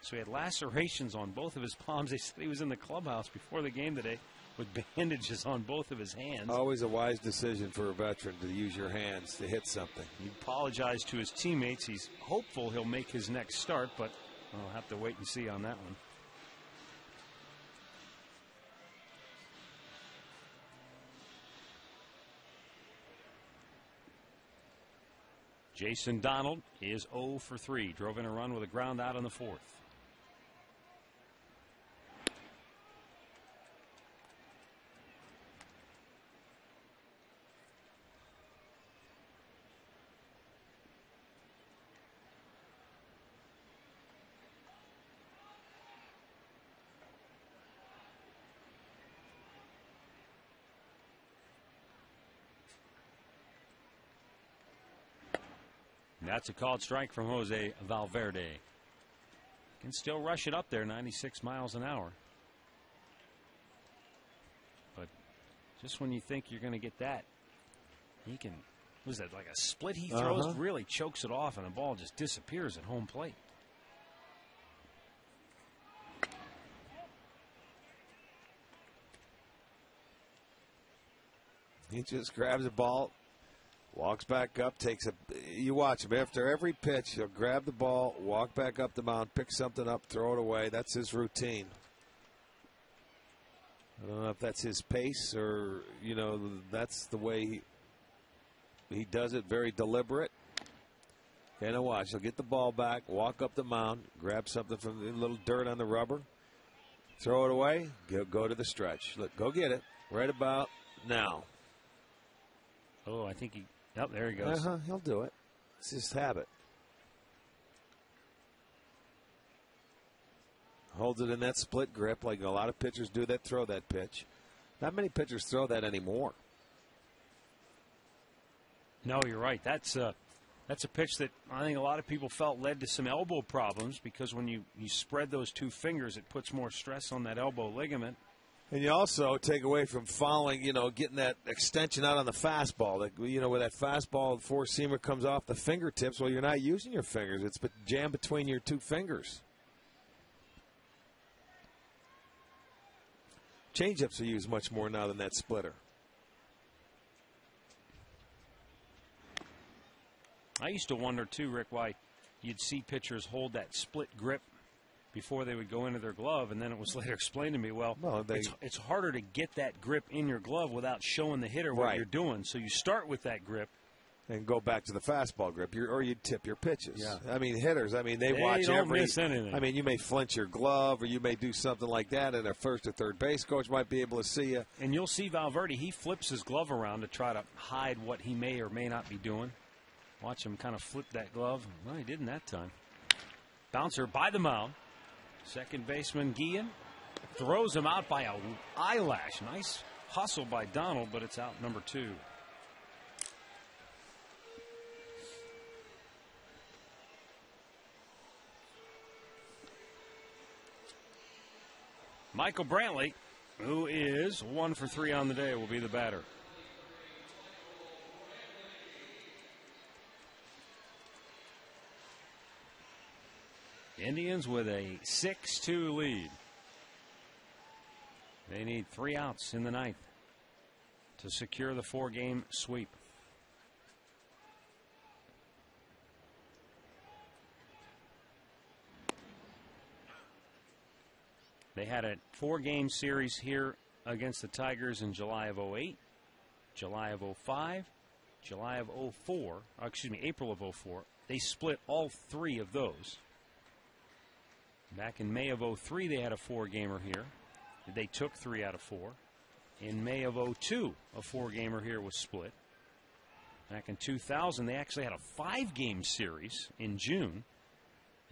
So he had lacerations on both of his palms. They said he was in the clubhouse before the game today with bandages on both of his hands. Always a wise decision for a veteran to use your hands to hit something. He apologized to his teammates. He's hopeful he'll make his next start, but I'll have to wait and see on that one. Jason Donald is 0 for 3. Drove in a run with a ground out in the 4th. That's a called strike from Jose Valverde. Can still rush it up there, 96 miles an hour. But just when you think you're going to get that, he can, was that like a split he throws? Really chokes it off, and the ball just disappears at home plate. He just grabs the ball, walks back up, takes a. You watch him after every pitch. He'll grab the ball, walk back up the mound, pick something up, throw it away. That's his routine. I don't know if that's his pace or that's the way he does it. Very deliberate. And watch. He'll get the ball back, walk up the mound, grab something from a little dirt on the rubber, throw it away, go to the stretch. Look, go get it right about now. Oh, I think he. Oh, there he goes. He'll do it. It's his habit. Holds it in that split grip like a lot of pitchers do that throw that pitch. Not many pitchers throw that anymore. No, you're right. That's a pitch that I think a lot of people felt led to some elbow problems because when you spread those two fingers, it puts more stress on that elbow ligament. And you also take away from fouling, getting that extension out on the fastball. Where that fastball, the four-seamer comes off the fingertips. Well, you're not using your fingers. It's jammed between your two fingers. Changeups are used much more now than that splitter. I used to wonder, too, Rick, why you'd see pitchers hold that split grip before they would go into their glove, and then it was later explained to me, it's harder to get that grip in your glove without showing the hitter what you're doing. So you start with that grip. And go back to the fastball grip, or you tip your pitches. Yeah. I mean, hitters, they watch don't miss anything. You may flinch your glove, or you may do something like that, and a first or third base coach might be able to see you. And you'll see Valverde, he flips his glove around to try to hide what he may or may not be doing. Watch him kind of flip that glove. Well, he didn't that time. Bouncer by the mound. Second baseman Guillen throws him out by an eyelash. Nice hustle by Donald, but it's out number 2. Michael Brantley, who is 1 for 3 on the day, will be the batter. Indians with a 6-2 lead. They need 3 outs in the 9th to secure the 4-game sweep. They had a 4-game series here against the Tigers in July of 08, July of 05, July of 04, April of 04. They split all 3 of those. Back in May of 03, they had a 4-gamer here. They took 3 out of 4. In May of 02, a 4-gamer here was split. Back in 2000, they actually had a 5-game series in June,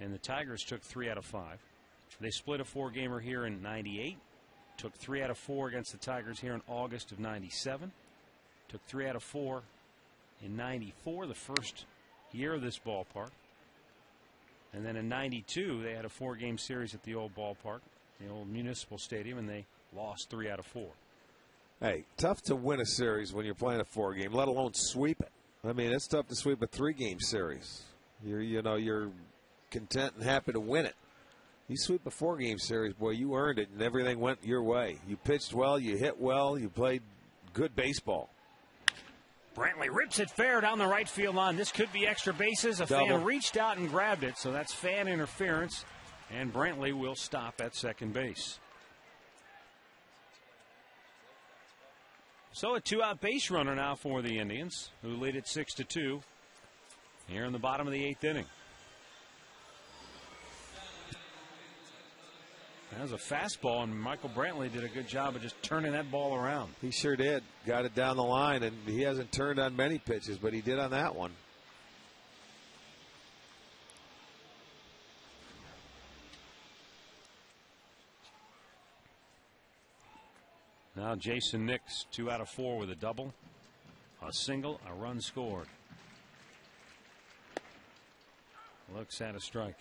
and the Tigers took 3 out of 5. They split a 4-gamer here in 98, took 3 out of 4 against the Tigers here in August of 97, took 3 out of 4 in 94, the first year of this ballpark. And then in 92, they had a 4-game series at the old ballpark, the old Municipal Stadium, and they lost 3 out of 4. Hey, tough to win a series when you're playing a 4-game, let alone sweep it. It's tough to sweep a 3-game series. You're content and happy to win it. You sweep a 4-game series, boy, you earned it, and everything went your way. You pitched well, you hit well, you played good baseball. Brantley rips it fair down the right field line. This could be extra bases. A fan reached out and grabbed it, so that's fan interference, and Brantley will stop at second base. So a 2-out base runner now for the Indians, who lead it 6-2 here in the bottom of the 8th inning. That was a fastball, and Michael Brantley did a good job of just turning that ball around. He sure did. Got it down the line, and he hasn't turned on many pitches, but he did on that one. Now Jason Nix, 2 out of 4 with a double, a single, a run scored. Looks at a strike.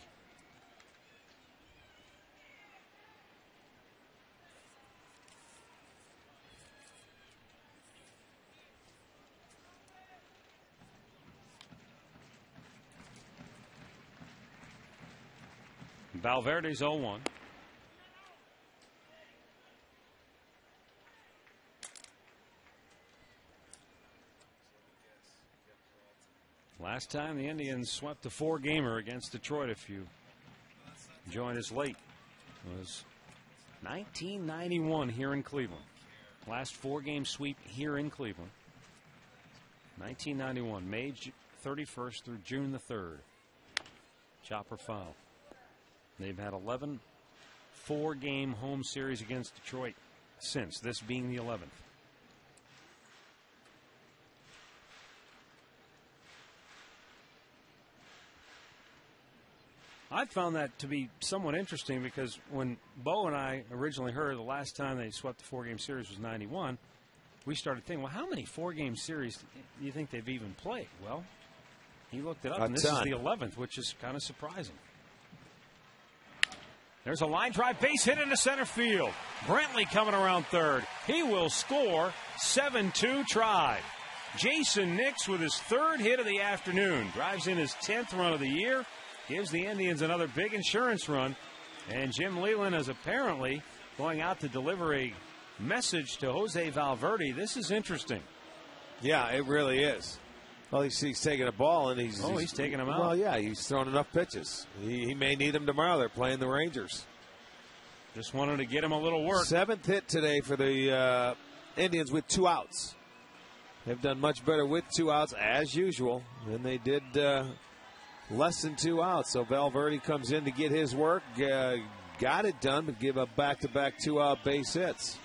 Valverde's 0-1. Last time the Indians swept a 4-gamer against Detroit, if you joined us late, was 1991 here in Cleveland. Last 4-game sweep here in Cleveland. 1991, May 31st through June the 3rd. Chopper foul. They've had 11 4-game home series against Detroit since, this being the 11th. I found that to be somewhat interesting because when Bo and I originally heard the last time they swept the 4-game series was 91, we started thinking, well, how many 4-game series do you think they've even played? Well, he looked it up, and this is the 11th, which is kind of surprising. There's a line drive base hit into center field. Brantley coming around third. He will score. 7-2 try. Jason Nix with his 3rd hit of the afternoon. Drives in his 10th run of the year. Gives the Indians another big insurance run. And Jim Leyland is apparently going out to deliver a message to Jose Valverde. This is interesting. Yeah, it really is. Well, he's taking a ball, and he's taking him out. Well, yeah, he's thrown enough pitches. He may need him tomorrow. They're playing the Rangers. Just wanted to get him a little work. 7th hit today for the Indians with 2 outs. They've done much better with 2 outs, as usual, than they did less than 2 outs. So Valverde comes in to get his work. Got it done, but give up back-to-back 2-out base hits.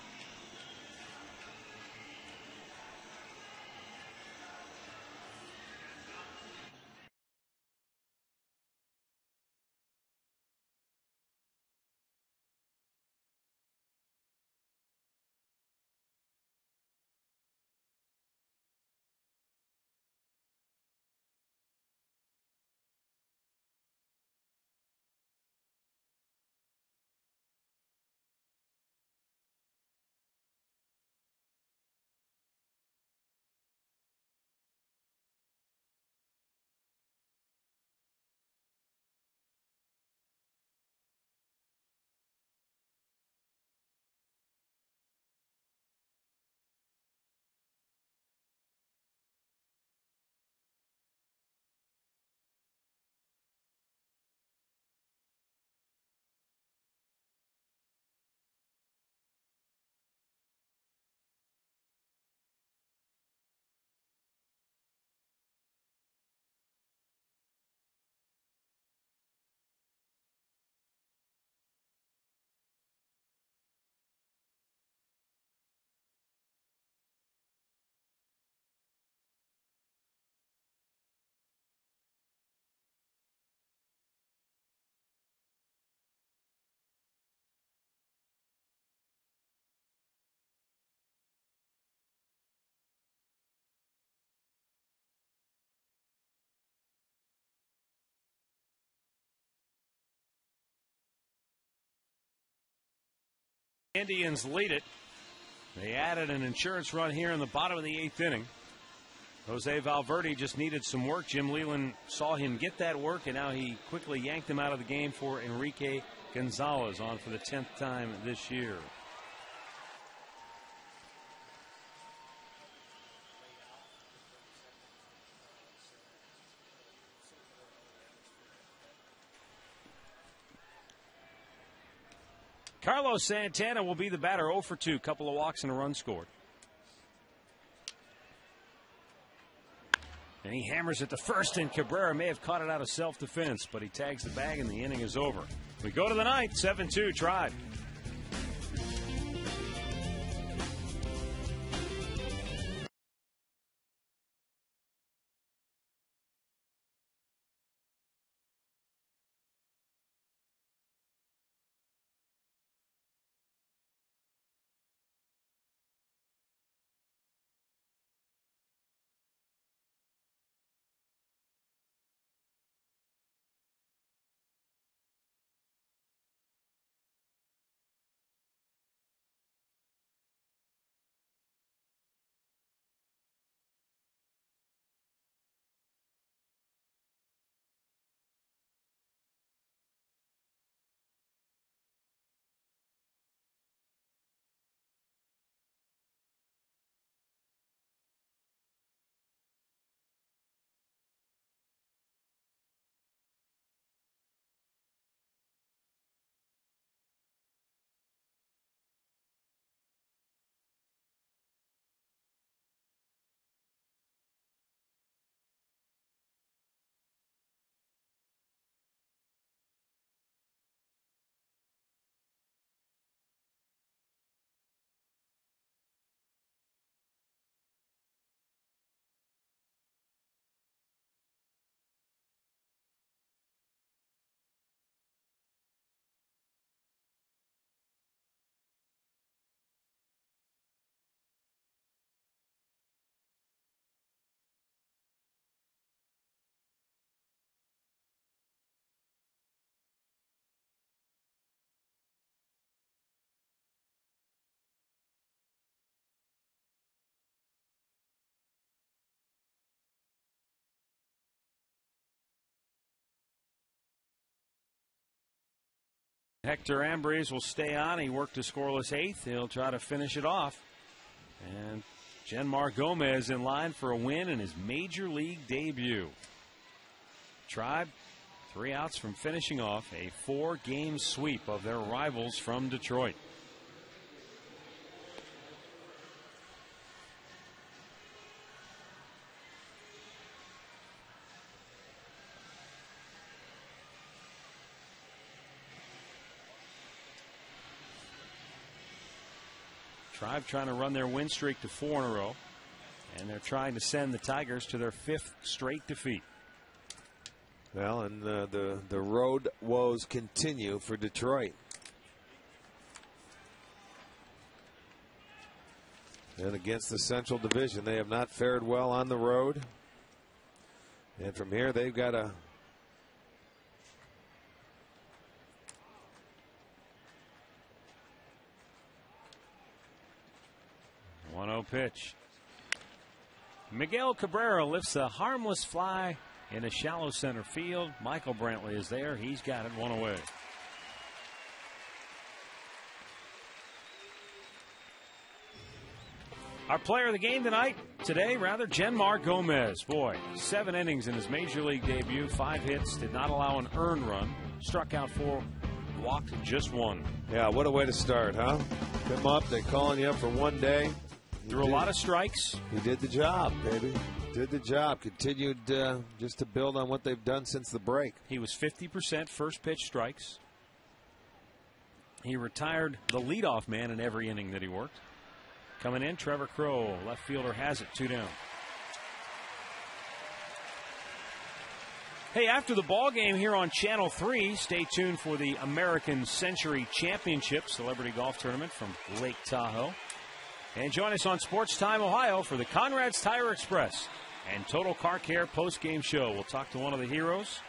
Indians lead it. They added an insurance run here in the bottom of the 8th inning. Jose Valverde just needed some work. Jim Leyland saw him get that work, and now he quickly yanked him out of the game for Enrique Gonzalez, on for the 10th time this year. Carlos Santana will be the batter, 0 for 2, couple of walks and a run scored. And he hammers it to first, and Cabrera may have caught it out of self-defense, but he tags the bag and the inning is over. We go to the ninth, 7-2 Tribe. Hector Ambrose will stay on. He worked a scoreless 8th. He'll try to finish it off. And Genmar Gomez in line for a win in his major league debut. Tribe 3 outs from finishing off a 4-game sweep of their rivals from Detroit. Tribe trying to run their win streak to 4 in a row, and they're trying to send the Tigers to their 5th straight defeat. Well, and the road woes continue for Detroit. And against the Central Division, they have not fared well on the road. And from here, they've got a pitch. Miguel Cabrera lifts a harmless fly in a shallow center field. Michael Brantley is there. He's got it 1 away. Our player of the game today, Genmar Gomez. Boy, 7 innings in his major league debut, 5 hits, did not allow an earned run, struck out 4, walked just 1. Yeah, what a way to start, huh? Come up, they're calling you up for 1 day. Threw a lot of strikes. He did the job, baby. Did the job. Continued just to build on what they've done since the break. He was 50% first pitch strikes. He retired the leadoff man in every inning that he worked. Coming in, Trevor Crowe, left fielder, has it, 2 down. Hey, after the ball game here on Channel 3, stay tuned for the American Century Championship Celebrity Golf Tournament from Lake Tahoe. And join us on Sports Time Ohio for the Conrad's Tire Express and Total Car Care post-game show. We'll talk to one of the heroes,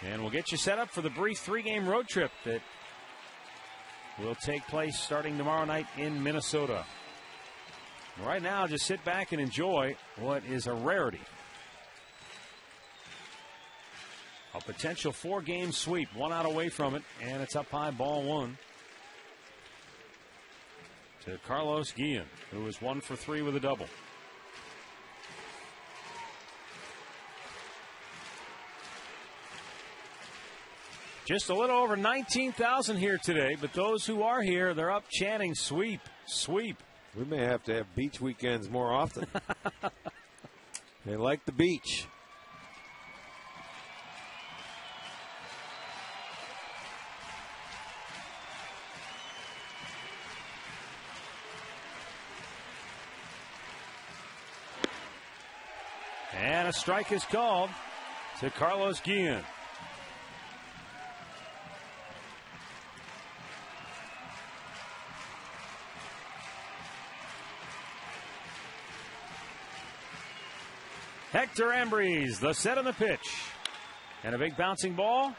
and we'll get you set up for the brief 3-game road trip that will take place starting tomorrow night in Minnesota. Right now, just sit back and enjoy what is a rarity. A potential 4-game sweep. 1 out away from it, and it's up high, ball 1. To Carlos Guillen, who is 1 for 3 with a double. Just a little over 19,000 here today, but those who are here, they're up chanting sweep, sweep. We may have to have beach weekends more often. They like the beach. And a strike is called to Carlos Guillen. Hector Ambrose, the set on the pitch. And a big bouncing ball.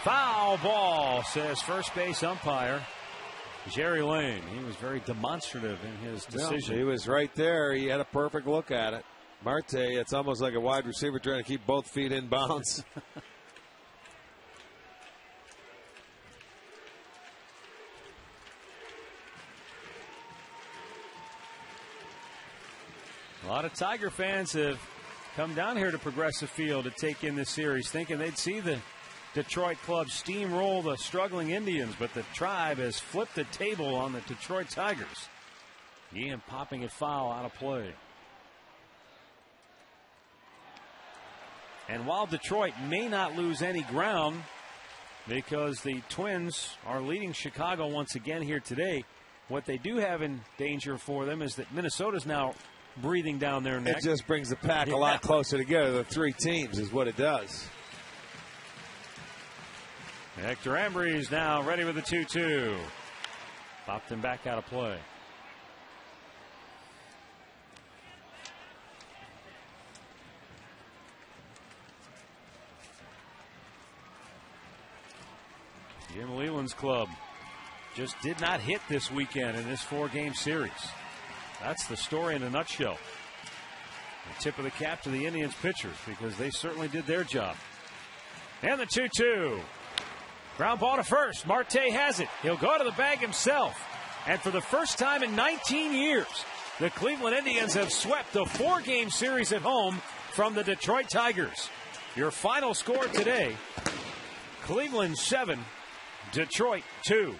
Foul ball, says first base umpire Jerry Lane. He was very demonstrative in his decision. Yeah, he was right there. He had a perfect look at it. Marte, it's almost like a wide receiver trying to keep both feet in bounds. A lot of Tiger fans have come down here to Progressive Field to take in this series, thinking they'd see the Detroit club steamroll the struggling Indians, but the Tribe has flipped the table on the Detroit Tigers. Ian popping it foul out of play. And while Detroit may not lose any ground because the Twins are leading Chicago once again here today, what they do have in danger for them is that Minnesota's now breathing down their neck. It just brings the pack a lot closer together. The 3 teams is what it does. Hector Ambrose now ready with the 2-2. Popped him back out of play. Jim Leyland's club just did not hit this weekend in this 4-game series. That's the story in a nutshell. The tip of the cap to the Indians pitchers because they certainly did their job. And the 2-2. Ground ball to first. Marte has it. He'll go to the bag himself. And for the first time in 19 years, the Cleveland Indians have swept the 4-game series at home from the Detroit Tigers. Your final score today, Cleveland 7, Detroit 2.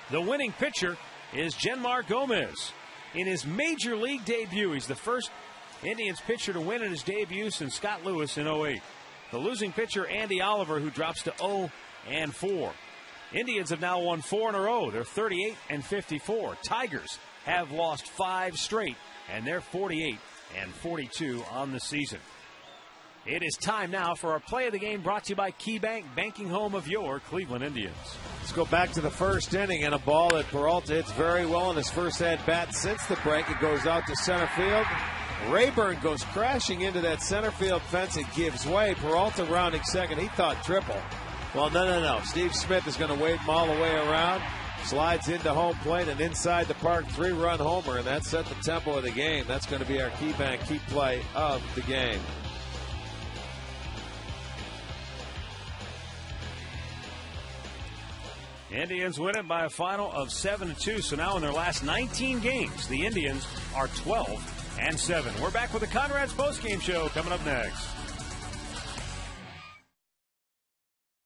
The winning pitcher is Genmar Gomez. In his major league debut, he's the first Indians pitcher to win in his debut since Scott Lewis in 2008. The losing pitcher, Andy Oliver, who drops to 0-4. Indians have now won 4 in a row. They're 38-54. Tigers have lost 5 straight, and they're 48-42 on the season. It is time now for our play of the game, brought to you by KeyBank, banking home of your Cleveland Indians. Let's go back to the first inning, and a ball that Peralta hits very well in his first at-bat since the break. It goes out to center field. Rayburn goes crashing into that center field fence. It gives way. Peralta rounding second. He thought triple. Well, no. Steve Smith is going to wave him all the way around. Slides into home plate and inside the park, 3-run homer, and that set the tempo of the game. That's going to be our KeyBank key play of the game. Indians win it by a final of 7-2. So now in their last 19 games, the Indians are 12-7. We're back with the Conrad's postgame show coming up next.